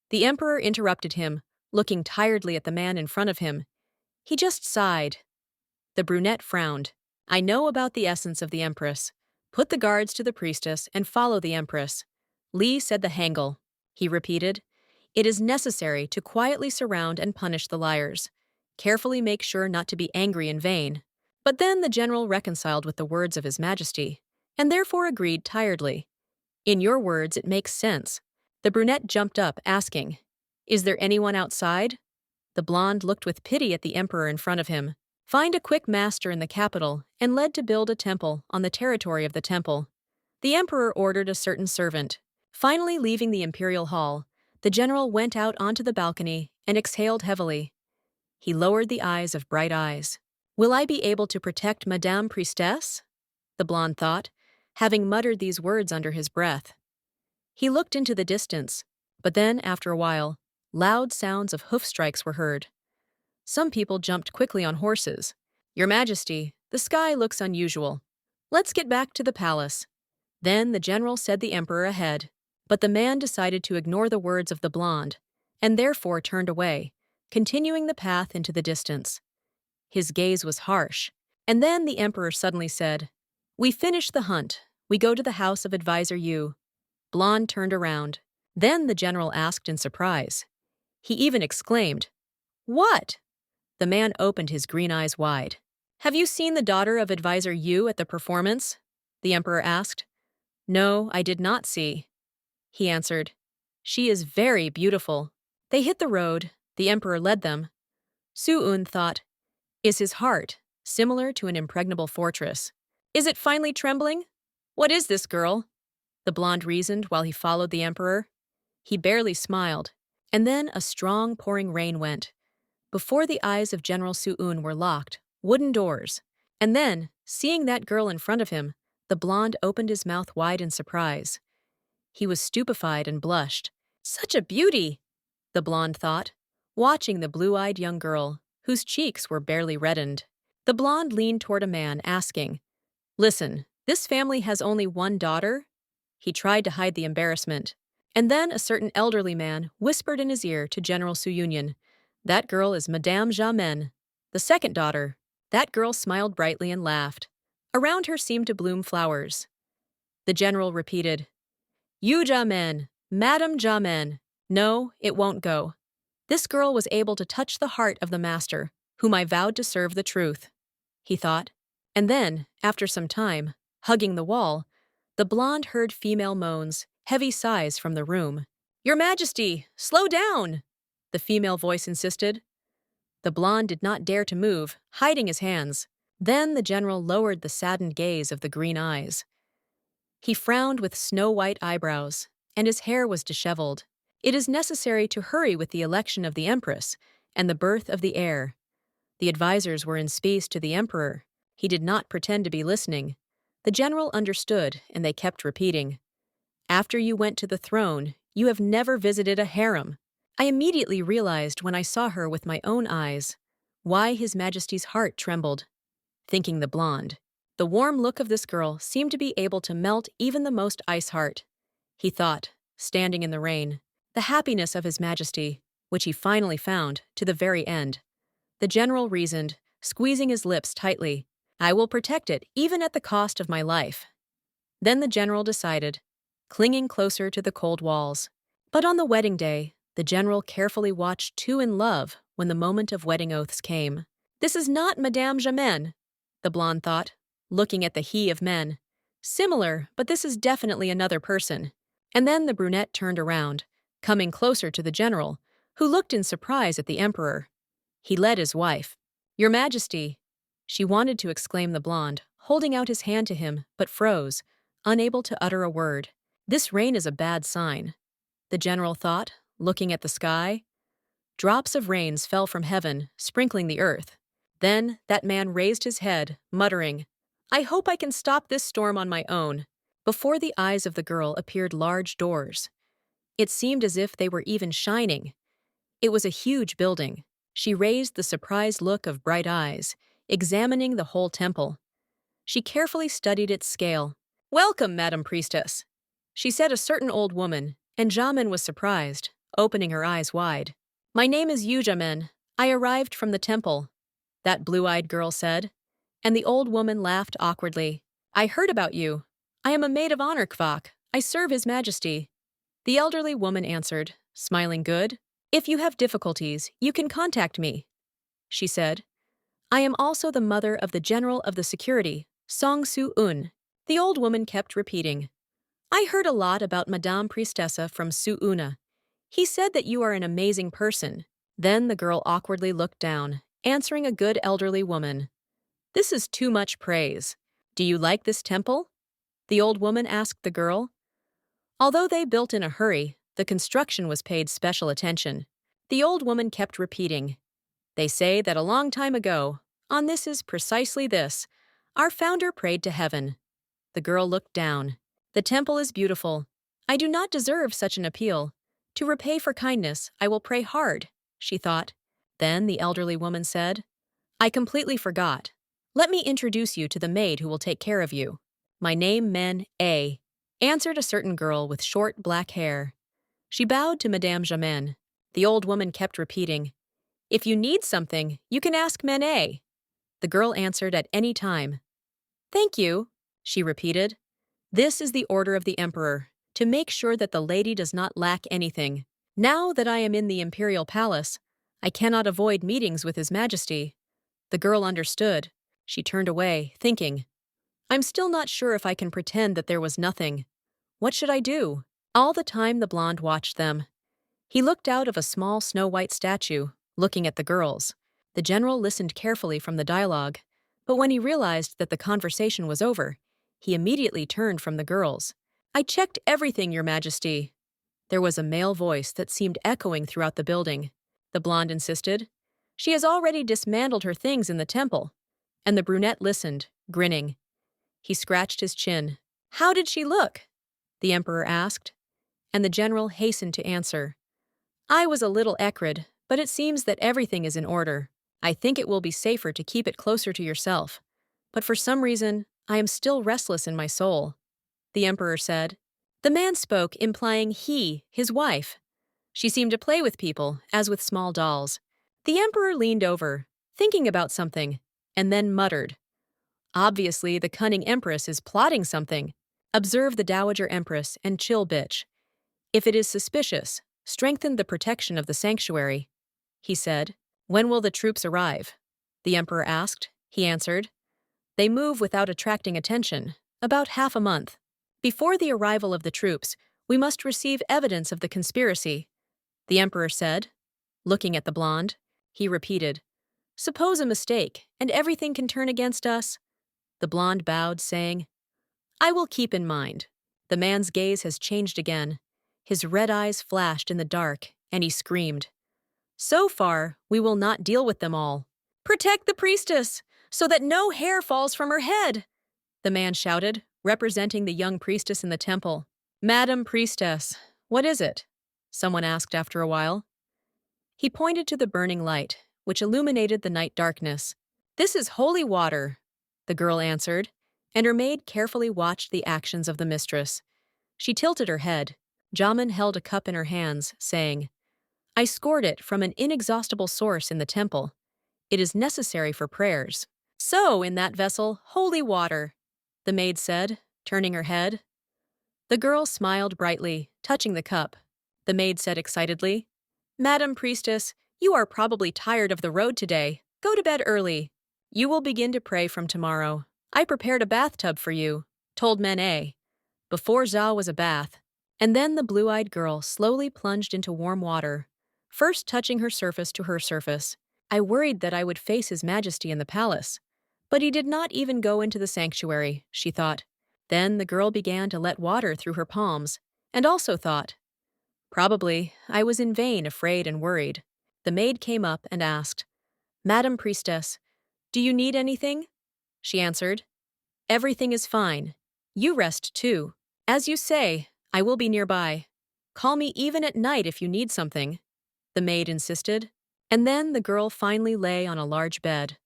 The emperor interrupted him, looking tiredly at the man in front of him. He just sighed. The brunette frowned. I know about the essence of the empress. Put the guards to the priestess and follow the empress. Lee said the Hangul. He repeated, It is necessary to quietly surround and punish the liars. Carefully make sure not to be angry in vain. But then the general reconciled with the words of His Majesty, and therefore agreed tiredly. In your words, it makes sense. The brunette jumped up, asking, Is there anyone outside? The blonde looked with pity at the emperor in front of him. Find a quick master in the capital and led to build a temple on the territory of the temple. The emperor ordered a certain servant. Finally leaving the imperial hall, the general went out onto the balcony and exhaled heavily. He lowered the eyes of bright eyes. Will I be able to protect Madame Priestess? The blonde thought, having muttered these words under his breath. He looked into the distance, but then, after a while, loud sounds of hoof strikes were heard. Some people jumped quickly on horses. Your Majesty, the sky looks unusual. Let's get back to the palace. Then the general said the emperor ahead, but the man decided to ignore the words of the blonde, and therefore turned away, continuing the path into the distance. His gaze was harsh, and then the emperor suddenly said, We finish the hunt. We go to the house of Advisor Yu. Blonde turned around. Then the general asked in surprise. He even exclaimed, What? The man opened his green eyes wide. Have you seen the daughter of Advisor Yu at the performance? The emperor asked. No, I did not see. He answered. She is very beautiful. They hit the road. The emperor led them. Su-un thought, Is his heart similar to an impregnable fortress? Is it finally trembling? What is this girl? the blonde reasoned while he followed the emperor. He barely smiled. And then a strong pouring rain went. Before the eyes of General Su'un were locked, wooden doors. And then, seeing that girl in front of him, the blonde opened his mouth wide in surprise. He was stupefied and blushed. Such a beauty, the blonde thought, watching the blue-eyed young girl, whose cheeks were barely reddened. The blonde leaned toward a man, asking, "Listen, this family has only one daughter?" He tried to hide the embarrassment. And then a certain elderly man whispered in his ear to General Suyunyan, "That girl is Madame Jamen, the second daughter." That girl smiled brightly and laughed. Around her seemed to bloom flowers. The general repeated, "Yu Jamen, Madame Jamen. No, it won't go." This girl was able to touch the heart of the master, whom I vowed to serve the truth, he thought. And then, after some time, hugging the wall, the blonde heard female moans, heavy sighs from the room. "Your Majesty, slow down!" the female voice insisted. The blonde did not dare to move, hiding his hands. Then the general lowered the saddened gaze of the green eyes. He frowned with snow-white eyebrows, and his hair was disheveled. "It is necessary to hurry with the election of the empress and the birth of the heir." The advisors were in speech to the emperor. He did not pretend to be listening. The general understood, and they kept repeating, "After you went to the throne, you have never visited a harem." I immediately realized when I saw her with my own eyes why His Majesty's heart trembled. Thinking the blonde. The warm look of this girl seemed to be able to melt even the most ice heart. He thought, standing in the rain, the happiness of His Majesty, which he finally found, to the very end. The general reasoned, squeezing his lips tightly, "I will protect it even at the cost of my life." Then the general decided, clinging closer to the cold walls. But on the wedding day, the general carefully watched two in love when the moment of wedding oaths came. "This is not Madame Jamen," the blonde thought, looking at the he of men. "Similar, but this is definitely another person." And then the brunette turned around, coming closer to the general, who looked in surprise at the emperor. He led his wife. "Your Majesty." She wanted to exclaim the blonde, holding out his hand to him, but froze, unable to utter a word. This rain is a bad sign, the general thought, looking at the sky. Drops of rains fell from heaven, sprinkling the earth. Then that man raised his head, muttering, "I hope I can stop this storm on my own." Before the eyes of the girl appeared large doors. It seemed as if they were even shining. It was a huge building. She raised the surprised look of bright eyes, examining the whole temple. She carefully studied its scale. "Welcome, Madam Priestess," she said, a certain old woman, and Jamin was surprised, opening her eyes wide. "My name is Yu Jamin. I arrived from the temple," that blue-eyed girl said, and the old woman laughed awkwardly. "I heard about you. I am a maid of honor, Kvak. I serve His Majesty." The elderly woman answered, smiling good. "If you have difficulties, you can contact me," she said. "I am also the mother of the General of the Security, Song Su-un." The old woman kept repeating, "I heard a lot about Madame Priestessa from Su-una. He said that you are an amazing person." Then the girl awkwardly looked down, answering a good elderly woman. "This is too much praise. Do you like this temple?" the old woman asked the girl. Although they built in a hurry, the construction was paid special attention. The old woman kept repeating, "They say that a long time ago, on this is precisely this, our founder prayed to heaven." The girl looked down. "The temple is beautiful. I do not deserve such an appeal. To repay for kindness, I will pray hard," she thought. Then the elderly woman said, "I completely forgot. Let me introduce you to the maid who will take care of you." "My name Men A," answered a certain girl with short black hair. She bowed to Madame Jamen. The old woman kept repeating, "If you need something, you can ask Men A." The girl answered at any time. "Thank you," she repeated. "This is the order of the emperor, to make sure that the lady does not lack anything. Now that I am in the imperial palace, I cannot avoid meetings with His Majesty." The girl understood. She turned away, thinking, "I'm still not sure if I can pretend that there was nothing. What should I do?" All the time the blonde watched them. He looked out of a small snow-white statue, looking at the girls. The general listened carefully from the dialogue, but when he realized that the conversation was over, he immediately turned from the girls. I checked everything, Your Majesty. There was a male voice that seemed echoing throughout the building. The blonde insisted. She has already dismantled her things in the temple. And the brunette listened, grinning. He scratched his chin. How did she look? The emperor asked. And the general hastened to answer. I was a little acrid, but it seems that everything is in order. I think it will be safer to keep it closer to yourself. But for some reason, I am still restless in my soul. The emperor said. The man spoke, implying his wife. She seemed to play with people, as with small dolls. The emperor leaned over, thinking about something, and then muttered. Obviously, the cunning empress is plotting something. Observe the dowager empress and chill bitch. If it is suspicious, strengthen the protection of the sanctuary, he said. When will the troops arrive? The emperor asked. He answered. They move without attracting attention, about half a month. Before the arrival of the troops, we must receive evidence of the conspiracy, the emperor said. Looking at the blonde, he repeated, Suppose a mistake, and everything can turn against us? The blonde bowed, saying, I will keep in mind. The man's gaze has changed again. His red eyes flashed in the dark, and he screamed. So far, we will not deal with them all. Protect the priestess, so that no hair falls from her head, the man shouted, representing the young priestess in the temple. Madam Priestess, what is it? Someone asked after a while. He pointed to the burning light, which illuminated the night darkness. This is holy water, the girl answered, and her maid carefully watched the actions of the mistress. She tilted her head. Jamin held a cup in her hands, saying, I scored it from an inexhaustible source in the temple. It is necessary for prayers. So, in that vessel, holy water, the maid said, turning her head. The girl smiled brightly, touching the cup. The maid said excitedly, Madam Priestess, you are probably tired of the road today. Go to bed early. You will begin to pray from tomorrow. I prepared a bathtub for you, told Mene. Before Zhao was a bath. And then the blue-eyed girl slowly plunged into warm water, first touching her surface to her surface. I worried that I would face His Majesty in the palace. But he did not even go into the sanctuary, she thought. Then the girl began to let water through her palms, and also thought, Probably, I was in vain afraid and worried. The maid came up and asked, Madam Priestess, do you need anything? She answered, Everything is fine. You rest too. As you say, I will be nearby. Call me even at night if you need something, the maid insisted. And then the girl finally lay on a large bed.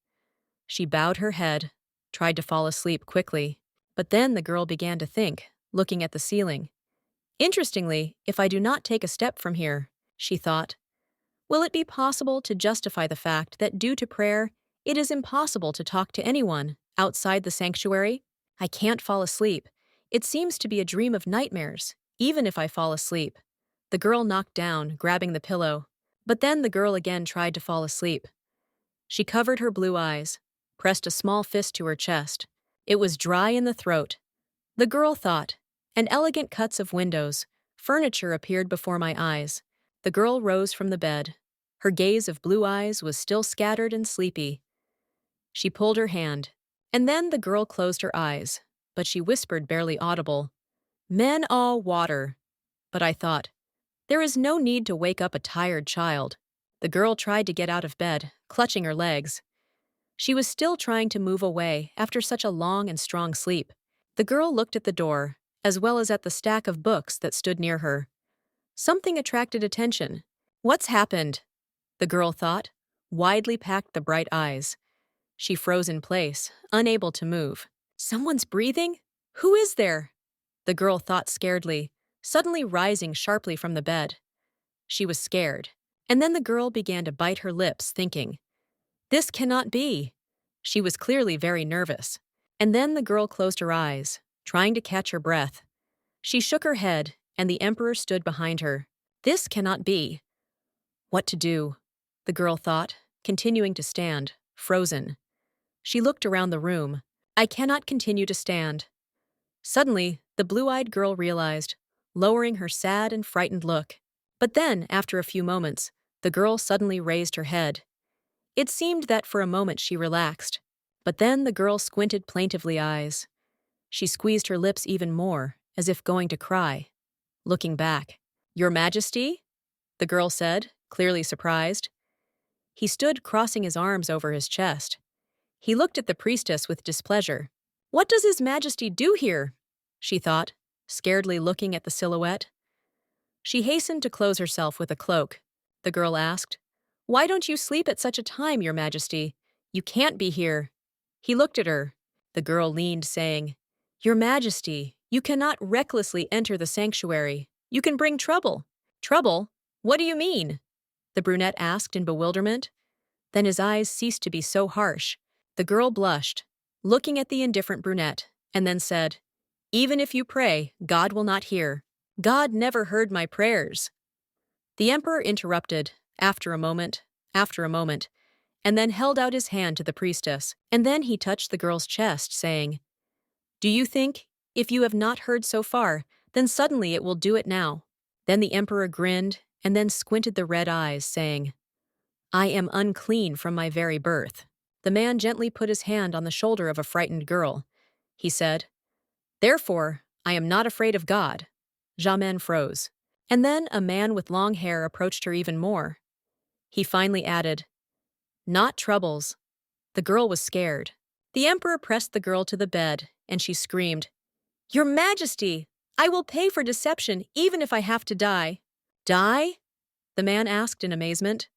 She bowed her head, tried to fall asleep quickly, but then the girl began to think, looking at the ceiling. Interestingly, if I do not take a step from here, she thought, will it be possible to justify the fact that due to prayer, it is impossible to talk to anyone outside the sanctuary? I can't fall asleep. It seems to be a dream of nightmares, even if I fall asleep. The girl knocked down, grabbing the pillow. But then the girl again tried to fall asleep. She covered her blue eyes, pressed a small fist to her chest. It was dry in the throat. The girl thought, and elegant cuts of windows, furniture appeared before my eyes. The girl rose from the bed. Her gaze of blue eyes was still scattered and sleepy. She pulled her hand, and then the girl closed her eyes, but she whispered barely audible, Men all water. But I thought, there is no need to wake up a tired child. The girl tried to get out of bed, clutching her legs. She was still trying to move away after such a long and strong sleep. The girl looked at the door, as well as at the stack of books that stood near her. Something attracted attention. What's happened? The girl thought, widely packed the bright eyes. She froze in place, unable to move. Someone's breathing? Who is there? The girl thought scaredly, suddenly rising sharply from the bed. She was scared, and then the girl began to bite her lips, thinking, This cannot be. She was clearly very nervous. And then the girl closed her eyes, trying to catch her breath. She shook her head, and the emperor stood behind her. This cannot be. What to do? The girl thought, continuing to stand, frozen. She looked around the room. I cannot continue to stand. Suddenly, the blue-eyed girl realized, lowering her sad and frightened look. But then, after a few moments, the girl suddenly raised her head. It seemed that for a moment she relaxed. But then the girl squinted plaintively eyes. She squeezed her lips even more, as if going to cry. Looking back, "Your Majesty?" the girl said, clearly surprised. He stood crossing his arms over his chest. He looked at the priestess with displeasure. "What does His Majesty do here?" she thought, scaredly looking at the silhouette. She hastened to close herself with a cloak. The girl asked, "Why don't you sleep at such a time, Your Majesty? You can't be here." He looked at her. The girl leaned, saying, "Your Majesty, you cannot recklessly enter the sanctuary. You can bring trouble." "Trouble? What do you mean?" the brunette asked in bewilderment. Then his eyes ceased to be so harsh. The girl blushed, looking at the indifferent brunette, and then said, "Even if you pray, God will not hear. God never heard my prayers." The emperor interrupted, after a moment, and then held out his hand to the priestess, and then he touched the girl's chest, saying, "Do you think, if you have not heard so far, then suddenly it will do it now?" Then the emperor grinned, and then squinted the red eyes, saying, "I am unclean from my very birth." The man gently put his hand on the shoulder of a frightened girl. He said, "Therefore, I am not afraid of God." Jamin froze. And then a man with long hair approached her even more. He finally added, "Not troubles." The girl was scared. The emperor pressed the girl to the bed, and she screamed, "Your Majesty! I will pay for deception even if I have to die." "Die?" the man asked in amazement.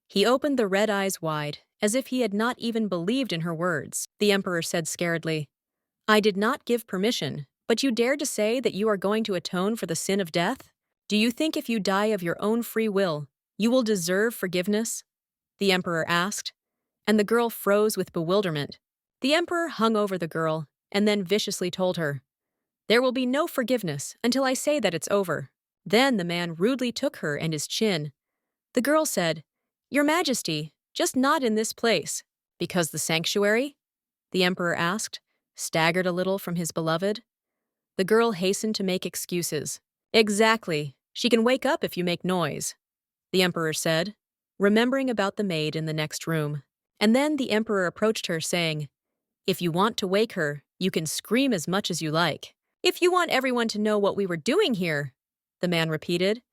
He opened the red eyes wide, as if he had not even believed in her words. The emperor said scaredly, "I did not give permission, but you dared to say that you are going to atone for the sin of death? Do you think if you die of your own free will, you will deserve forgiveness?" the emperor asked, and the girl froze with bewilderment. The emperor hung over the girl and then viciously told her, "There will be no forgiveness until I say that it's over." Then the man rudely took her and his chin. The girl said, "Your Majesty, just not in this place." "Because the sanctuary?" the emperor asked, staggered a little from his beloved. The girl hastened to make excuses. "Exactly. She can wake up if you make noise," the emperor said, remembering about the maid in the next room. And then the emperor approached her, saying, "If you want to wake her, you can scream as much as you like." "If you want everyone to know what we were doing here," the man repeated,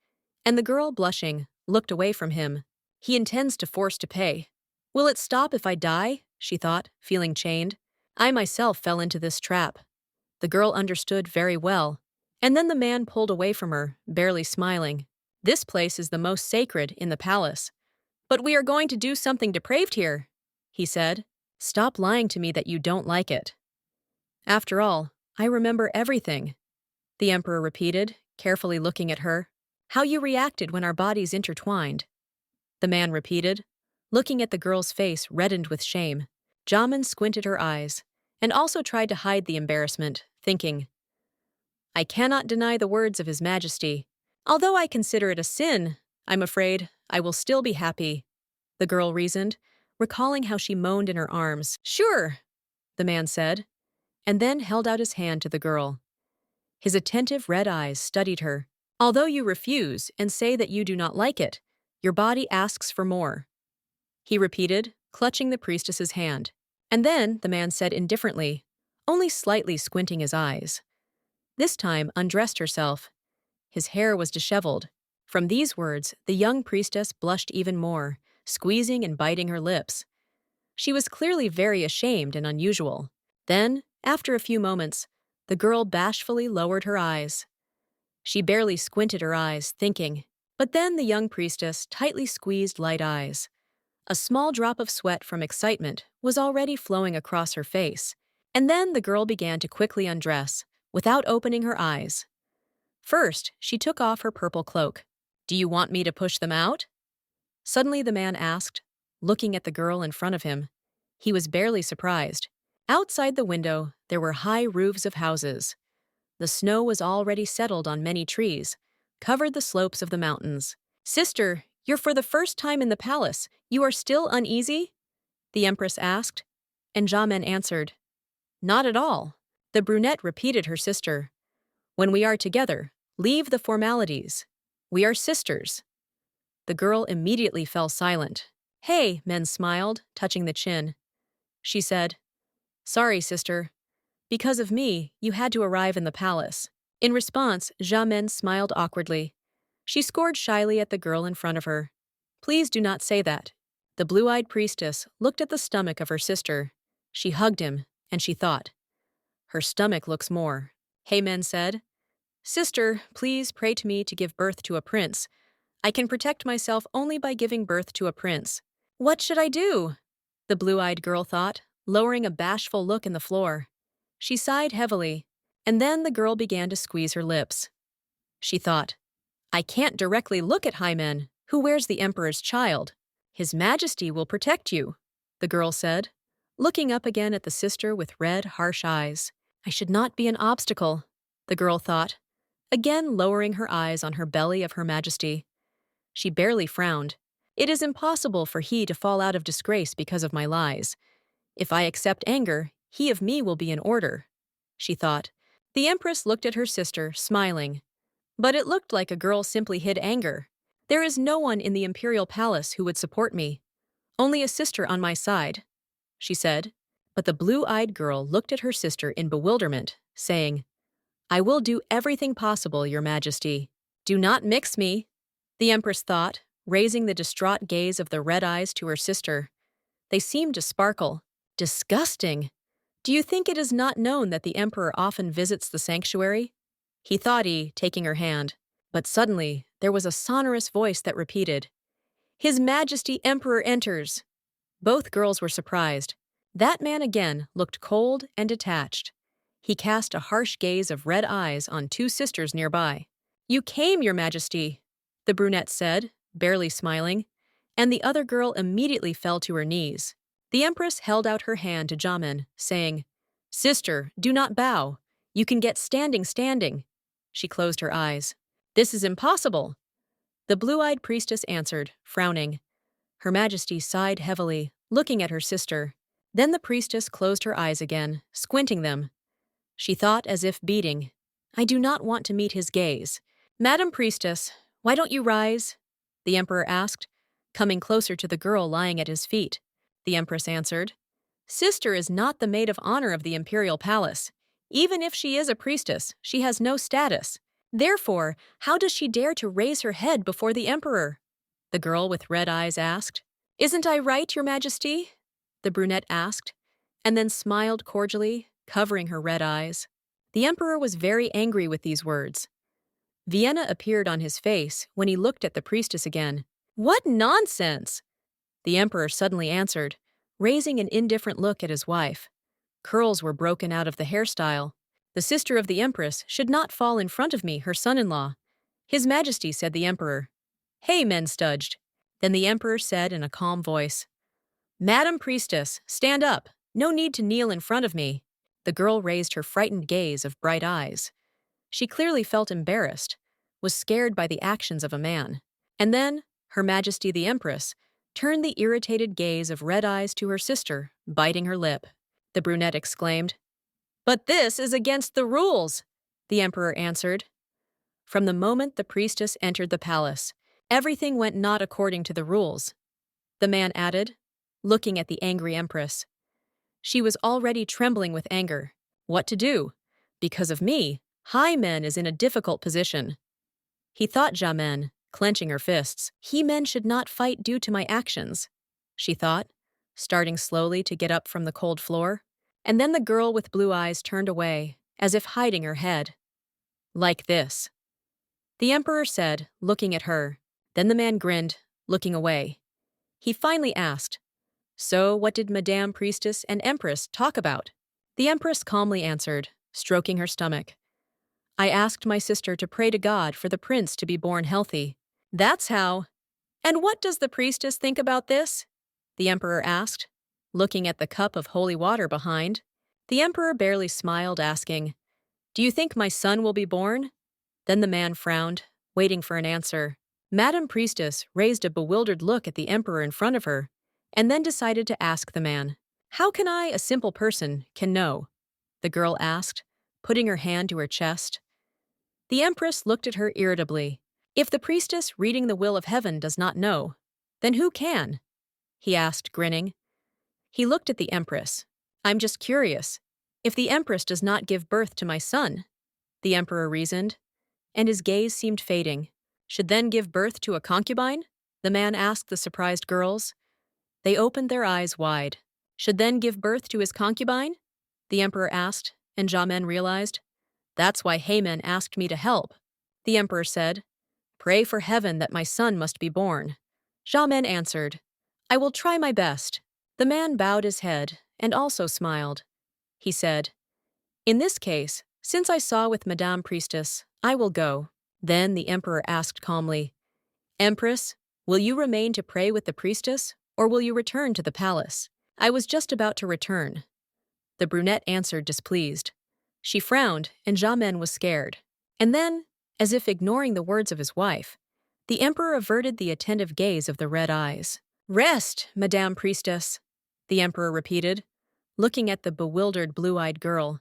and the girl, blushing, looked away from him. "He intends to force to pay. Will it stop if I die?" she thought, feeling chained. "I myself fell into this trap." The girl understood very well, and then the man pulled away from her, barely smiling. "This place is the most sacred in the palace. But we are going to do something depraved here," he said. "Stop lying to me that you don't like it." "After all, I remember everything," the emperor repeated, carefully looking at her. "How you reacted when our bodies intertwined," the man repeated, looking at the girl's face reddened with shame. Jamin squinted her eyes, and also tried to hide the embarrassment, thinking, "I cannot deny the words of His Majesty. Although I consider it a sin, I'm afraid I will still be happy," the girl reasoned, recalling how she moaned in her arms. "Sure," the man said, and then held out his hand to the girl. His attentive red eyes studied her. "Although you refuse and say that you do not like it, your body asks for more," he repeated, clutching the priestess's hand. And then the man said indifferently, only slightly squinting his eyes. This time undressed herself. His hair was disheveled. From these words, the young priestess blushed even more, squeezing and biting her lips. She was clearly very ashamed and unusual. Then, after a few moments, the girl bashfully lowered her eyes. She barely squinted her eyes, thinking. But then the young priestess tightly squeezed light eyes. A small drop of sweat from excitement was already flowing across her face. And then the girl began to quickly undress, without opening her eyes. First, she took off her purple cloak. "Do you want me to push them out?" Suddenly the man asked, looking at the girl in front of him. He was barely surprised. Outside the window, there were high roofs of houses. The snow was already settled on many trees, covered the slopes of the mountains. "Sister, you're for the first time in the palace. You are still uneasy?" the empress asked, and Jamin answered, "Not at all." The brunette repeated her sister. "When we are together, leave the formalities. We are sisters." The girl immediately fell silent. "Hey," Men smiled, touching the chin. She said, "Sorry, sister. Because of me, you had to arrive in the palace. In response, Xiamen smiled awkwardly. She scored shyly at the girl in front of her. Please do not say that. The blue-eyed priestess looked at the stomach of her sister. She hugged him, and she thought, her stomach looks more. Heymen said, Sister, please pray to me to give birth to a prince. I can protect myself only by giving birth to a prince. What should I do? The blue-eyed girl thought, lowering a bashful look in the floor. She sighed heavily, and then the girl began to squeeze her lips. She thought, I can't directly look at Heymen, who wears the emperor's child. His Majesty will protect you, the girl said, looking up again at the sister with red, harsh eyes. I should not be an obstacle, the girl thought, again lowering her eyes on her belly of Her Majesty. She barely frowned. It is impossible for he to fall out of disgrace because of my lies. If I accept anger, he of me will be in order, she thought. The Empress looked at her sister, smiling. But it looked like a girl simply hid anger. There is no one in the imperial palace who would support me. Only a sister on my side, she said. But the blue-eyed girl looked at her sister in bewilderment, saying, I will do everything possible, Your Majesty. Do not mix me, the Empress thought, raising the distraught gaze of the red eyes to her sister. They seemed to sparkle. Disgusting! Do you think it is not known that the Emperor often visits the sanctuary? He thought, taking her hand. But suddenly, there was a sonorous voice that repeated, His Majesty Emperor enters! Both girls were surprised. That man again looked cold and detached. He cast a harsh gaze of red eyes on two sisters nearby. You came, Your Majesty, the brunette said, barely smiling, and the other girl immediately fell to her knees. The Empress held out her hand to Jamin, saying, Sister, do not bow. You can get standing. She closed her eyes. This is impossible. The blue-eyed priestess answered, frowning. Her Majesty sighed heavily, looking at her sister. Then the priestess closed her eyes again, squinting them. She thought as if beating, I do not want to meet his gaze. Madam Priestess, why don't you rise? The Emperor asked, coming closer to the girl lying at his feet. The Empress answered, Sister is not the maid of honor of the imperial palace. Even if she is a priestess, she has no status. Therefore, how does she dare to raise her head before the Emperor? The girl with red eyes asked. Isn't I right, Your Majesty? The brunette asked, and then smiled cordially, covering her red eyes. The Emperor was very angry with these words. Vienna appeared on his face when he looked at the priestess again. What nonsense! The Emperor suddenly answered, raising an indifferent look at his wife. Curls were broken out of the hairstyle. The sister of the Empress should not fall in front of me, her son-in-law. His Majesty, said the Emperor. Hey, men studged. Then the Emperor said in a calm voice, Madam Priestess, stand up. No need to kneel in front of me. The girl raised her frightened gaze of bright eyes. She clearly felt embarrassed, was scared by the actions of a man. And then, Her Majesty the Empress turned the irritated gaze of red eyes to her sister, biting her lip. The brunette exclaimed, But this is against the rules, the Emperor answered. From the moment the priestess entered the palace, everything went not according to the rules, the man added, looking at the angry Empress. She was already trembling with anger. What to do? Because of me, Heymen is in a difficult position. He thought Jamin, clenching her fists. He-men should not fight due to my actions, she thought, starting slowly to get up from the cold floor. And then the girl with blue eyes turned away, as if hiding her head. Like this, the Emperor said, looking at her. Then the man grinned, looking away. He finally asked, So what did Madame Priestess and Empress talk about? The Empress calmly answered, stroking her stomach. I asked my sister to pray to God for the prince to be born healthy. That's how. And what does the priestess think about this? The Emperor asked, looking at the cup of holy water behind. The Emperor barely smiled, asking, Do you think my son will be born? Then the man frowned, waiting for an answer. Madam Priestess raised a bewildered look at the Emperor in front of her, and then decided to ask the man. How can I, a simple person, can know? The girl asked, putting her hand to her chest. The Empress looked at her irritably. If the priestess reading the will of heaven does not know, then who can? He asked, grinning. He looked at the Empress. I'm just curious. If the Empress does not give birth to my son, the emperor reasoned, and his gaze seemed fading. Should then give birth to a concubine? The man asked the surprised girls. They opened their eyes wide. Should then give birth to his concubine? The emperor asked, and Jamen realized. That's why Haman asked me to help. The emperor said, Pray for heaven that my son must be born. Jamen answered, I will try my best. The man bowed his head and also smiled. He said, In this case, since I saw with Madame Priestess, I will go. Then the emperor asked calmly, Empress, will you remain to pray with the priestess, or will you return to the palace? I was just about to return. The brunette answered displeased. She frowned, and Jamen was scared. And then, as if ignoring the words of his wife, the emperor averted the attentive gaze of the red eyes. Rest, Madame Priestess, the emperor repeated, looking at the bewildered blue-eyed girl.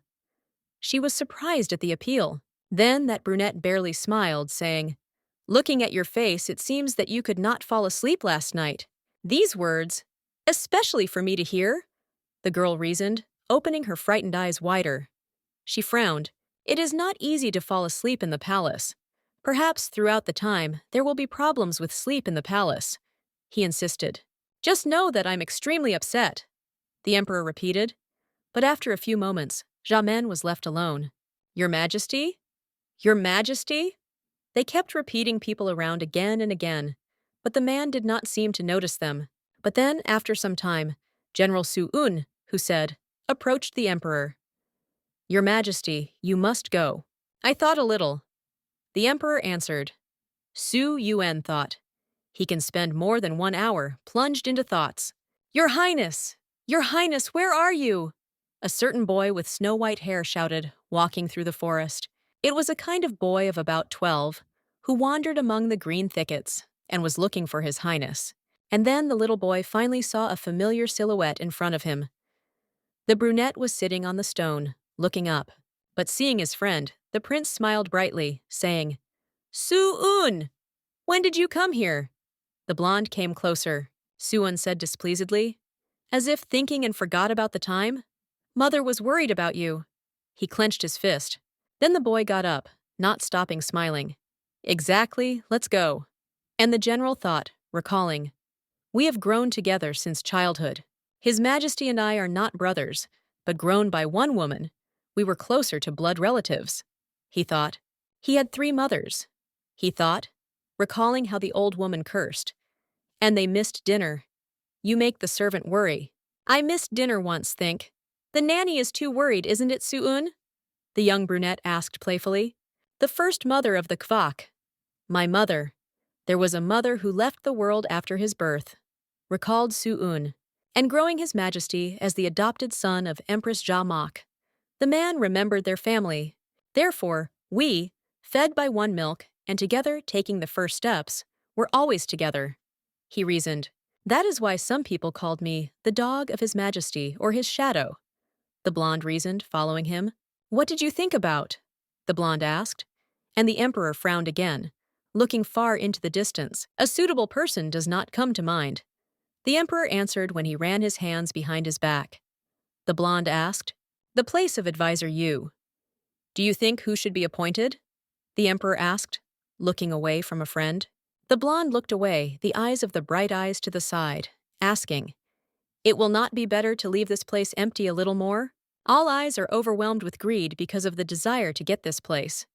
She was surprised at the appeal. Then that brunette barely smiled, saying, Looking at your face, it seems that you could not fall asleep last night. These words, especially for me to hear, the girl reasoned, opening her frightened eyes wider. She frowned. It is not easy to fall asleep in the palace. Perhaps throughout the time, there will be problems with sleep in the palace. He insisted. Just know that I'm extremely upset, the emperor repeated. But after a few moments, Jamen was left alone. Your Majesty? Your Majesty? They kept repeating people around again and again, but the man did not seem to notice them. But then, after some time, General Su-un, who said, approached the emperor. Your Majesty, you must go. I thought a little. The emperor answered. Su-un thought. He can spend more than 1 hour plunged into thoughts. Your Highness! Your Highness, where are you? A certain boy with snow-white hair shouted, walking through the forest. It was a kind of boy of about 12, who wandered among the green thickets and was looking for His Highness. And then the little boy finally saw a familiar silhouette in front of him. The brunette was sitting on the stone, looking up. But seeing his friend, the prince smiled brightly, saying, Su-un! When did you come here? The blonde came closer. Su-un said displeasedly, as if thinking and forgot about the time. Mother was worried about you. He clenched his fist. Then the boy got up, not stopping smiling. Exactly, let's go. And the general thought, recalling, We have grown together since childhood. His Majesty and I are not brothers, but grown by one woman. We were closer to blood relatives. He thought. He had 3 mothers. He thought, recalling how the old woman cursed. And they missed dinner. You make the servant worry. I missed dinner once, think. The nanny is too worried, isn't it, Su-un? The young brunette asked playfully. The first mother of the Kvak. My mother. There was a mother who left the world after his birth, recalled Su-un, and growing His Majesty as the adopted son of Empress Ja-mak. The man remembered their family. Therefore, we, fed by one milk and together taking the first steps, were always together. He reasoned. That is why some people called me the dog of His Majesty or his shadow. The blonde reasoned, following him. What did you think about? The blonde asked. And the emperor frowned again, looking far into the distance. A suitable person does not come to mind. The emperor answered when he ran his hands behind his back. The blonde asked, The place of advisor you. Do you think who should be appointed? The emperor asked, looking away from a friend. The blonde looked away, the eyes of the bright eyes to the side, asking, It will not be better to leave this place empty a little more? All eyes are overwhelmed with greed because of the desire to get this place.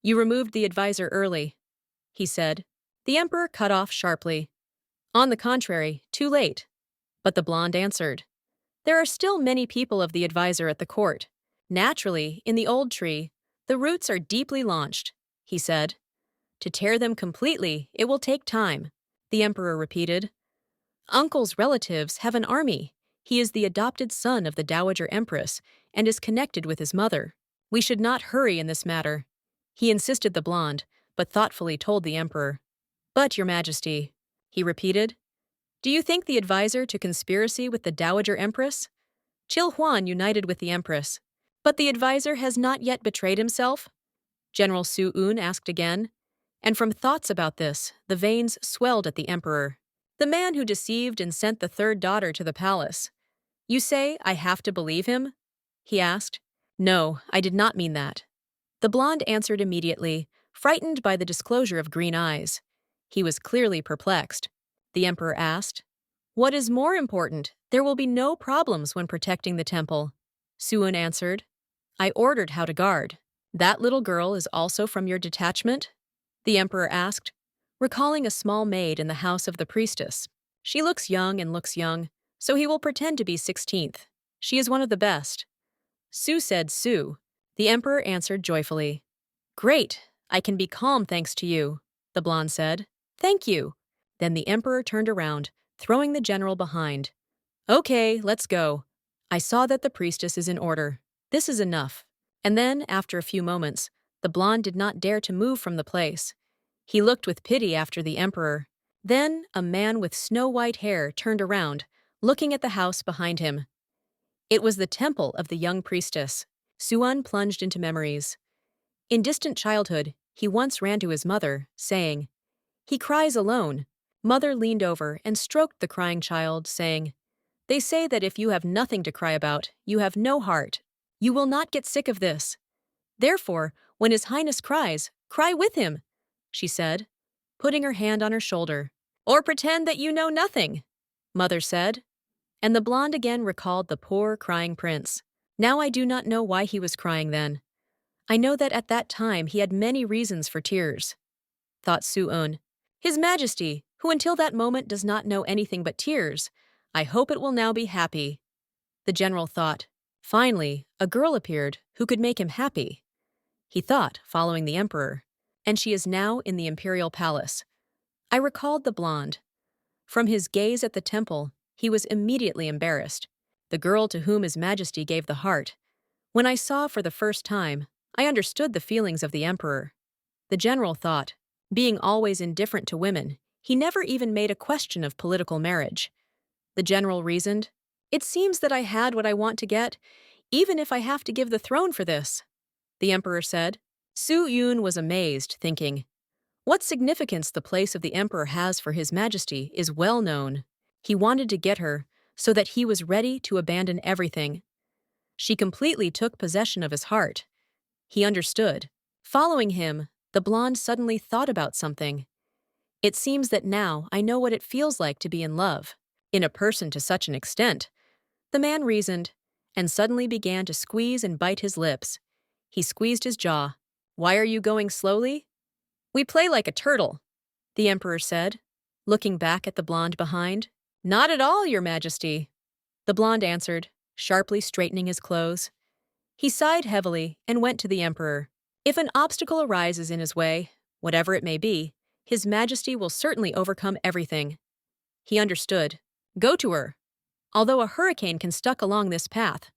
You removed the advisor early, he said. The emperor cut off sharply. On the contrary, too late. But the blonde answered, There are still many people of the advisor at the court. Naturally, in the old tree, the roots are deeply launched, he said. To tear them completely, it will take time, the emperor repeated. Uncle's relatives have an army. He is the adopted son of the Dowager Empress and is connected with his mother. We should not hurry in this matter. He insisted the blonde, but thoughtfully told the emperor. But, Your Majesty, he repeated, do you think the advisor to conspiracy with the Dowager Empress? Chil Hwon united with the Empress. But the advisor has not yet betrayed himself? General Su-un asked again, and from thoughts about this, the veins swelled at the emperor. The man who deceived and sent the 3rd daughter to the palace. You say I have to believe him? He asked. No, I did not mean that. The blonde answered immediately, frightened by the disclosure of green eyes. He was clearly perplexed. The emperor asked, "What is more important? There will be no problems when protecting the temple." Suun answered, "I ordered how to guard." "That little girl is also from your detachment?" The emperor asked, recalling a small maid in the house of the priestess. "She looks young, so he will pretend to be 16th. She is one of the best." Su said Su. The emperor answered joyfully. "Great! I can be calm thanks to you," the blonde said. "Thank you." Then the emperor turned around, throwing the general behind. "Okay, let's go. I saw that the priestess is in order. This is enough." And then, after a few moments, the blonde did not dare to move from the place. He looked with pity after the emperor. Then a man with snow-white hair turned around, looking at the house behind him. It was the temple of the young priestess. Suan plunged into memories. In distant childhood, he once ran to his mother, saying, "He cries alone." Mother leaned over and stroked the crying child, saying, "They say that if you have nothing to cry about, you have no heart. You will not get sick of this. Therefore, when His Highness cries, cry with him," she said, putting her hand on her shoulder. "Or pretend that you know nothing," Mother said. And the blonde again recalled the poor, crying prince. Now I do not know why he was crying then. I know that at that time he had many reasons for tears. Thought Suun. His Majesty, who until that moment does not know anything but tears, I hope it will now be happy. The general thought. Finally, a girl appeared who could make him happy. He thought, following the emperor. And she is now in the imperial palace. I recalled the blonde. From his gaze at the temple, he was immediately embarrassed. The girl to whom His Majesty gave the heart. When I saw for the first time, I understood the feelings of the emperor. The general thought, being always indifferent to women, he never even made a question of political marriage. The general reasoned, "It seems that I had what I want to get, even if I have to give the throne for this." The emperor said. Su-yun was amazed, thinking, what significance the place of the emperor has for His Majesty is well known. He wanted to get her, so that he was ready to abandon everything. She completely took possession of his heart. He understood. Following him, the blonde suddenly thought about something. It seems that now I know what it feels like to be in love. In a person to such an extent. The man reasoned, and suddenly began to squeeze and bite his lips. He squeezed his jaw. "Why are you going slowly?" "We play like a turtle," the emperor said, looking back at the blonde behind. "Not at all, Your Majesty," the blonde answered, sharply straightening his clothes. He sighed heavily and went to the emperor. If an obstacle arises in his way, whatever it may be, His Majesty will certainly overcome everything. He understood. Go to her. Although a hurricane can stuck along this path,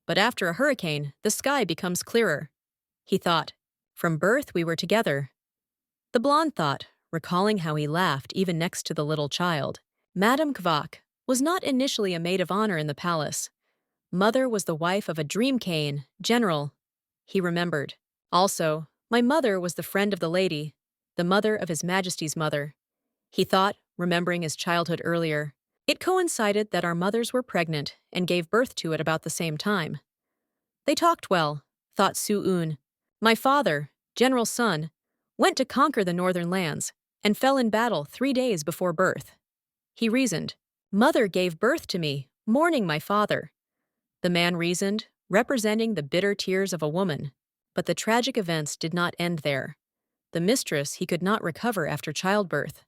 but after a hurricane, the sky becomes clearer. He thought, from birth we were together. The blonde thought, recalling how he laughed even next to the little child. Madame Kvok was not initially a maid of honor in the palace. Mother was the wife of a dream cane, general. He remembered. Also, my mother was the friend of the lady, the mother of His Majesty's mother. He thought, remembering his childhood earlier. It coincided that our mothers were pregnant and gave birth to it about the same time. They talked well, thought Su-un. My father, General Sun, went to conquer the northern lands and fell in battle 3 days before birth. He reasoned. Mother gave birth to me, mourning my father. The man reasoned, representing the bitter tears of a woman. But the tragic events did not end there. The mistress he could not recover after childbirth.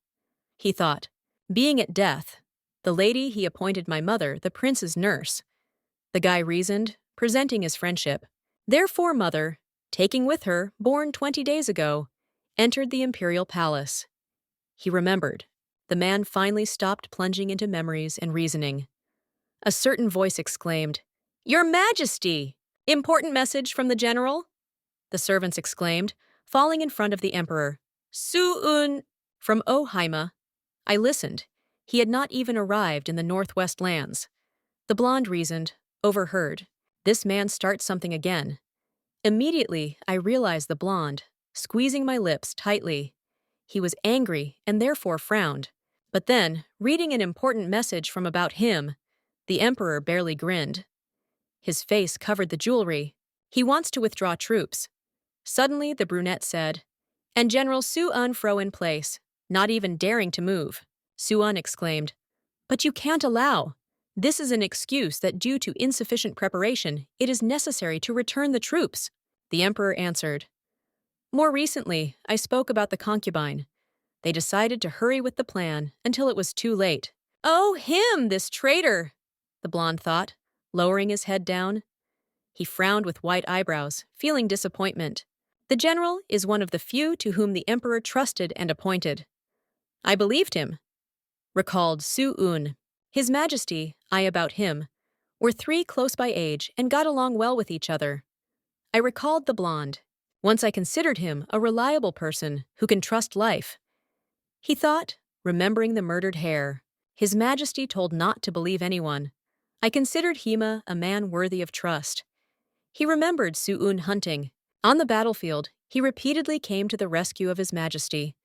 He thought, being at death, the lady he appointed my mother, the prince's nurse. The guy reasoned, presenting his friendship. Therefore mother, taking with her, born 20 days ago, entered the imperial palace. He remembered. The man finally stopped plunging into memories and reasoning. A certain voice exclaimed, Your Majesty! Important message from the general? The servants exclaimed, falling in front of the emperor. Su-un! From Ohaima. I listened. He had not even arrived in the northwest lands. The blonde reasoned, overheard. This man starts something again. Immediately, I realized the blonde, squeezing my lips tightly. He was angry and therefore frowned. But then, reading an important message from about him, the emperor barely grinned. His face covered the jewelry. He wants to withdraw troops. Suddenly, the brunette said, "And General Su-un fro in place, not even daring to move." Su-un exclaimed, "But you can't allow. This is an excuse that due to insufficient preparation, it is necessary to return the troops." The emperor answered, "More recently, I spoke about the concubine. They decided to hurry with the plan until it was too late." "Oh, him, this traitor!" the blonde thought, lowering his head down. He frowned with white eyebrows, feeling disappointment. The general is one of the few to whom the emperor trusted and appointed. "I believed him," recalled Su-un. His Majesty, I about him, were three close by age and got along well with each other. I recalled the blonde. Once I considered him a reliable person who can trust life. He thought, remembering the murdered hare. His Majesty told not to believe anyone. I considered Hima a man worthy of trust. He remembered Su-un hunting. On the battlefield, he repeatedly came to the rescue of His Majesty.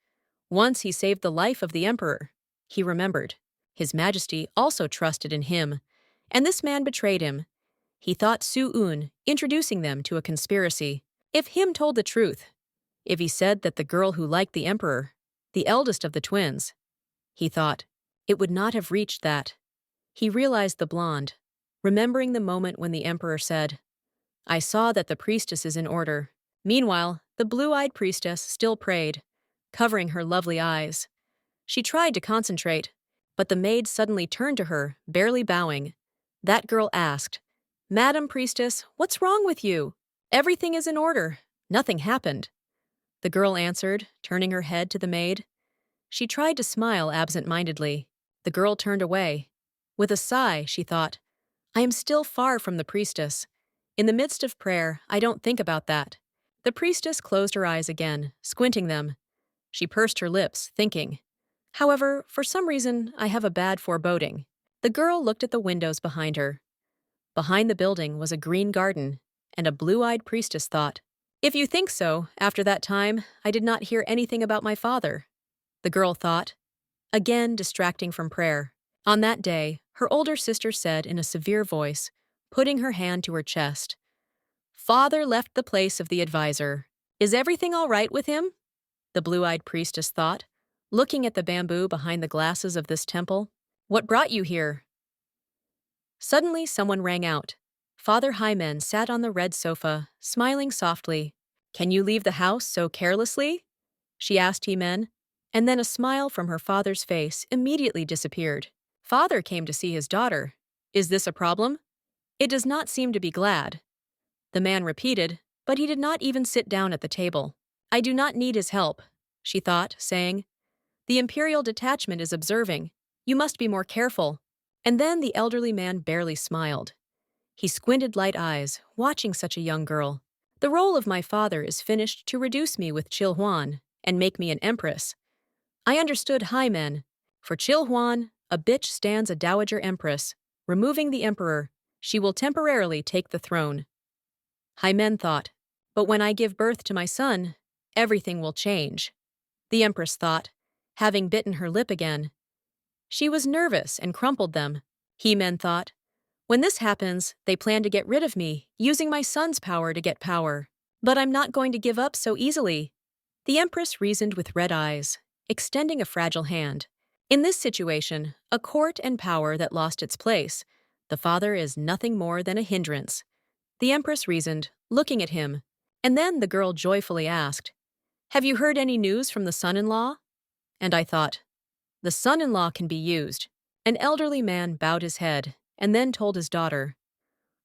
Once he saved the life of the emperor. He remembered. His Majesty also trusted in him, and this man betrayed him. He thought Su-un introducing them to a conspiracy. If him told the truth, if he said that the girl who liked the emperor, the eldest of the twins, he thought, it would not have reached that. He realized the blonde, remembering the moment when the emperor said, "I saw that the priestess is in order." Meanwhile, the blue-eyed priestess still prayed, covering her lovely eyes. She tried to concentrate, but the maid suddenly turned to her, barely bowing. That girl asked, "Madam Priestess, what's wrong with you?" "Everything is in order. Nothing happened," the girl answered, turning her head to the maid. She tried to smile absent-mindedly. The girl turned away. With a sigh, she thought, "I am still far from the priestess. In the midst of prayer, I don't think about that." The priestess closed her eyes again, squinting them. She pursed her lips, thinking. "However, for some reason, I have a bad foreboding." The girl looked at the windows behind her. Behind the building was a green garden, and a blue-eyed priestess thought, "If you think so, after that time, I did not hear anything about my father." The girl thought, again distracting from prayer. On that day, her older sister said in a severe voice, putting her hand to her chest, "Father left the place of the advisor. Is everything all right with him?" The blue-eyed priestess thought, looking at the bamboo behind the glasses of this temple. "What brought you here?" Suddenly someone rang out. Father Hymen sat on the red sofa, smiling softly. "Can you leave the house so carelessly?" she asked Hymen, and then a smile from her father's face immediately disappeared. "Father came to see his daughter. Is this a problem?" "It does not seem to be glad," the man repeated, but he did not even sit down at the table. "I do not need his help," she thought, saying, "The imperial detachment is observing. You must be more careful." And then the elderly man barely smiled. He squinted light eyes, watching such a young girl. "The role of my father is finished to reduce me with Chil Hwon and make me an empress." I understood Hymen. For Chil Hwon, a bitch stands a dowager empress. Removing the emperor, she will temporarily take the throne. Hymen thought, "But when I give birth to my son, everything will change." The empress thought, having bitten her lip again. She was nervous and crumpled them. Hymen thought, "When this happens, they plan to get rid of me, using my son's power to get power. But I'm not going to give up so easily." The empress reasoned with red eyes, extending a fragile hand. In this situation, a court and power that lost its place, the father is nothing more than a hindrance. The empress reasoned, looking at him, and then the girl joyfully asked, "Have you heard any news from the son-in-law?" And I thought, the son-in-law can be used. An elderly man bowed his head and then told his daughter,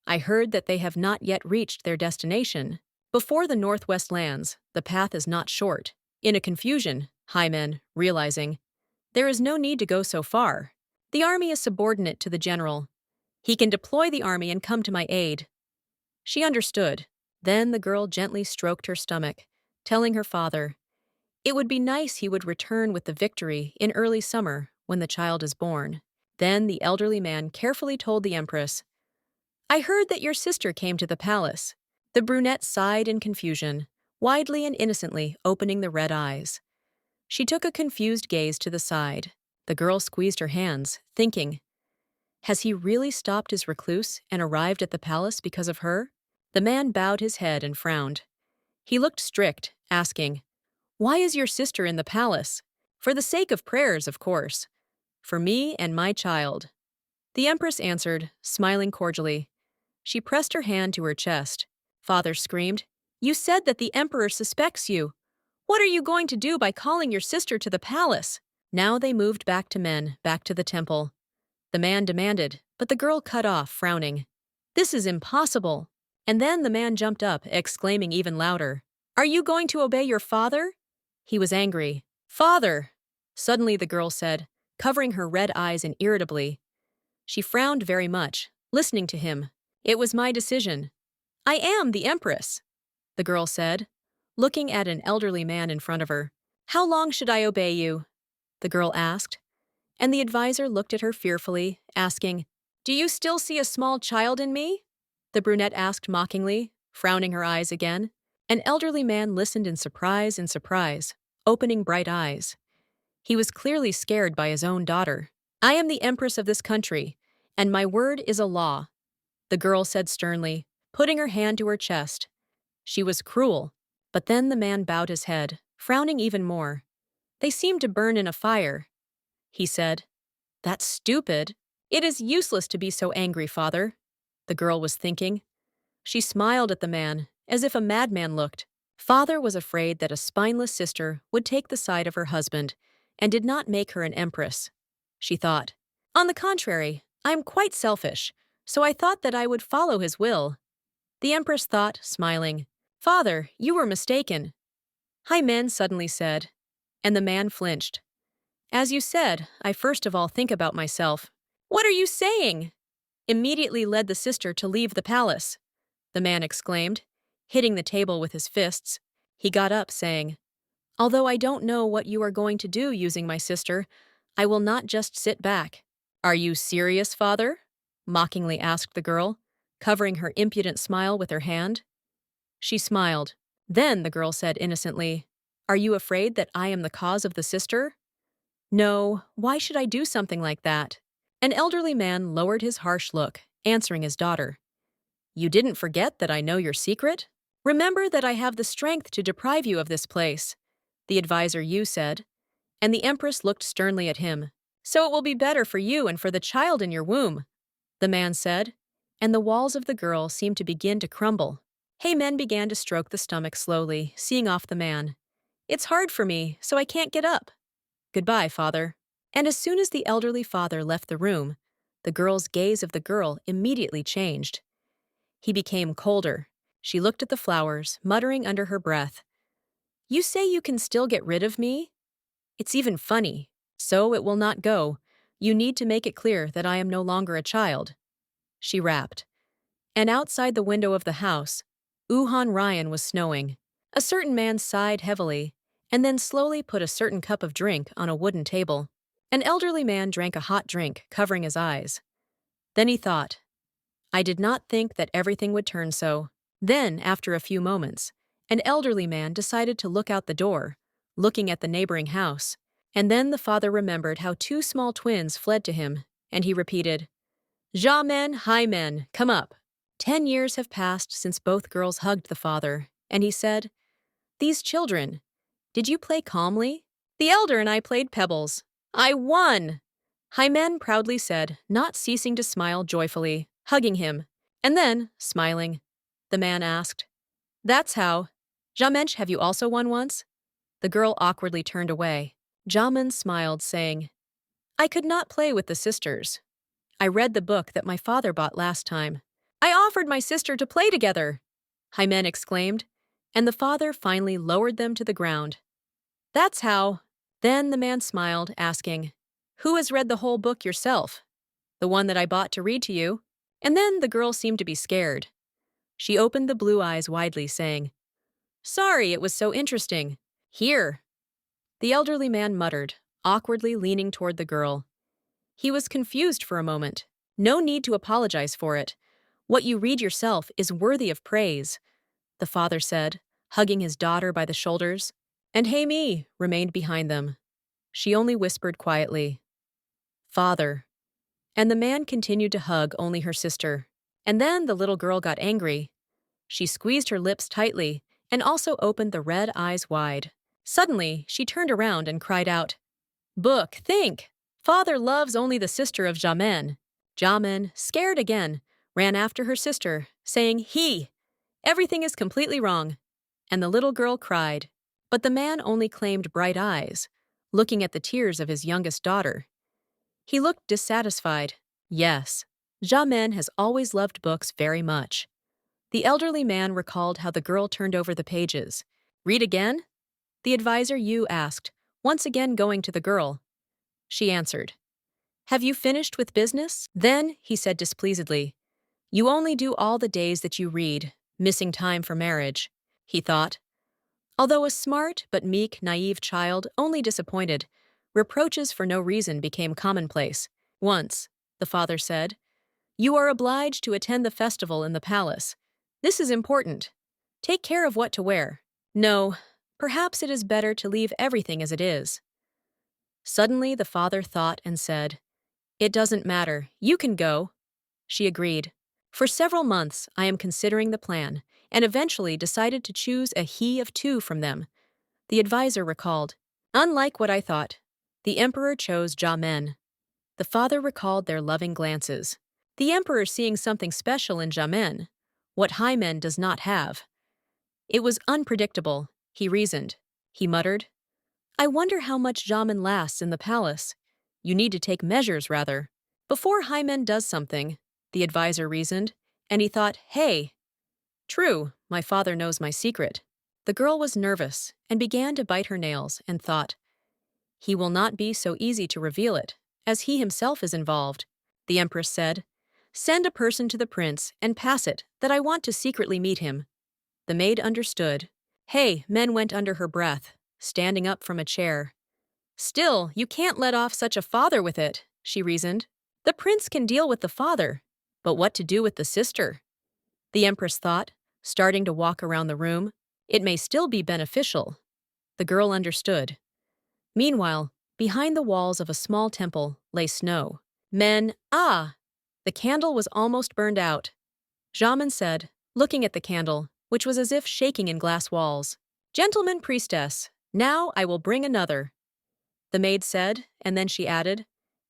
"I heard that they have not yet reached their destination. Before the northwest lands, the path is not short." In a confusion, Hymen, realizing, there is no need to go so far. The army is subordinate to the general. He can deploy the army and come to my aid. She understood. Then the girl gently stroked her stomach, telling her father, it would be nice he would return with the victory in early summer when the child is born. Then the elderly man carefully told the empress, "I heard that your sister came to the palace." The brunette sighed in confusion, widely and innocently opening the red eyes. She took a confused gaze to the side. The girl squeezed her hands, thinking, has he really stopped his recluse and arrived at the palace because of her? The man bowed his head and frowned. He looked strict, asking, "Why is your sister in the palace?" "For the sake of prayers, of course. For me and my child." The Empress answered, smiling cordially. She pressed her hand to her chest. Father screamed, "You said that the Emperor suspects you. What are you going to do by calling your sister to the palace?" Now they moved back to men, back to the temple. The man demanded, but the girl cut off, frowning. "This is impossible." And then the man jumped up, exclaiming even louder, "Are you going to obey your father?" He was angry. "Father!" Suddenly the girl said, covering her red eyes and irritably. She frowned very much, listening to him. "It was my decision." "I am the Empress," the girl said, looking at an elderly man in front of her. "How long should I obey you?" the girl asked. And the advisor looked at her fearfully, asking, "Do you still see a small child in me?" The brunette asked mockingly, frowning her eyes again. An elderly man listened in surprise, opening bright eyes. He was clearly scared by his own daughter. "I am the Empress of this country, and my word is a law," the girl said sternly, putting her hand to her chest. She was cruel, but then the man bowed his head, frowning even more. "They seem to burn in a fire," he said. "That's stupid." "It is useless to be so angry, father," the girl was thinking. She smiled at the man, as if a madman looked. Father was afraid that a spineless sister would take the side of her husband and did not make her an empress. She thought, "On the contrary, I am quite selfish, so I thought that I would follow his will." The empress thought, smiling, "Father, you were mistaken." "Hi, men," suddenly said, and the man flinched. "As you said, I first of all think about myself." "What are you saying?" Immediately led the sister to leave the palace, the man exclaimed, hitting the table with his fists. He got up, saying, "Although I don't know what you are going to do using my sister, I will not just sit back." "Are you serious, father?" mockingly asked the girl, covering her impudent smile with her hand. She smiled. Then the girl said innocently, "Are you afraid that I am the cause of the sister?" "No, why should I do something like that?" An elderly man lowered his harsh look, answering his daughter. "You didn't forget that I know your secret? Remember that I have the strength to deprive you of this place," the advisor Yu said, and the empress looked sternly at him. "So it will be better for you and for the child in your womb," the man said, and the walls of the girl seemed to begin to crumble. Hey Men began to stroke the stomach slowly, seeing off the man. "It's hard for me, so I can't get up." "Goodbye, father." And as soon as the elderly father left the room, the girl's gaze of the girl immediately changed. He became colder. She looked at the flowers, muttering under her breath, "You say you can still get rid of me? It's even funny. So it will not go. You need to make it clear that I am no longer a child." She rapped. And outside the window of the house, Wuhan Ryan was snowing. A certain man sighed heavily, and then slowly put a certain cup of drink on a wooden table. An elderly man drank a hot drink, covering his eyes. Then he thought, "I did not think that everything would turn so." Then, after a few moments, an elderly man decided to look out the door, looking at the neighboring house. And then the father remembered how two small twins fled to him, and he repeated, "Ja men, hi men, come up." 10 years have passed since both girls hugged the father, and he said, "These children, did you play calmly?" "The elder and I played pebbles. I won!" Hymen proudly said, not ceasing to smile joyfully, hugging him. And then, smiling, the man asked, "That's how. Jamench, have you also won once?" The girl awkwardly turned away. Jamin smiled, saying, "I could not play with the sisters. I read the book that my father bought last time." "I offered my sister to play together," Hymen exclaimed, and the father finally lowered them to the ground. "That's how." Then the man smiled, asking, "Who has read the whole book yourself?" "The one that I bought to read to you." And then the girl seemed to be scared. She opened the blue eyes widely, saying, "Sorry, it was so interesting. Here." The elderly man muttered, awkwardly leaning toward the girl. He was confused for a moment. "No need to apologize for it. What you read yourself is worthy of praise," the father said, hugging his daughter by the shoulders. And Hae-mi remained behind them. She only whispered quietly, "Father." And the man continued to hug only her sister. And then the little girl got angry. She squeezed her lips tightly and also opened the red eyes wide. Suddenly, she turned around and cried out, "Book, think! Father loves only the sister of Jamin." Jamin, scared again, ran after her sister, saying, Everything is completely wrong." And the little girl cried. But the man only claimed bright eyes, looking at the tears of his youngest daughter. He looked dissatisfied. Yes, Jamin has always loved books very much. The elderly man recalled how the girl turned over the pages. "Read again?" The advisor Yu asked, once again going to the girl. She answered, "Have you finished with business?" "Then," he said displeasedly, "you only do all the days that you read, missing time for marriage," he thought. Although a smart but meek, naive child only disappointed, reproaches for no reason became commonplace. Once, the father said, "You are obliged to attend the festival in the palace. This is important. Take care of what to wear. No, perhaps it is better to leave everything as it is." Suddenly the father thought and said, "It doesn't matter. You can go." She agreed. For several months, I am considering the plan, and eventually decided to choose a he of two from them. The advisor recalled. Unlike what I thought, the emperor chose Jamin. The father recalled their loving glances. The emperor seeing something special in Jamin, what Hymen does not have. It was unpredictable, he reasoned. He muttered, "I wonder how much Jamin lasts in the palace. You need to take measures, rather. Before Hymen does something," the advisor reasoned, and he thought, "Hey, true, my father knows my secret." The girl was nervous and began to bite her nails and thought, "He will not be so easy to reveal it, as he himself is involved." The empress said, "Send a person to the prince and pass it that I want to secretly meet him." The maid understood. Hey, men went under her breath, standing up from a chair. "Still, you can't let off such a father with it," she reasoned. "The prince can deal with the father, but what to do with the sister?" The empress thought, starting to walk around the room. It may still be beneficial. The girl understood. Meanwhile, behind the walls of a small temple lay snow. The candle was almost burned out. Jamin said, looking at the candle, which was as if shaking in glass walls. "Gentleman priestess, now I will bring another." The maid said, and then she added,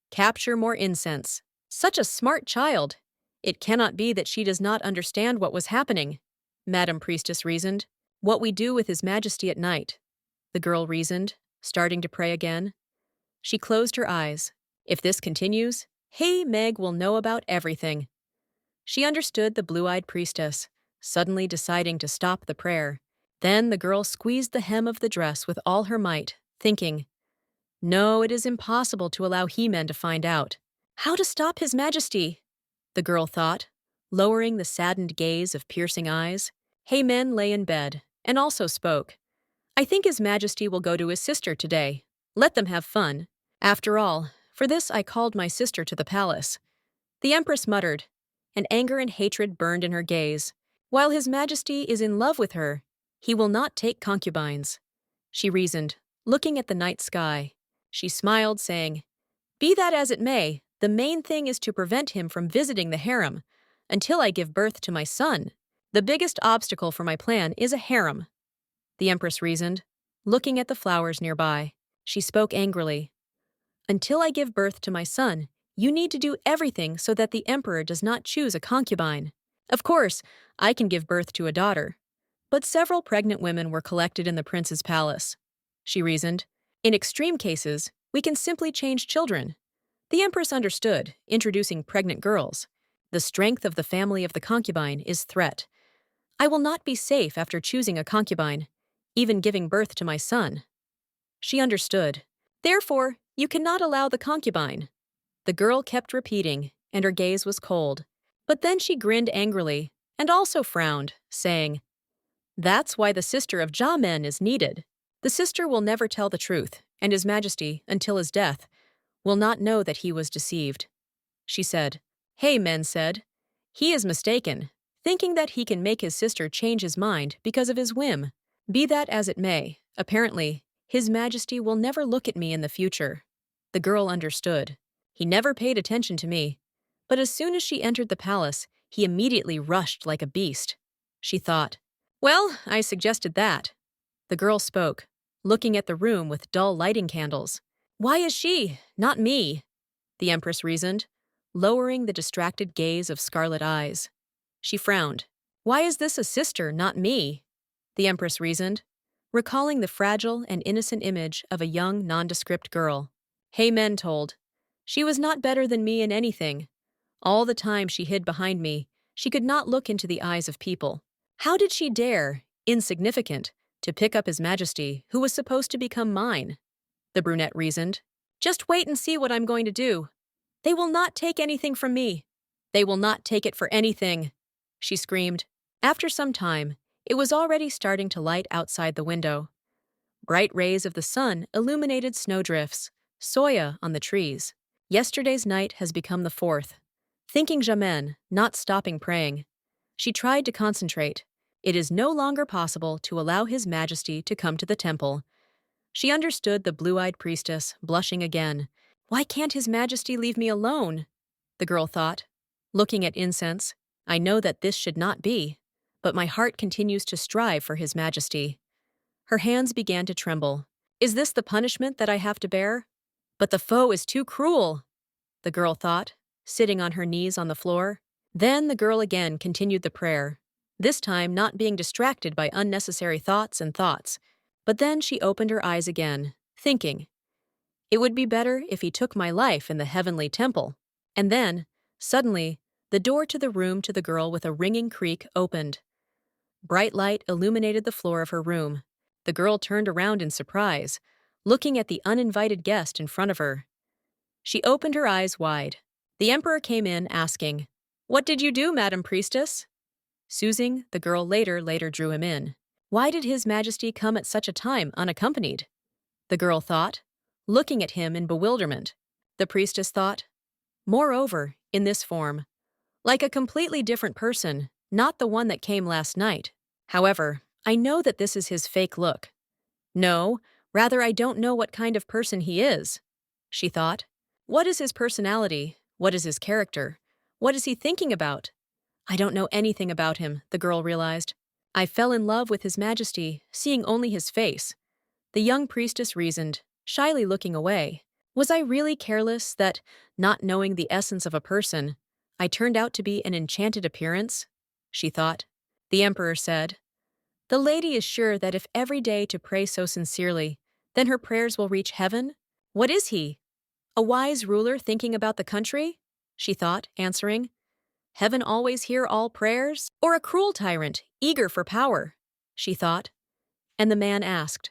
"Capture more incense." Such a smart child! It cannot be that she does not understand what was happening, Madam Priestess reasoned. "What we do with His Majesty at night," the girl reasoned, starting to pray again. She closed her eyes. If this continues, Hey Meg will know about everything. She understood the blue-eyed priestess, suddenly deciding to stop the prayer. Then the girl squeezed the hem of the dress with all her might, thinking, "No, it is impossible to allow He-Men to find out." How to stop His Majesty? The girl thought, lowering the saddened gaze of piercing eyes. He-Men lay in bed, and also spoke. "I think His Majesty will go to his sister today. Let them have fun. After all, for this I called my sister to the palace." The Empress muttered, and anger and hatred burned in her gaze. While His Majesty is in love with her, he will not take concubines, she reasoned, looking at the night sky. She smiled, saying, "Be that as it may, the main thing is to prevent him from visiting the harem until I give birth to my son. The biggest obstacle for my plan is a harem," the Empress reasoned, looking at the flowers nearby. She spoke angrily. "Until I give birth to my son, you need to do everything so that the emperor does not choose a concubine. Of course, I can give birth to a daughter." But several pregnant women were collected in the prince's palace, she reasoned. "In extreme cases, we can simply change children." The empress understood, introducing pregnant girls. The strength of the family of the concubine is threat. I will not be safe after choosing a concubine, even giving birth to my son. She understood. Therefore, you cannot allow the concubine. The girl kept repeating, and her gaze was cold. But then she grinned angrily, and also frowned, saying, "That's why the sister of Jamin is needed. The sister will never tell the truth, and His Majesty, until his death, will not know that he was deceived." She said. Hey, men said, "He is mistaken, thinking that he can make his sister change his mind because of his whim. Be that as it may, apparently, His Majesty will never look at me in the future." The girl understood. He never paid attention to me. But as soon as she entered the palace, he immediately rushed like a beast. She thought, Well, I suggested that. The girl spoke, looking at the room with dull lighting candles. Why is she, not me? The Empress reasoned, lowering the distracted gaze of scarlet eyes. She frowned. Why is this a sister, not me? The Empress reasoned, recalling the fragile and innocent image of a young, nondescript girl. Hey Men told. She was not better than me in anything. All the time she hid behind me, she could not look into the eyes of people. How did she dare, insignificant, to pick up His Majesty, who was supposed to become mine? The brunette reasoned. Just wait and see what I'm going to do. They will not take anything from me. They will not take it for anything, she screamed. After some time, it was already starting to light outside the window. Bright rays of the sun illuminated snowdrifts, soya on the trees. Yesterday's night has become the fourth. Thinking Jamen, not stopping praying. She tried to concentrate. It is no longer possible to allow His Majesty to come to the temple. She understood the blue-eyed priestess, blushing again. Why can't His Majesty leave me alone? The girl thought, looking at incense. I know that this should not be, but my heart continues to strive for His Majesty. Her hands began to tremble. Is this the punishment that I have to bear? But the foe is too cruel, the girl thought, sitting on her knees on the floor. Then the girl again continued the prayer, this time not being distracted by unnecessary thoughts. But then she opened her eyes again, thinking, it would be better if he took my life in the heavenly temple. And then, suddenly, the door to the room to the girl with a ringing creak opened. Bright light illuminated the floor of her room. The girl turned around in surprise, looking at the uninvited guest in front of her. She opened her eyes wide. The Emperor came in, asking, What did you do, Madam Priestess? Sousing, the girl later drew him in. Why did His Majesty come at such a time unaccompanied? The girl thought, looking at him in bewilderment. The priestess thought, moreover, in this form, like a completely different person, not the one that came last night. However, I know that this is his fake look. No, rather I don't know what kind of person he is, she thought. What is his personality? What is his character? What is he thinking about? I don't know anything about him, the girl realized. I fell in love with His Majesty, seeing only his face. The young priestess reasoned, shyly looking away. Was I really careless that, not knowing the essence of a person, I turned out to be an enchanted appearance? She thought. The Emperor said, The lady is sure that if every day to pray so sincerely, then her prayers will reach heaven? What is he? A wise ruler thinking about the country? She thought, answering. Heaven always hear all prayers? Or a cruel tyrant, eager for power? She thought. And the man asked,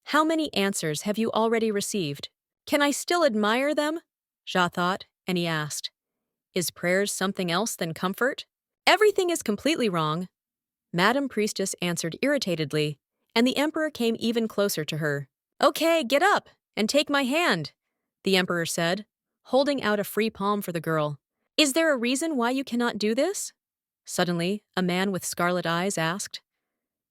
How many answers have you already received? Can I still admire them? Jia thought, and he asked, Is prayers something else than comfort? Everything is completely wrong. Madam Priestess answered irritatedly, and the Emperor came even closer to her. Okay, get up and take my hand, the Emperor said, holding out a free palm for the girl. Is there a reason why you cannot do this? Suddenly, a man with scarlet eyes asked.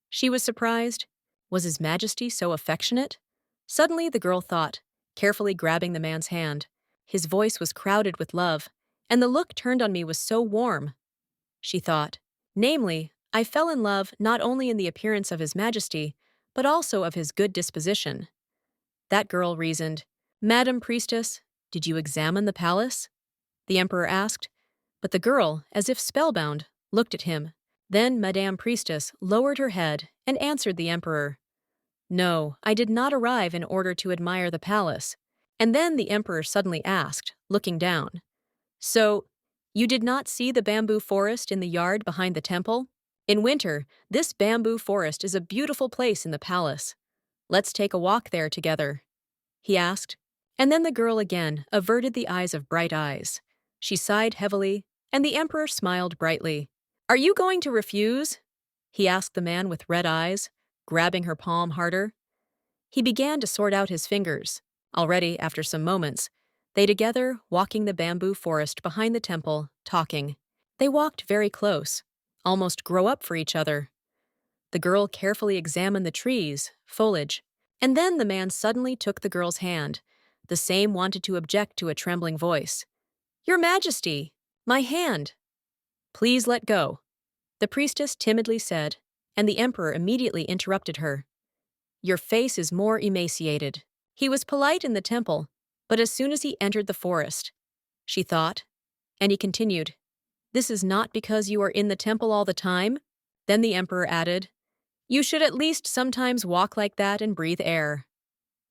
She was surprised. Was His Majesty so affectionate? Suddenly the girl thought, carefully grabbing the man's hand. His voice was crowded with love, and the look turned on me was so warm. She thought, namely, I fell in love not only in the appearance of His Majesty, but also of his good disposition. That girl reasoned, Madam Priestess, did you examine the palace? The Emperor asked, but the girl, as if spellbound, looked at him. Then Madame Priestess lowered her head and answered the Emperor. No, I did not arrive in order to admire the palace. And then the Emperor suddenly asked, looking down. So, you did not see the bamboo forest in the yard behind the temple? In winter, this bamboo forest is a beautiful place in the palace. Let's take a walk there together, he asked. And then the girl again averted the eyes of bright eyes. She sighed heavily, and the Emperor smiled brightly. Are you going to refuse? He asked the man with red eyes, grabbing her palm harder. He began to sort out his fingers. Already, after some moments, they together walking the bamboo forest behind the temple, talking. They walked very close, almost grow up for each other. The girl carefully examined the trees, foliage, and then the man suddenly took the girl's hand. The same wanted to object to a trembling voice. Your Majesty, my hand. Please let go, the priestess timidly said, and the emperor immediately interrupted her. Your face is more emaciated. He was polite in the temple, but as soon as he entered the forest, she thought, and he continued, This is not because you are in the temple all the time? Then the emperor added, You should at least sometimes walk like that and breathe air.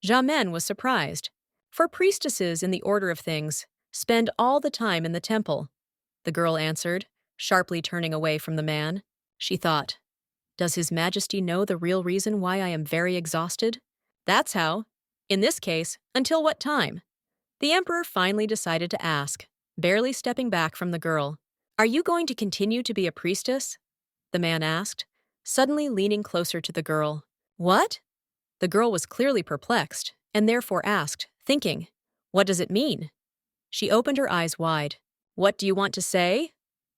Xiamen was surprised, for priestesses in the order of things spend all the time in the temple. The girl answered, sharply turning away from the man. She thought, Does His Majesty know the real reason why I am very exhausted? That's how. In this case, until what time? The emperor finally decided to ask, barely stepping back from the girl. Are you going to continue to be a priestess? The man asked, suddenly leaning closer to the girl. What? The girl was clearly perplexed, and therefore asked, thinking, What does it mean? She opened her eyes wide. What do you want to say?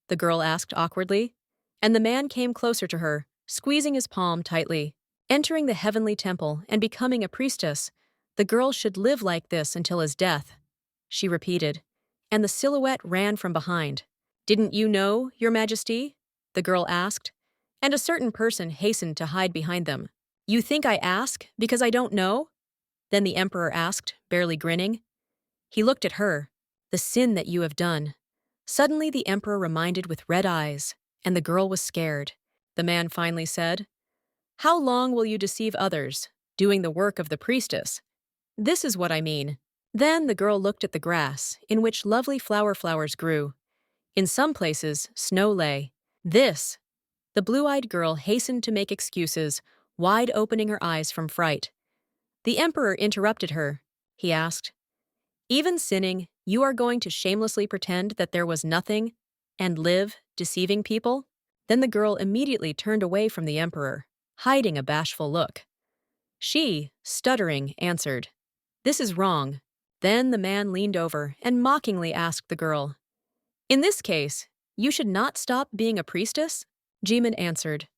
The girl asked awkwardly, and the man came closer to her, squeezing his palm tightly. Entering the heavenly temple and becoming a priestess, the girl should live like this until his death, she repeated, and the silhouette ran from behind. Didn't you know, Your Majesty? The girl asked, and a certain person hastened to hide behind them. You think I ask because I don't know? Then the emperor asked, barely grinning. He looked at her. The sin that you have done. Suddenly the emperor reminded with red eyes, and the girl was scared. The man finally said, How long will you deceive others, doing the work of the priestess? This is what I mean. Then the girl looked at the grass, in which lovely flowers grew. In some places, snow lay. This. The blue-eyed girl hastened to make excuses, wide opening her eyes from fright. The emperor interrupted her. He asked, Even sinning, you are going to shamelessly pretend that there was nothing and live deceiving people? Then the girl immediately turned away from the emperor, hiding a bashful look. She, stuttering, answered, This is wrong. Then the man leaned over and mockingly asked the girl, In this case, you should not stop being a priestess? Jimin answered,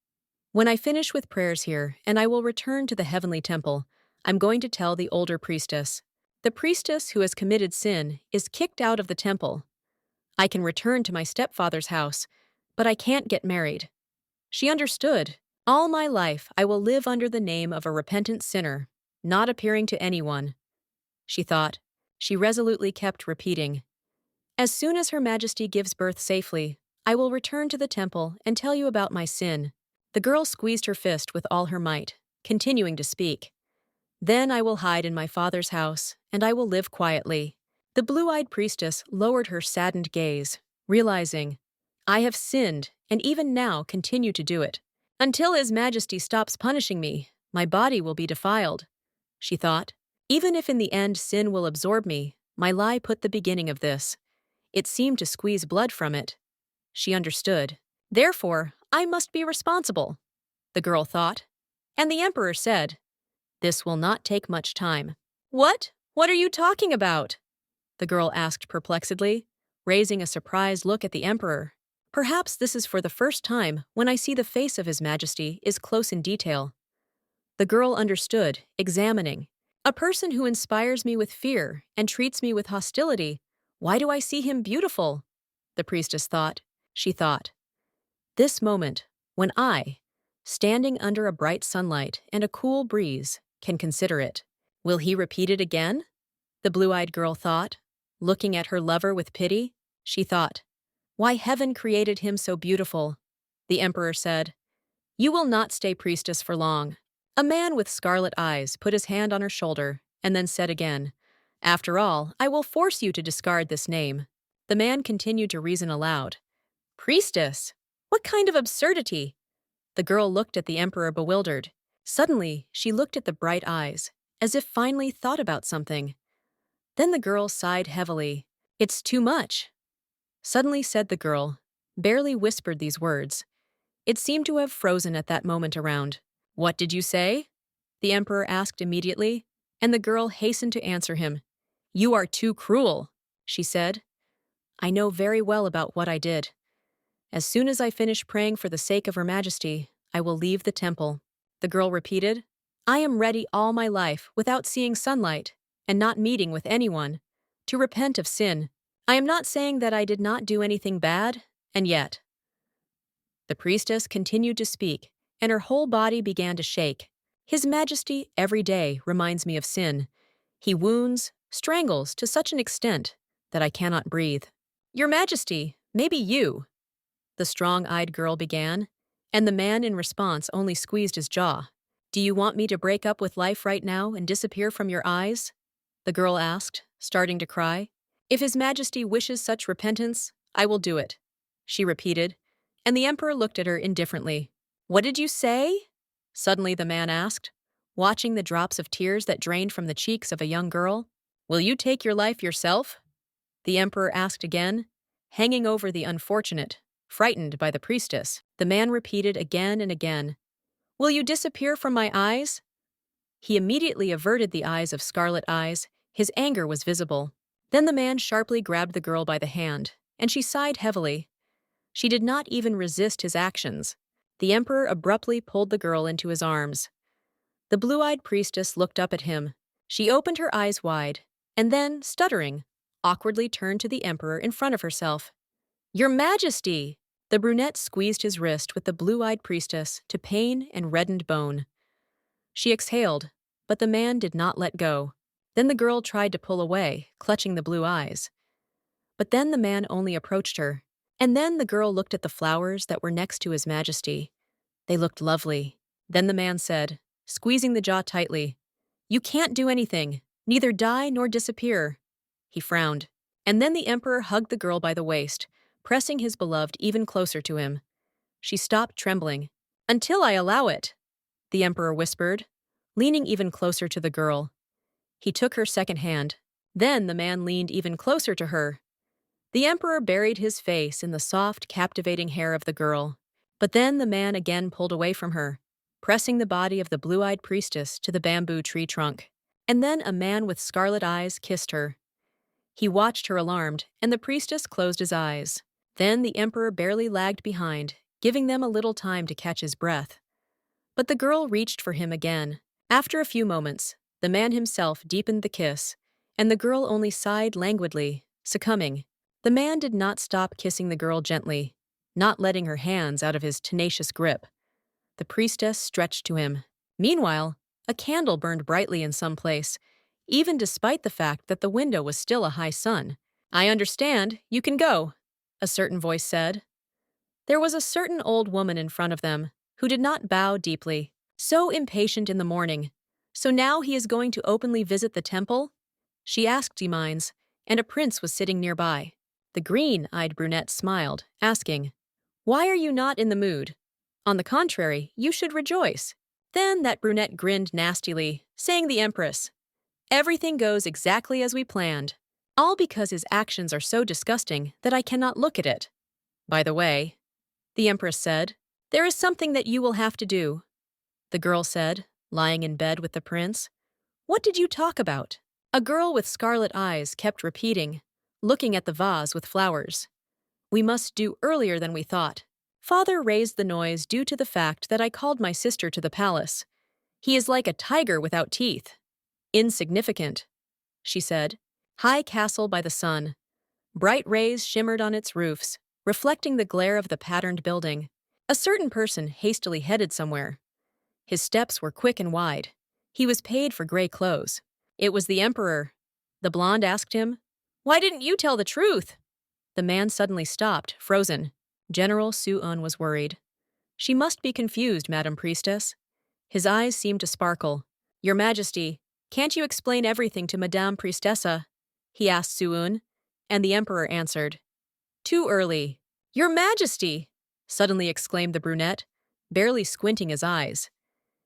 When I finish with prayers here and I will return to the heavenly temple, I'm going to tell the older priestess. The priestess who has committed sin is kicked out of the temple. I can return to my stepfather's house, but I can't get married. She understood. All my life I will live under the name of a repentant sinner, not appearing to anyone. She thought. She resolutely kept repeating, As soon as Her Majesty gives birth safely, I will return to the temple and tell you about my sin. The girl squeezed her fist with all her might, continuing to speak. Then I will hide in my father's house, and I will live quietly. The blue-eyed priestess lowered her saddened gaze, realizing, I have sinned, and even now continue to do it. Until His Majesty stops punishing me, my body will be defiled, she thought. Even if in the end sin will absorb me, my lie put the beginning of this. It seemed to squeeze blood from it. She understood. Therefore, I must be responsible, the girl thought. And the emperor said, This will not take much time. What? What are you talking about? The girl asked perplexedly, raising a surprised look at the emperor. Perhaps this is for the first time when I see the face of His Majesty is close in detail. The girl understood, examining. A person who inspires me with fear and treats me with hostility. Why do I see him beautiful? The priestess thought. She thought. This moment, when I, standing under a bright sunlight and a cool breeze, can consider it. Will he repeat it again? The blue-eyed girl thought. Looking at her lover with pity, she thought, Why heaven created him so beautiful. The emperor said, You will not stay priestess for long. A man with scarlet eyes put his hand on her shoulder and then said again, After all, I will force you to discard this name. The man continued to reason aloud. Priestess? What kind of absurdity? The girl looked at the emperor bewildered. Suddenly, she looked at the bright eyes, as if finally thought about something. Then the girl sighed heavily. It's too much. Suddenly said the girl, barely whispered these words. It seemed to have frozen at that moment around. What did you say? The emperor asked immediately, and the girl hastened to answer him. You are too cruel, she said. I know very well about what I did. As soon as I finish praying for the sake of Her Majesty, I will leave the temple. The girl repeated, I am ready all my life without seeing sunlight and not meeting with anyone, to repent of sin. I am not saying that I did not do anything bad, and yet. The priestess continued to speak, and her whole body began to shake. His Majesty every day reminds me of sin. He wounds, strangles to such an extent that I cannot breathe. Your Majesty, maybe you, the strong-eyed girl began, and the man in response only squeezed his jaw. Do you want me to break up with life right now and disappear from your eyes? The girl asked, starting to cry. If His Majesty wishes such repentance, I will do it, she repeated, and the emperor looked at her indifferently. What did you say? Suddenly the man asked, watching the drops of tears that drained from the cheeks of a young girl. Will you take your life yourself? The emperor asked again, hanging over the unfortunate, frightened by the priestess. The man repeated again and again, Will you disappear from my eyes? He immediately averted the eyes of Scarlet Eyes. His anger was visible. Then the man sharply grabbed the girl by the hand, and she sighed heavily. She did not even resist his actions. The emperor abruptly pulled the girl into his arms. The blue-eyed priestess looked up at him. She opened her eyes wide, and then, stuttering, awkwardly turned to the emperor in front of herself. Your Majesty! The brunette squeezed his wrist with the blue-eyed priestess to pain and reddened bone. She exhaled, but the man did not let go. Then the girl tried to pull away, clutching the blue eyes. But then the man only approached her. And then the girl looked at the flowers that were next to His Majesty. They looked lovely. Then the man said, squeezing the jaw tightly, You can't do anything, neither die nor disappear. He frowned. And then the emperor hugged the girl by the waist, pressing his beloved even closer to him. She stopped trembling. Until I allow it, the emperor whispered, leaning even closer to the girl. He took her second hand. Then the man leaned even closer to her. The emperor buried his face in the soft, captivating hair of the girl. But then the man again pulled away from her, pressing the body of the blue-eyed priestess to the bamboo tree trunk. And then a man with scarlet eyes kissed her. He watched her alarmed, and the priestess closed his eyes. Then the emperor barely lagged behind, giving them a little time to catch his breath. But the girl reached for him again. After a few moments, the man himself deepened the kiss, and the girl only sighed languidly, succumbing. The man did not stop kissing the girl gently, not letting her hands out of his tenacious grip. The priestess stretched to him. Meanwhile, a candle burned brightly in some place, even despite the fact that the window was still a high sun. I understand, you can go, a certain voice said. There was a certain old woman in front of them, who did not bow deeply. So impatient in the morning. So now he is going to openly visit the temple? She asked Demines, and a prince was sitting nearby. The green-eyed brunette smiled, asking, Why are you not in the mood? On the contrary, you should rejoice. Then that brunette grinned nastily, saying the empress, Everything goes exactly as we planned. All because his actions are so disgusting that I cannot look at it. By the way, the empress said, There is something that you will have to do. The girl said, lying in bed with the prince. What did you talk about? A girl with scarlet eyes kept repeating, looking at the vase with flowers. We must do earlier than we thought. Father raised the noise due to the fact that I called my sister to the palace. He is like a tiger without teeth. Insignificant, she said. High castle by the sun. Bright rays shimmered on its roofs, reflecting the glare of the patterned building. A certain person hastily headed somewhere. His steps were quick and wide. He was paid for gray clothes. It was the emperor. The blonde asked him, Why didn't you tell the truth? The man suddenly stopped, frozen. General Su-un was worried. She must be confused, Madam Priestess. His eyes seemed to sparkle. Your Majesty, can't you explain everything to Madame Priestessa? He asked Su-un, and the emperor answered. Too early. Your Majesty! Suddenly exclaimed the brunette, barely squinting his eyes.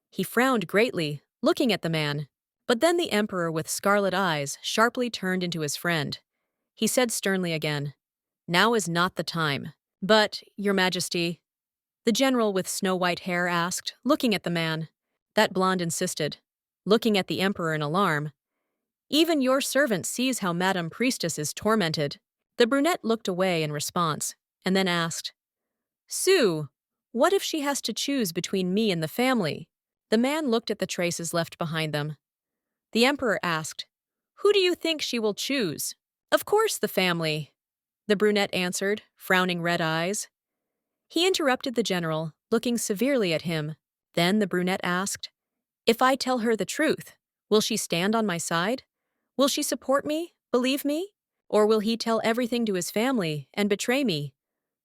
He frowned greatly, looking at the man. But then the emperor with scarlet eyes sharply turned into his friend. He said sternly again, Now is not the time. But, Your Majesty, the general with snow-white hair asked, looking at the man. That blonde insisted, looking at the emperor in alarm. Even your servant sees how Madame Priestess is tormented. The brunette looked away in response, and then asked, Sue, what if she has to choose between me and the family? The man looked at the traces left behind them. The emperor asked, Who do you think she will choose? Of course the family, the brunette answered, frowning red eyes. He interrupted the general, looking severely at him. Then the brunette asked, "If I tell her the truth, will she stand on my side? Will she support me, believe me? Or will he tell everything to his family and betray me?"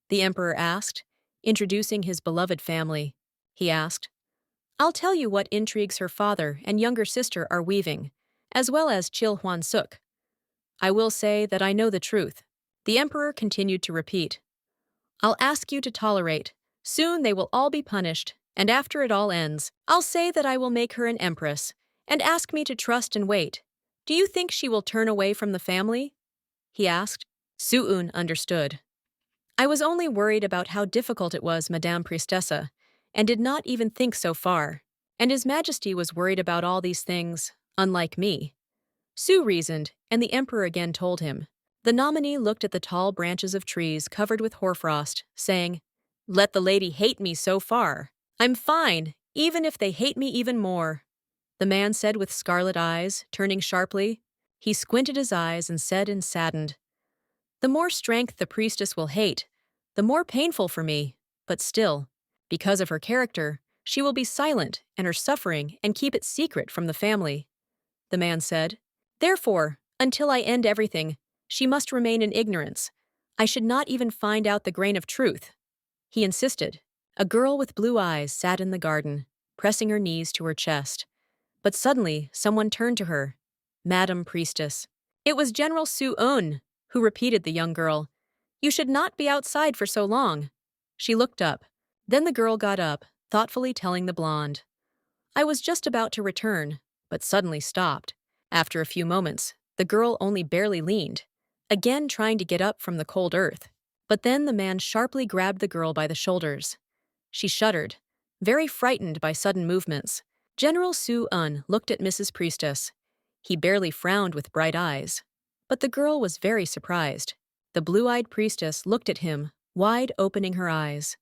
The emperor asked, introducing his beloved family. He asked, "I'll tell you what intrigues her father and younger sister are weaving, as well as Chil Hwan Suk. I will say that I know the truth." The emperor continued to repeat, "I'll ask you to tolerate. Soon they will all be punished, and after it all ends, I'll say that I will make her an empress, and ask me to trust and wait. Do you think she will turn away from the family?" He asked. Su'un understood. "I was only worried about how difficult it was, Madame Priestessa, and did not even think so far. And His Majesty was worried about all these things, unlike me." Su reasoned, and the emperor again told him. The nominee looked at the tall branches of trees covered with hoarfrost, saying, "Let the lady hate me so far. I'm fine, even if they hate me even more." The man said with scarlet eyes, turning sharply. He squinted his eyes and said in saddened, "The more strength the priestess will hate, the more painful for me, but still, because of her character, she will be silent and her suffering and keep it secret from the family." The man said, "Therefore, until I end everything, she must remain in ignorance. I should not even find out the grain of truth." He insisted. A girl with blue eyes sat in the garden, pressing her knees to her chest. But suddenly, someone turned to her. "Madam Priestess." It was General Su-un, who repeated the young girl, "You should not be outside for so long." She looked up. Then the girl got up, thoughtfully telling the blonde, "I was just about to return, but suddenly stopped. After a few moments, the girl only barely leaned, again trying to get up from the cold earth. But then the man sharply grabbed the girl by the shoulders. She shuddered, very frightened by sudden movements. General Su-un looked at Mrs. Priestess. He barely frowned with bright eyes. But the girl was very surprised. The blue-eyed priestess looked at him, wide opening her eyes.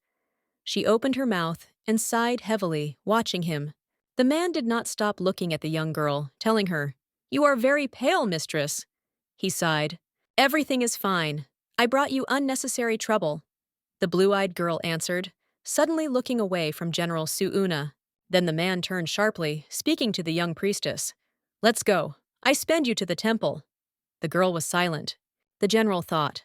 She opened her mouth and sighed heavily, watching him. The man did not stop looking at the young girl, telling her, "You are very pale, mistress." He sighed. "Everything is fine. I brought you unnecessary trouble." The blue-eyed girl answered, suddenly looking away from General Suuna. Then the man turned sharply, speaking to the young priestess. "Let's go. I spend you to the temple." The girl was silent. The general thought.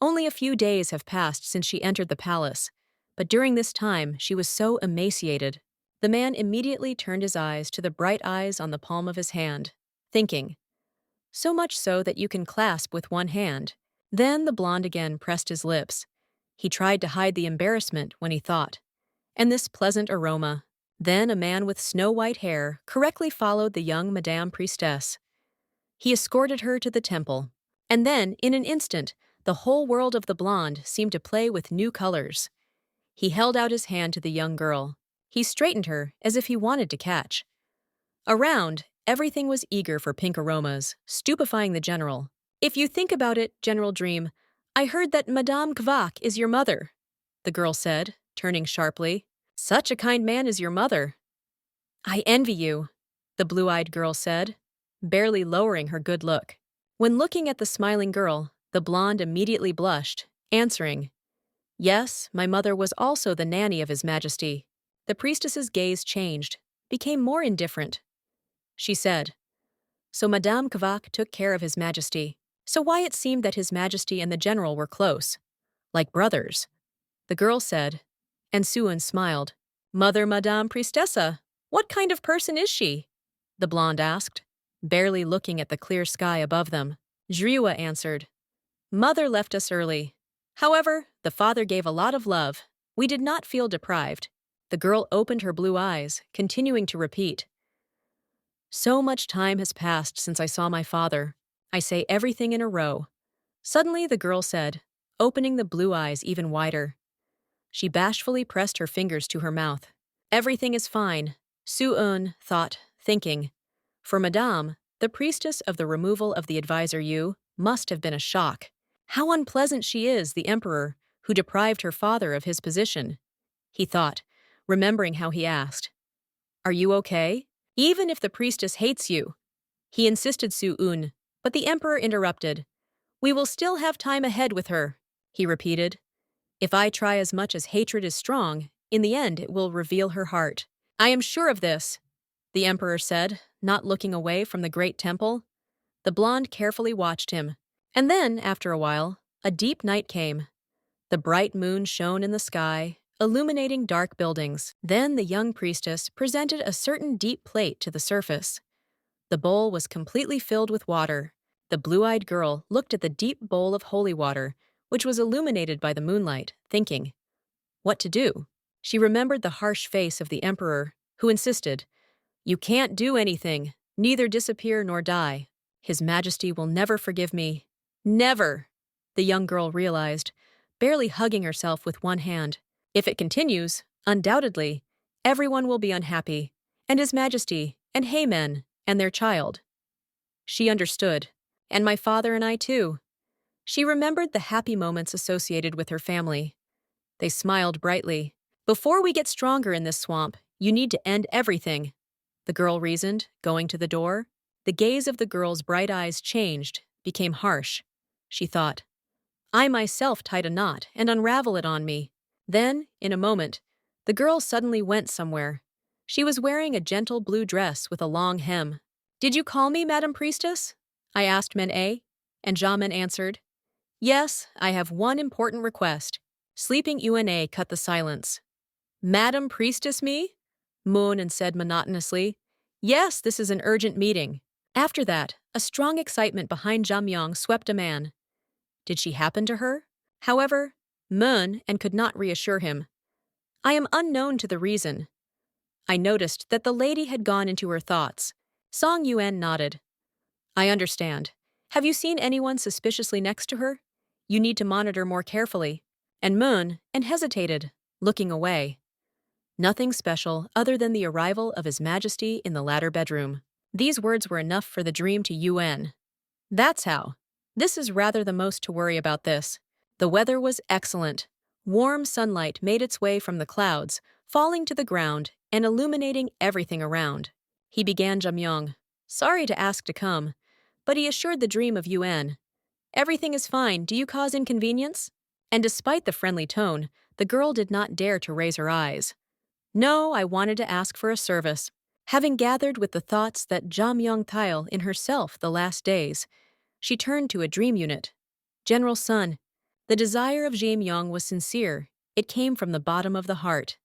Only a few days have passed since she entered the palace, but during this time she was so emaciated. The man immediately turned his eyes to the bright eyes on the palm of his hand, thinking, "So much so that you can clasp with one hand." Then the blonde again pressed his lips. He tried to hide the embarrassment when he thought, and this pleasant aroma. Then a man with snow-white hair correctly followed the young Madame Priestess. He escorted her to the temple, and then, in an instant, the whole world of the blonde seemed to play with new colors. He held out his hand to the young girl. He straightened her as if he wanted to catch. Around, everything was eager for pink aromas, stupefying the general. "If you think about it, General Dream, I heard that Madame Kvak is your mother," the girl said, turning sharply. "Such a kind man is your mother." "I envy you," the blue-eyed girl said, barely lowering her good look. When looking at the smiling girl, the blonde immediately blushed, answering, "Yes, my mother was also the nanny of His Majesty." The priestess's gaze changed, became more indifferent. She said, "So Madame Kvak took care of His Majesty. So why it seemed that His Majesty and the general were close, like brothers." The girl said, and Suan smiled, "Mother Madame Priestessa, what kind of person is she?" The blonde asked, barely looking at the clear sky above them. Jriwa answered, "Mother left us early. However, the father gave a lot of love. We did not feel deprived." The girl opened her blue eyes, continuing to repeat, "So much time has passed since I saw my father. I say everything in a row." Suddenly the girl said, opening the blue eyes even wider. She bashfully pressed her fingers to her mouth. "Everything is fine," Su-un thought, thinking. For Madame, the priestess of the removal of the advisor Yu, must have been a shock. How unpleasant she is, the emperor, who deprived her father of his position. He thought, remembering how he asked, "Are you okay? Even if the priestess hates you?" He insisted Su-un, but the emperor interrupted. "We will still have time ahead with her," he repeated. "If I try as much as hatred is strong, In the end, it will reveal her heart. I am sure of this, the emperor said, not looking away from the great temple. The blonde carefully watched him. And then, after a while, a deep night came. The bright moon shone in the sky, illuminating dark buildings. Then the young priestess presented a certain deep plate to the surface. The bowl was completely filled with water. The blue-eyed girl looked at the deep bowl of holy water, which was illuminated by the moonlight, thinking, what to do? She remembered the harsh face of the emperor, who insisted, "You can't do anything, neither disappear nor die. His Majesty will never forgive me. Never!" The young girl realized, barely hugging herself with one hand. If it continues, undoubtedly, everyone will be unhappy, and His Majesty, and Haymen, and their child. She understood, and my father and I too. She remembered the happy moments associated with her family. They smiled brightly. Before we get stronger in this swamp, you need to end everything, the girl reasoned, going to the door. The gaze of the girl's bright eyes changed, became harsh. She thought, I myself tied a knot and unravel it on me. Then, in a moment, the girl suddenly went somewhere. She was wearing a gentle blue dress with a long hem. Did you call me, Madam Priestess? I asked Men-A, and Jamin answered, Yes, I have one important request. Sleeping Una cut the silence. Madam Priestess me? Moon said monotonously. Yes, this is an urgent meeting. After that, a strong excitement behind Jamyang swept a man. Did she happen to her? However, Moon could not reassure him. I am unknown to the reason. I noticed that the lady had gone into her thoughts. Song Yuan nodded. I understand. Have you seen anyone suspiciously next to her? You need to monitor more carefully. And Moon hesitated, looking away. Nothing special other than the arrival of His Majesty in the latter bedroom. These words were enough for the dream to Yuan. That's how. This is rather the most to worry about this. The weather was excellent. Warm sunlight made its way from the clouds, falling to the ground and illuminating everything around. He began Jamyang, sorry to ask to come, but he assured the dream of Yuan. Everything is fine, do you cause inconvenience? And despite the friendly tone, the girl did not dare to raise her eyes. No, I wanted to ask for a service. Having gathered with the thoughts that Jamyang Tile in herself the last days, she turned to a dream unit. General Sun, the desire of Jamyang was sincere. It came from the bottom of the heart.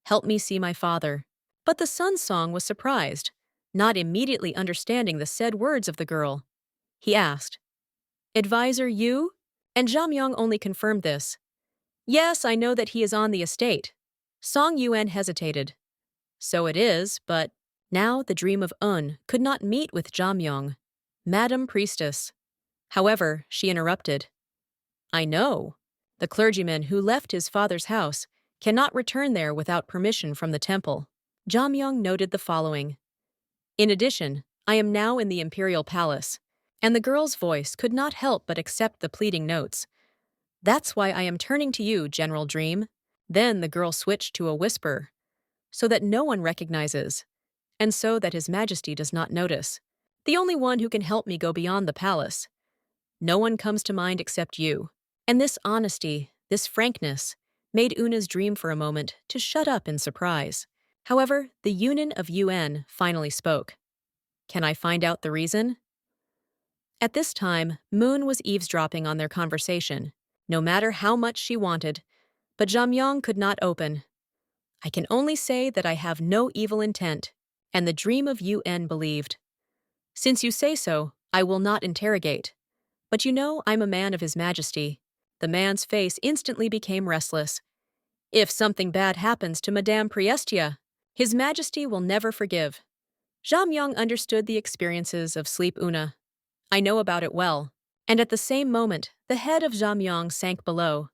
Help me see my father. But the Sun's song was surprised, not immediately understanding the said words of the girl. He asked, Advisor, you? And Jamyang only confirmed this. Yes, I know that he is on the estate. Song Yuan hesitated. So it is, but now the dream of could not meet with Jamyang. Madam Priestess. However, she interrupted. I know. The clergyman who left his father's house cannot return there without permission from the temple. Jamyang noted the following. In addition, I am now in the imperial palace, and the girl's voice could not help but accept the pleading notes. That's why I am turning to you, General Dream. Then the girl switched to a whisper, so that no one recognizes, and so that His Majesty does not notice. The only one who can help me go beyond the palace. No one comes to mind except you. And this honesty, this frankness, made Una's dream for a moment to shut up in surprise. However, the Yunin of UN finally spoke. Can I find out the reason? At this time, Moon was eavesdropping on their conversation, no matter how much she wanted, but Jamyang could not open. I can only say that I have no evil intent, and the dream of UN believed. Since you say so, I will not interrogate. But you know I'm a man of His Majesty. The man's face instantly became restless. If something bad happens to Madame Priestia, His Majesty will never forgive. Jamyang understood the experiences of Sleep Una. I know about it well. And at the same moment, the head of Jamyang sank below.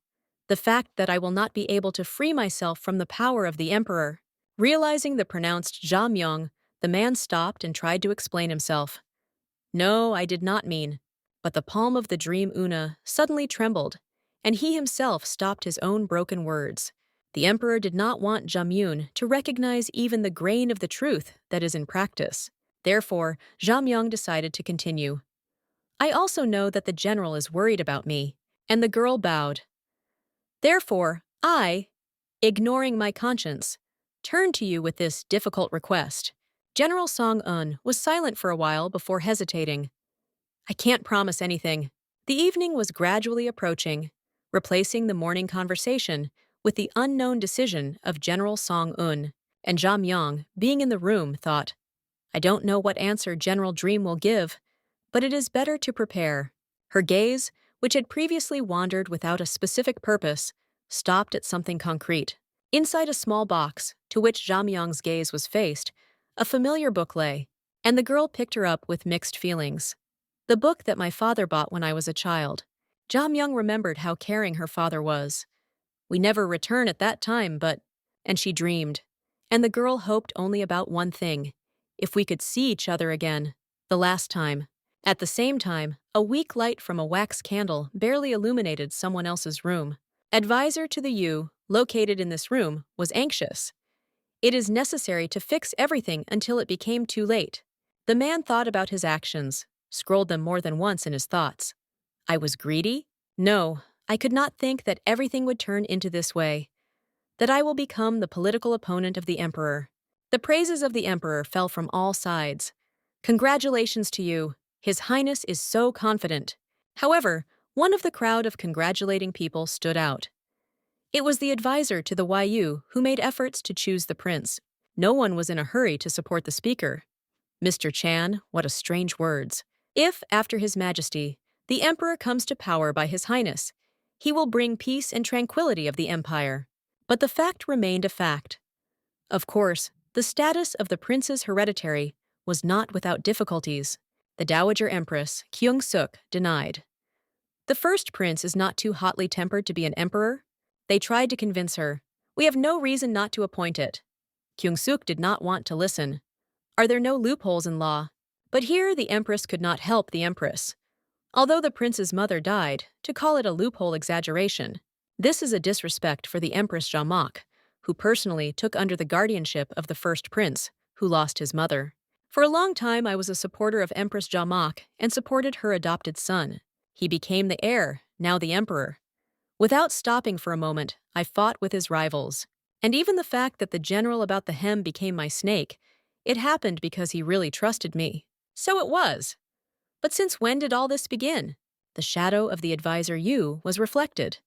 The fact that I will not be able to free myself from the power of the emperor. Realizing the pronounced Jamyang, the man stopped and tried to explain himself. No, I did not mean. But the palm of the dream Una suddenly trembled, and he himself stopped his own broken words. The emperor did not want Jamyun to recognize even the grain of the truth that is in practice. Therefore, Jamyang decided to continue. I also know that the general is worried about me, and the girl bowed. Therefore, ignoring my conscience, turn to you with this difficult request. General Song-un was silent for a while before hesitating. I can't promise anything. The evening was gradually approaching, replacing the morning conversation with the unknown decision of General Song-un, and Jia Myung, being in the room, thought, I don't know what answer General Dream will give, but it is better to prepare. Her gaze, which had previously wandered without a specific purpose, stopped at something concrete. Inside a small box, to which Jia Myung's gaze was faced, a familiar book lay, and the girl picked her up with mixed feelings. The book that my father bought when I was a child. Jia Myung remembered how caring her father was. We never return at that time, but... And she dreamed. And the girl hoped only about one thing. If we could see each other again. The last time. At the same time, a weak light from a wax candle barely illuminated someone else's room. Advisor to the U, located in this room, was anxious. It is necessary to fix everything until it became too late. The man thought about his actions, scrolled them more than once in his thoughts. I was greedy? No, I could not think that everything would turn into this way. That I will become the political opponent of the emperor. The praises of the emperor fell from all sides. Congratulations to you. His Highness is so confident. However, one of the crowd of congratulating people stood out. It was the advisor to the YU who made efforts to choose the prince. No one was in a hurry to support the speaker. Mr. Chan, what a strange words. If, after His Majesty, the emperor comes to power by His Highness, he will bring peace and tranquility of the empire. But the fact remained a fact. Of course, the status of the prince's hereditary was not without difficulties. The Dowager Empress, Kyung-suk, denied. The first prince is not too hotly tempered to be an emperor. They tried to convince her. We have no reason not to appoint it. Kyung-suk did not want to listen. Are there no loopholes in law? But here the empress could not help the empress. Although the prince's mother died, to call it a loophole exaggeration. This is a disrespect for the Empress Jamak, who personally took under the guardianship of the first prince, who lost his mother. For a long time I was a supporter of Empress Jamak and supported her adopted son. He became the heir, now the emperor. Without stopping for a moment, I fought with his rivals. And even the fact that the general about the hem became my snake, it happened because he really trusted me. So it was. But since when did all this begin? The shadow of the advisor Yu was reflected.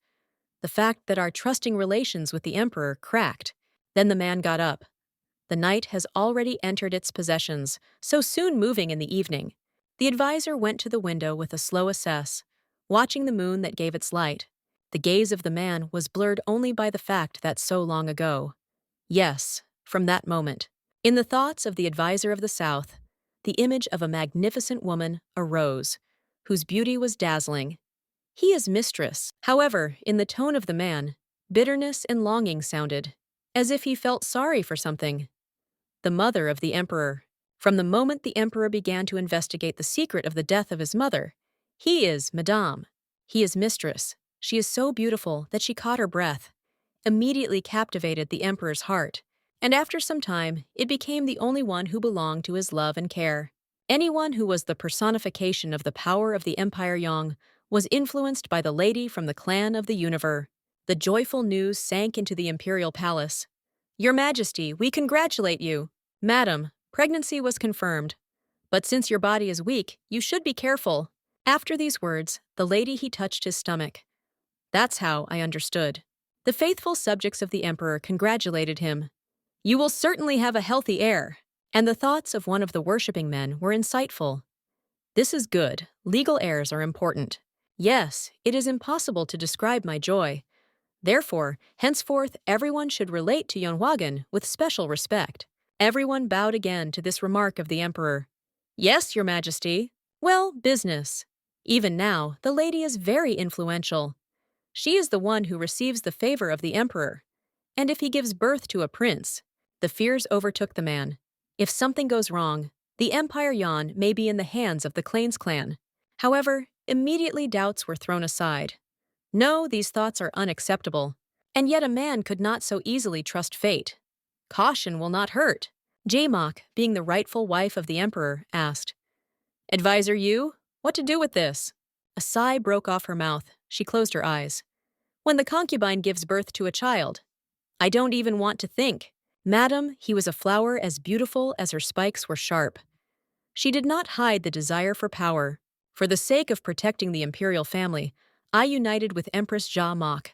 The fact that our trusting relations with the emperor cracked. Then the man got up. The night has already entered its possessions, so soon moving in the evening. The advisor went to the window with a slow assess, watching the moon that gave its light. The gaze of the man was blurred only by the fact that so long ago. Yes, from that moment. In the thoughts of the advisor of the South, the image of a magnificent woman arose, whose beauty was dazzling. He is mistress. However, in the tone of the man, bitterness and longing sounded, as if he felt sorry for something. The mother of the emperor. From the moment the emperor began to investigate the secret of the death of his mother, he is Madame. He is mistress. She is so beautiful that she caught her breath, immediately captivated the emperor's heart, and after some time, it became the only one who belonged to his love and care. Anyone who was the personification of the power of the Empire Yang was influenced by the lady from the clan of the Universe. The joyful news sank into the imperial palace. Your Majesty, we congratulate you. Madam, pregnancy was confirmed. But since your body is weak, you should be careful. After these words, the lady he touched his stomach. That's how I understood. The faithful subjects of the emperor congratulated him. You will certainly have a healthy heir. And the thoughts of one of the worshipping men were insightful. This is good. Legal heirs are important. Yes, it is impossible to describe my joy. Therefore, henceforth, everyone should relate to Yeonhwagen with special respect. Everyone bowed again to this remark of the emperor. Yes, Your Majesty. Well, business. Even now, the lady is very influential. She is the one who receives the favor of the emperor. And if he gives birth to a prince, the fears overtook the man. If something goes wrong, the Empire Yan may be in the hands of the Clanes clan. However, immediately doubts were thrown aside. No, these thoughts are unacceptable. And yet a man could not so easily trust fate. Caution will not hurt. Jaemock, being the rightful wife of the emperor, asked, Advisor Yu, what to do with this? A sigh broke off her mouth. She closed her eyes. When the concubine gives birth to a child, I don't even want to think. Madam, he was a flower as beautiful as her spikes were sharp. She did not hide the desire for power. For the sake of protecting the imperial family, I united with Empress Ja Mok.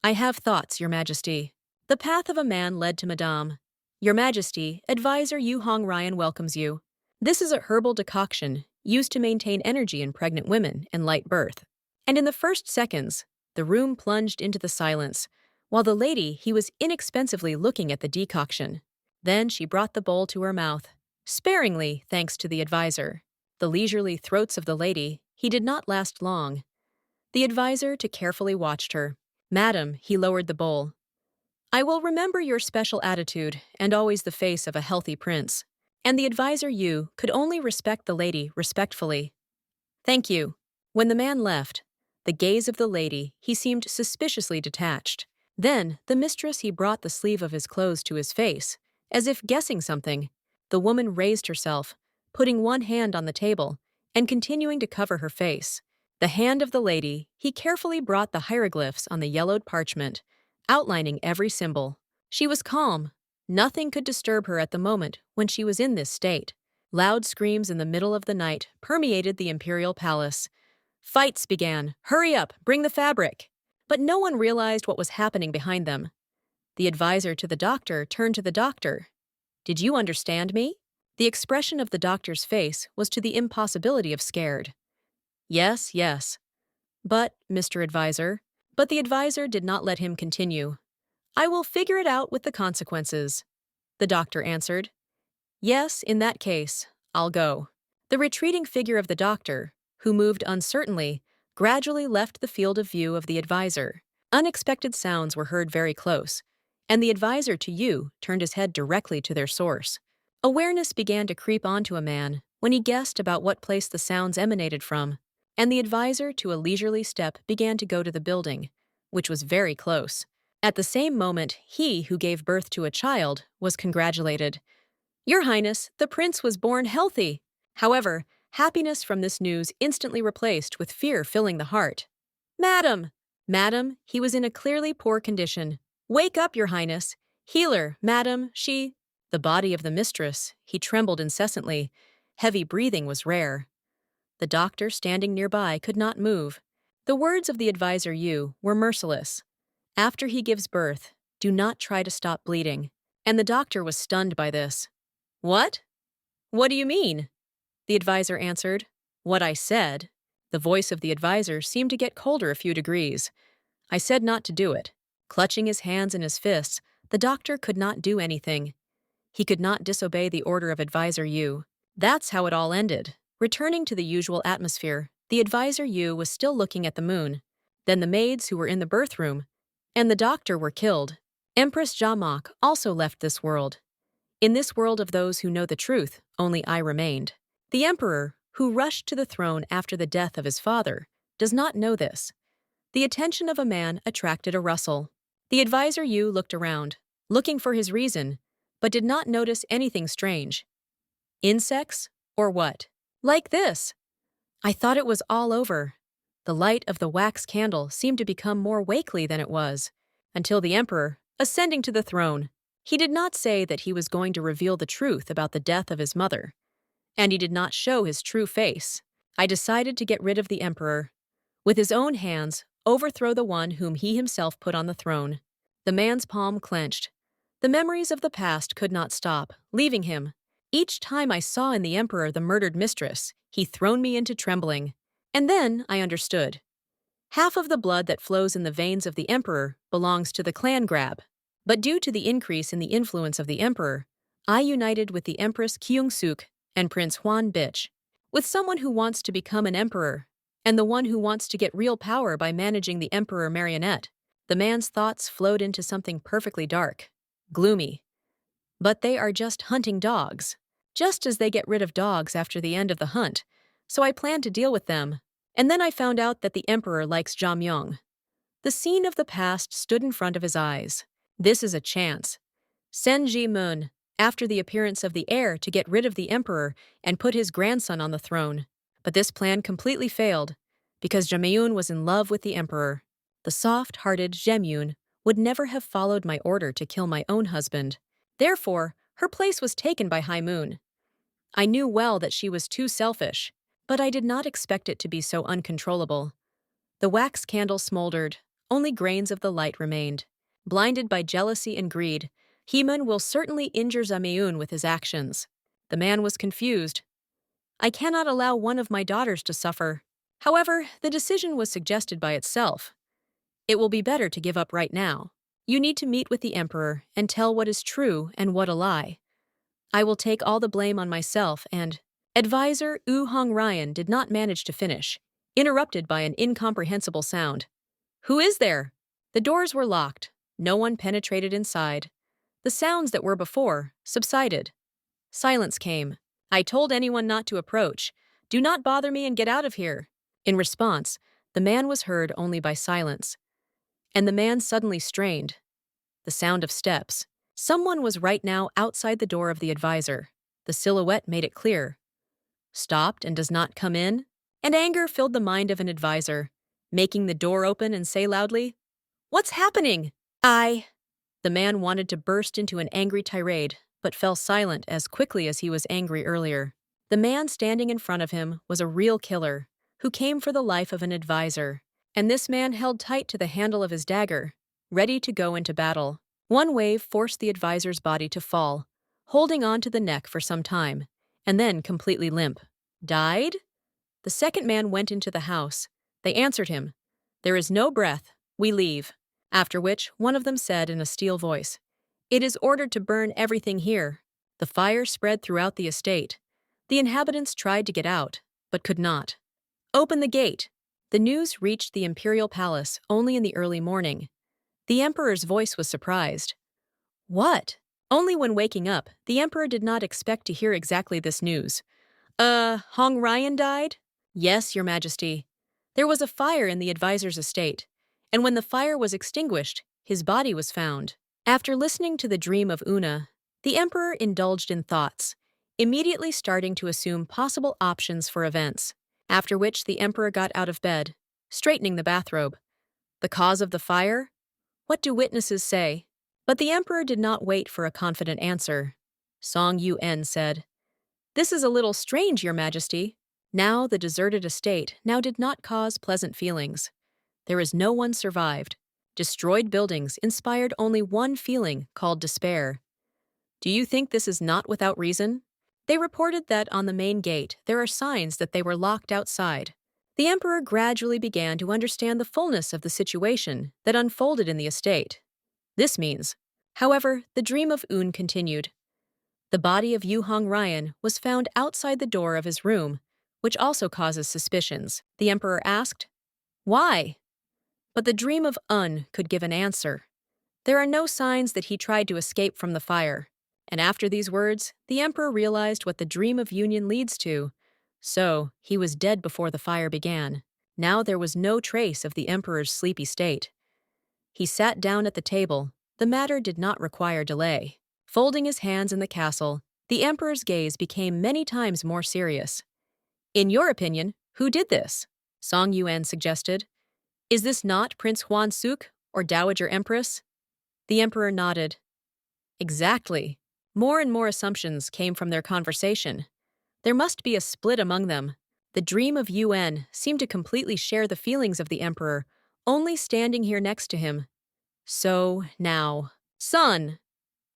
I have thoughts, Your Majesty. The path of a man led to Madame. Your Majesty, Advisor Yu Hong Ryan welcomes you. This is a herbal decoction used to maintain energy in pregnant women and light birth. And in the first seconds, the room plunged into the silence, while the lady he was inexpensively looking at the decoction. Then she brought the bowl to her mouth, sparingly thanks to the advisor. The leisurely throats of the lady, he did not last long. The advisor too carefully watched her. Madam, he lowered the bowl. I will remember your special attitude and always the face of a healthy prince. And the advisor Yu could only respect the lady respectfully. Thank you. When the man left, the gaze of the lady, he seemed suspiciously detached. Then, the mistress he brought the sleeve of his clothes to his face, as if guessing something. The woman raised herself, putting one hand on the table, and continuing to cover her face. The hand of the lady, he carefully brought the hieroglyphs on the yellowed parchment, outlining every symbol. She was calm. Nothing could disturb her at the moment when she was in this state. Loud screams in the middle of the night permeated the imperial palace. Fights began. Hurry up, bring the fabric. But no one realized what was happening behind them. The advisor to the doctor turned to the doctor. Did you understand me? The expression of the doctor's face was to the impossibility of scared. Yes, yes. But, Mr. Advisor. But the advisor did not let him continue. I will figure it out with the consequences. The doctor answered. Yes, in that case, I'll go. The retreating figure of the doctor, who moved uncertainly, gradually left the field of view of the advisor. Unexpected sounds were heard very close, and the advisor to Yu turned his head directly to their source. Awareness began to creep onto a man when he guessed about what place the sounds emanated from, and the advisor to a leisurely step began to go to the building, which was very close. At the same moment, he who gave birth to a child was congratulated. Your Highness, the prince was born healthy. However, happiness from this news instantly replaced with fear filling the heart. Madam! Madam, he was in a clearly poor condition. Wake up, Your Highness. Healer, madam, she... The body of the mistress, he trembled incessantly. Heavy breathing was rare. The doctor standing nearby could not move. The words of the advisor Yu were merciless. After he gives birth, do not try to stop bleeding. And the doctor was stunned by this. What? What do you mean? The advisor answered. What I said. The voice of the advisor seemed to get colder a few degrees. I said not to do it. Clutching his hands in his fists, the doctor could not do anything. He could not disobey the order of advisor Yu. That's how it all ended. Returning to the usual atmosphere, the advisor Yu was still looking at the moon. Then the maids who were in the birth room and the doctor were killed. Empress Ja Mok also left this world. In this world of those who know the truth, only I remained. The emperor, who rushed to the throne after the death of his father, does not know this. The attention of a man attracted a rustle. The advisor Yu looked around, looking for his reason, but did not notice anything strange. Insects? Or what? Like this. I thought it was all over. The light of the wax candle seemed to become more wakely than it was, until the emperor, ascending to the throne, he did not say that he was going to reveal the truth about the death of his mother, and he did not show his true face. I decided to get rid of the emperor. With his own hands, overthrow the one whom he himself put on the throne. The man's palm clenched. The memories of the past could not stop, leaving him. Each time I saw in the emperor the murdered mistress, he thrown me into trembling. And then I understood. Half of the blood that flows in the veins of the emperor belongs to the clan Grab. But due to the increase in the influence of the emperor, I united with the Empress Kyung-suk and Prince Hwan Bitch, with someone who wants to become an emperor, and the one who wants to get real power by managing the emperor marionette. The man's thoughts flowed into something perfectly dark, gloomy. But they are just hunting dogs, just as they get rid of dogs after the end of the hunt, so I planned to deal with them. And then I found out that the emperor likes Jamyong. The scene of the past stood in front of his eyes. This is a chance. Sen Ji-moon, after the appearance of the heir to get rid of the emperor and put his grandson on the throne. But this plan completely failed, because Jamyun was in love with the emperor. The soft-hearted Jemyun would never have followed my order to kill my own husband. Therefore, her place was taken by High Moon. I knew well that she was too selfish, but I did not expect it to be so uncontrollable. The wax candle smoldered, only grains of the light remained. Blinded by jealousy and greed, Heeman will certainly injure Zameun with his actions. The man was confused. I cannot allow one of my daughters to suffer. However, the decision was suggested by itself. It will be better to give up right now. You need to meet with the emperor and tell what is true and what a lie. I will take all the blame on myself and— Advisor Hong Ryan did not manage to finish, interrupted by an incomprehensible sound. Who is there? The doors were locked. No one penetrated inside. The sounds that were before subsided. Silence came. I told anyone not to approach. Do not bother me and get out of here. In response, the man was heard only by silence. And the man suddenly strained. The sound of steps. Someone was right now outside the door of the advisor. The silhouette made it clear. Stopped and does not come in? And anger filled the mind of an advisor, making the door open and say loudly, "What's happening?" The man wanted to burst into an angry tirade, but fell silent as quickly as he was angry earlier. The man standing in front of him was a real killer, who came for the life of an advisor, and this man held tight to the handle of his dagger, ready to go into battle. One wave forced the advisor's body to fall, holding on to the neck for some time, and then completely limp. Died? The second man went into the house. They answered him. There is no breath. We leave. After which, one of them said in a steel voice, It is ordered to burn everything here. The fire spread throughout the estate. The inhabitants tried to get out, but could not. Open the gate. The news reached the imperial palace only in the early morning. The emperor's voice was surprised. What? Only when waking up, the emperor did not expect to hear exactly this news. Hong Ryan died? Yes, Your Majesty. There was a fire in the advisor's estate, and when the fire was extinguished, his body was found. After listening to the dream of Una, the emperor indulged in thoughts, immediately starting to assume possible options for events, after which the emperor got out of bed, straightening the bathrobe. The cause of the fire? What do witnesses say? But the emperor did not wait for a confident answer. Song Yun said, This is a little strange, Your Majesty. Now the deserted estate now did not cause pleasant feelings. There is no one survived. Destroyed buildings inspired only one feeling called despair. Do you think this is not without reason? They reported that on the main gate there are signs that they were locked outside. The emperor gradually began to understand the fullness of the situation that unfolded in the estate. This means, however, the dream of Un continued. The body of Hong Ryan was found outside the door of his room, which also causes suspicions. The emperor asked, Why? But the dream of Un could give an answer. There are no signs that he tried to escape from the fire. And after these words, the emperor realized what the dream of union leads to. So, he was dead before the fire began. Now there was no trace of the emperor's sleepy state. He sat down at the table. The matter did not require delay. Folding his hands in the castle, the emperor's gaze became many times more serious. In your opinion, who did this? Song Yun suggested. Is this not Prince Huan Suk or Dowager Empress? The emperor nodded. Exactly. More and more assumptions came from their conversation. There must be a split among them. The dream of Yun seemed to completely share the feelings of the emperor, only standing here next to him. So, now, son!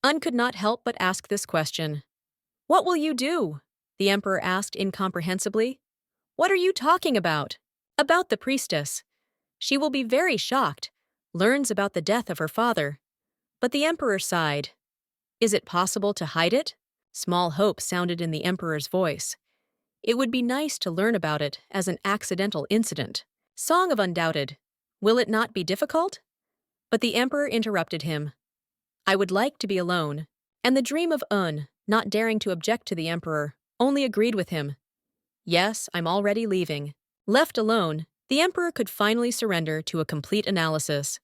Un could not help but ask this question. What will you do? The emperor asked incomprehensibly. What are you talking about? About the priestess. She will be very shocked, learns about the death of her father. But the emperor sighed. Is it possible to hide it? Small hope sounded in the emperor's voice. It would be nice to learn about it as an accidental incident. Song of Undoubted. Will it not be difficult? But the emperor interrupted him. I would like to be alone. And the dream of Un, not daring to object to the emperor, only agreed with him. Yes, I'm already leaving. Left alone, the emperor could finally surrender to a complete analysis.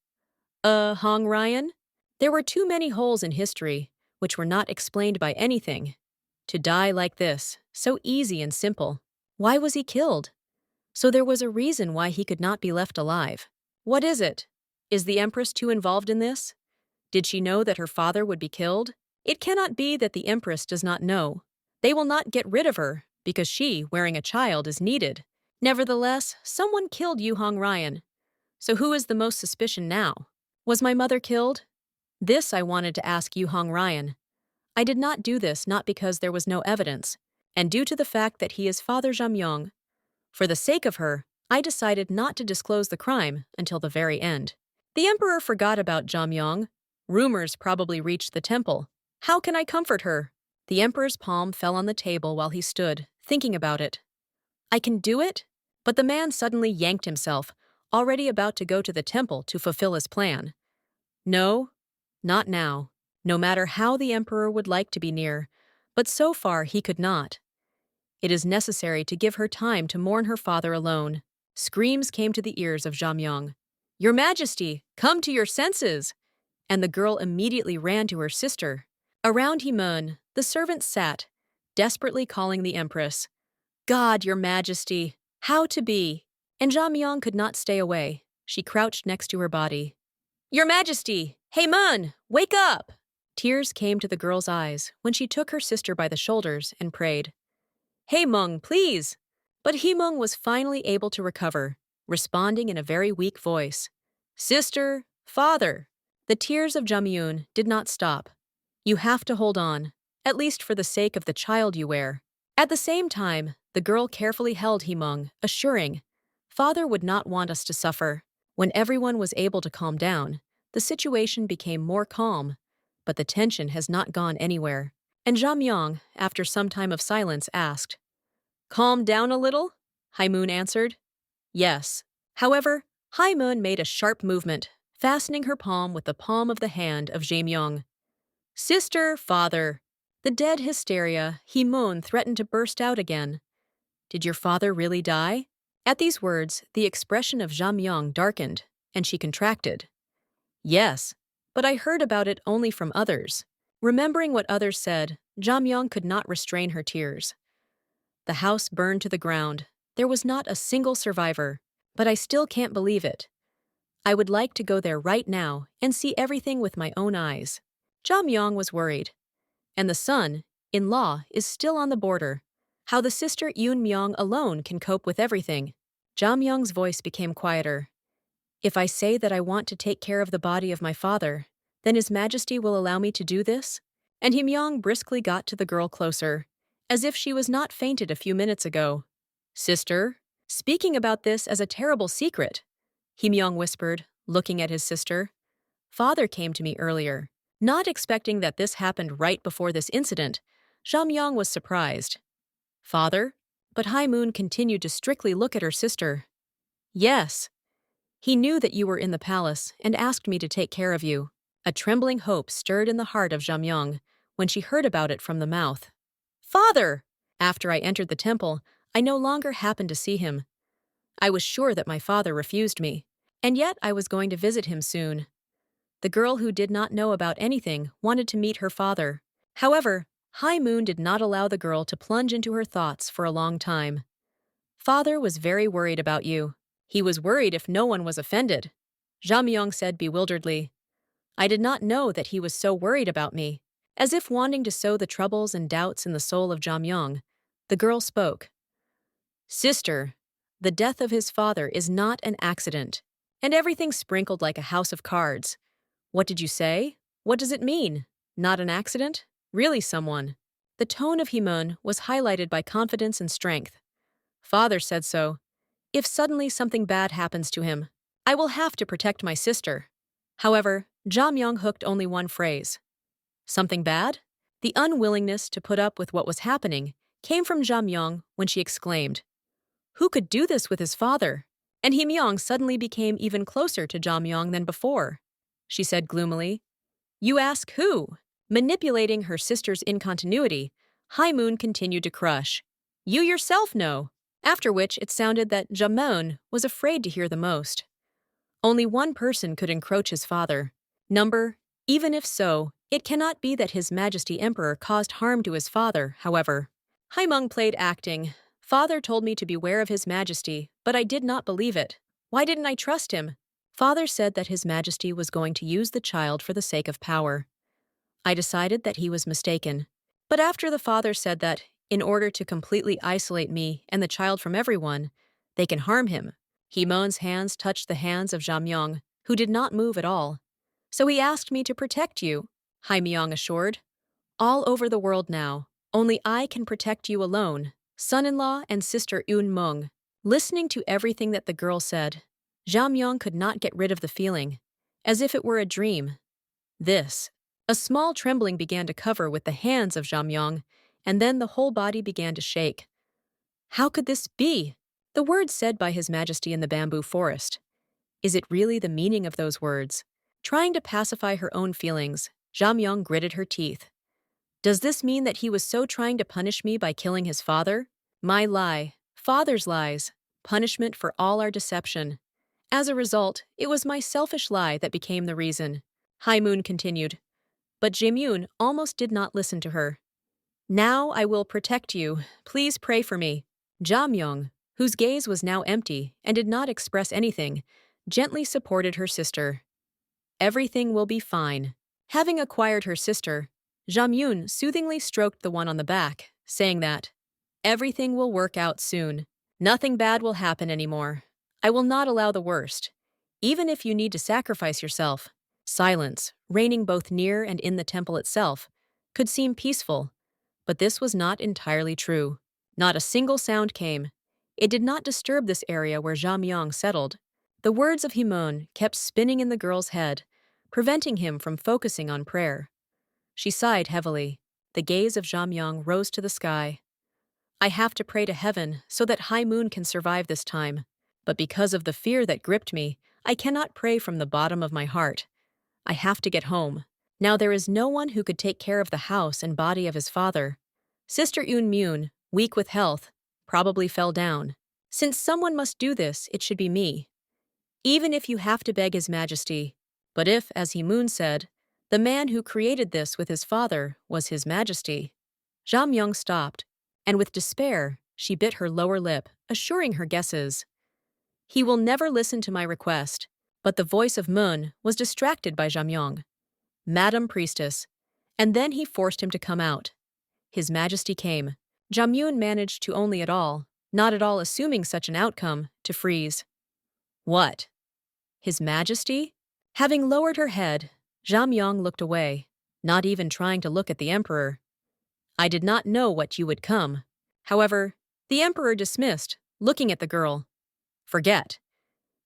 Hong Ryan? There were too many holes in history, which were not explained by anything. To die like this, so easy and simple. Why was he killed? So there was a reason why he could not be left alive. What is it? Is the Empress too involved in this? Did she know that her father would be killed? It cannot be that the Empress does not know. They will not get rid of her, because she, wearing a child, is needed. Nevertheless, someone killed Yu Hong Ryan. So who is the most suspicion now? Was my mother killed? This I wanted to ask Yu Hong Ryan. I did not do this not because there was no evidence, and due to the fact that he is Father Jamyong. For the sake of her, I decided not to disclose the crime until the very end. The emperor forgot about Jamyong. Rumors probably reached the temple. How can I comfort her? The emperor's palm fell on the table while he stood, thinking about it. I can do it? But the man suddenly yanked himself, already about to go to the temple to fulfill his plan. No, not now, no matter how the emperor would like to be near, but so far he could not. It is necessary to give her time to mourn her father alone. Screams came to the ears of Jamyong. Your Majesty, come to your senses! And the girl immediately ran to her sister. Around Himon, the servants sat, desperately calling the Empress. God, Your Majesty, how to be? And Jamyong could not stay away. She crouched next to her body. Your Majesty, Himon, wake up! Tears came to the girl's eyes when she took her sister by the shoulders and prayed. Hemung, please! But Hemung was finally able to recover, responding in a very weak voice. Sister, father! The tears of Jamyun did not stop. You have to hold on, at least for the sake of the child you wear. At the same time, the girl carefully held Hemung, assuring, Father would not want us to suffer. When everyone was able to calm down, the situation became more calm, but the tension has not gone anywhere. And Jamyong, after some time of silence, asked, Calm down a little? Haimun answered, Yes. However, Haimun made a sharp movement, fastening her palm with the palm of the hand of Jamyong. Sister, father. The dead hysteria, Himon threatened to burst out again. Did your father really die? At these words, the expression of Jamyong darkened, and she contracted. Yes, but I heard about it only from others. Remembering what others said, Jamyong could not restrain her tears. The house burned to the ground. There was not a single survivor, but I still can't believe it. I would like to go there right now and see everything with my own eyes. Jamyong was worried. And the son-in-law is still on the border. How the sister Yoon-myung alone can cope with everything. Jamyong's voice became quieter. If I say that I want to take care of the body of my father, then His Majesty will allow me to do this? And Himyong briskly got to the girl closer, as if she was not fainted a few minutes ago. Sister, speaking about this as a terrible secret, Himyong whispered, looking at his sister. Father came to me earlier. Not expecting that this happened right before this incident, Jamyong was surprised. Father? But Haimun continued to strictly look at her sister. Yes. He knew that you were in the palace and asked me to take care of you. A trembling hope stirred in the heart of Jamyong when she heard about it from the mouth. Father! After I entered the temple, I no longer happened to see him. I was sure that my father refused me, and yet I was going to visit him soon. The girl who did not know about anything wanted to meet her father. However, Haimun did not allow the girl to plunge into her thoughts for a long time. Father was very worried about you. He was worried if no one was offended. Jamyong said bewilderedly. I did not know that he was so worried about me. As if wanting to sow the troubles and doubts in the soul of Jamyong, the girl spoke. Sister, the death of his father is not an accident, and everything sprinkled like a house of cards. What did you say? What does it mean? Not an accident? Really someone. The tone of Himon was highlighted by confidence and strength. Father said so. If suddenly something bad happens to him, I will have to protect my sister. However, Jamyong hooked only one phrase. Something bad? The unwillingness to put up with what was happening came from Jamyong when she exclaimed, Who could do this with his father? And Himyong suddenly became even closer to Jamyong than before. She said gloomily, You ask who? Manipulating her sister's incontinuity, Haimun continued to crush. You yourself know. After which it sounded that Jamon was afraid to hear the most. Only one person could encroach his father. Number, even if so, it cannot be that His Majesty Emperor caused harm to his father, however. Haimung played acting. Father told me to beware of His Majesty, but I did not believe it. Why didn't I trust him? Father said that His Majesty was going to use the child for the sake of power. I decided that he was mistaken. But after the father said that, in order to completely isolate me and the child from everyone, they can harm him, Himon's hands touched the hands of Jamyong, who did not move at all. So he asked me to protect you, Haimyong assured. All over the world now, only I can protect you alone, son-in-law and sister Eun Mung. Listening to everything that the girl said, Jamyong could not get rid of the feeling, as if it were a dream. A small trembling began to cover with the hands of Jamyong, and then the whole body began to shake. How could this be? The words said by His Majesty in the bamboo forest. Is it really the meaning of those words? Trying to pacify her own feelings, Jamyong gritted her teeth. Does this mean that he was so trying to punish me by killing his father? My lie, father's lies, punishment for all our deception. As a result, it was my selfish lie that became the reason. Haimoon continued. But Jaemyoon almost did not listen to her. Now I will protect you. Please pray for me. Jamyong, whose gaze was now empty and did not express anything, gently supported her sister. Everything will be fine. Having acquired her sister, Jamyun soothingly stroked the one on the back, saying that, everything will work out soon. Nothing bad will happen anymore. I will not allow the worst. Even if you need to sacrifice yourself. Silence, reigning both near and in the temple itself, could seem peaceful, but this was not entirely true. Not a single sound came. It did not disturb this area where Jamyong settled. The words of Himon kept spinning in the girl's head, preventing him from focusing on prayer. She sighed heavily. The gaze of Jamyong rose to the sky. I have to pray to heaven so that High Moon can survive this time. But because of the fear that gripped me, I cannot pray from the bottom of my heart. I have to get home. Now there is no one who could take care of the house and body of his father. Sister Eun Myun, weak with health, probably fell down. Since someone must do this, it should be me. Even if you have to beg His Majesty. But if, as Himoon said, the man who created this with his father was His Majesty. Jamyong stopped, and with despair, she bit her lower lip, assuring her guesses. He will never listen to my request. But the voice of Moon was distracted by Jamyong. Madam Priestess. And then he forced him to come out. His Majesty came. Jamyun managed to only not at all assuming such an outcome, to freeze. What? His Majesty? Having lowered her head, Jamyong looked away, not even trying to look at the Emperor. I did not know what you would come. However, the Emperor dismissed, looking at the girl. Forget.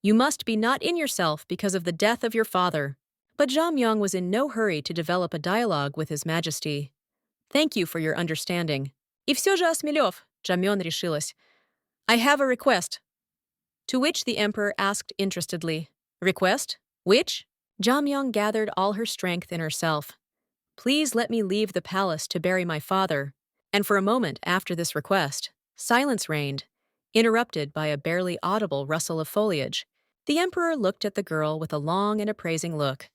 You must be not in yourself because of the death of your father. But Jamyong was in no hurry to develop a dialogue with His Majesty. Thank you for your understanding. И всё же осмелев, Jamyong решилась. I have a request. To which the Emperor asked interestedly, Request? Which? Jamyong gathered all her strength in herself. Please let me leave the palace to bury my father. And for a moment after this request, silence reigned, interrupted by a barely audible rustle of foliage. The Emperor looked at the girl with a long and appraising look,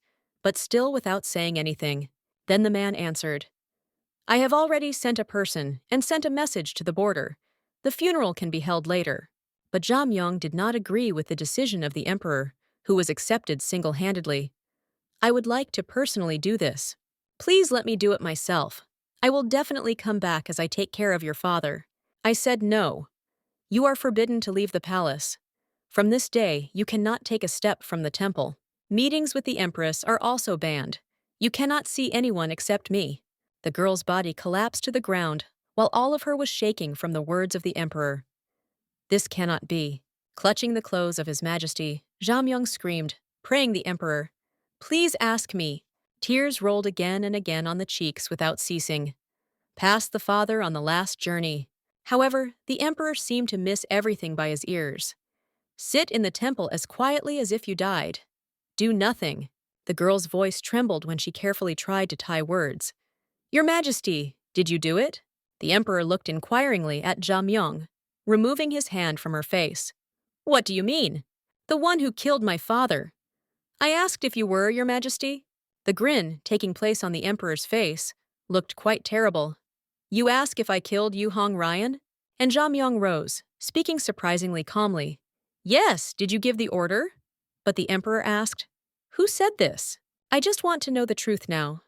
but still without saying anything. Then the man answered, I have already sent a person and sent a message to the border. The funeral can be held later. But Jamyong did not agree with the decision of the Emperor, who was accepted single-handedly. I would like to personally do this. Please let me do it myself. I will definitely come back as I take care of your father. I said no. You are forbidden to leave the palace. From this day, you cannot take a step from the temple. Meetings with the Empress are also banned. You cannot see anyone except me. The girl's body collapsed to the ground, while all of her was shaking from the words of the Emperor. This cannot be. Clutching the clothes of His Majesty, Jamyong screamed, praying the Emperor, Please ask me. Tears rolled again and again on the cheeks without ceasing. Past the father on the last journey. However, the Emperor seemed to miss everything by his ears. Sit in the temple as quietly as if you died. Do nothing. The girl's voice trembled when she carefully tried to tie words. Your Majesty, did you do it? The Emperor looked inquiringly at Jamyong, removing his hand from her face. What do you mean? The one who killed my father. I asked if you were, Your Majesty. The grin, taking place on the Emperor's face, looked quite terrible. You ask if I killed Yu Hong Ryan? And Jamyong rose, speaking surprisingly calmly. Yes, did you give the order? But the emperor asked, "Who said this? I just want to know the truth now."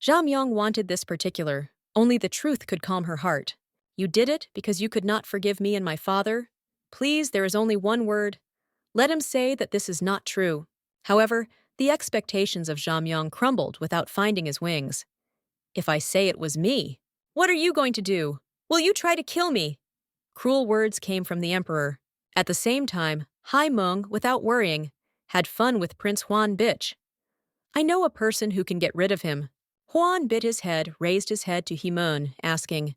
Jamyang wanted this particular. Only the truth could calm her heart. "You did it because you could not forgive me and my father? Please, there is only one word. Let him say that this is not true." However, the expectations of Jamyang crumbled without finding his wings. "If I say it was me, what are you going to do? Will you try to kill me?" Cruel words came from the emperor. At the same time, Hai Meng, without worrying, had fun with Prince Huan bitch. "I know a person who can get rid of him." Huan bit his head, raised his head to Himon, asking,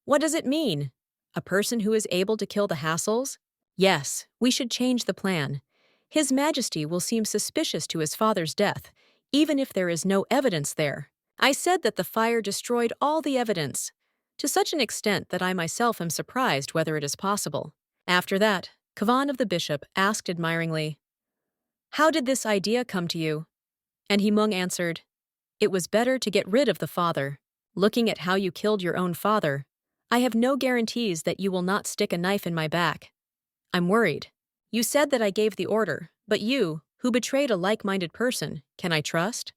"What does it mean? A person who is able to kill the hassles?" "Yes, we should change the plan. His Majesty will seem suspicious to his father's death, even if there is no evidence there. I said that the fire destroyed all the evidence, to such an extent that I myself am surprised whether it is possible." After that, Kavan of the bishop asked admiringly, "How did this idea come to you?" And Himung answered, "It was better to get rid of the father. Looking at how you killed your own father, I have no guarantees that you will not stick a knife in my back. I'm worried. You said that I gave the order, but you, who betrayed a like-minded person, can I trust?"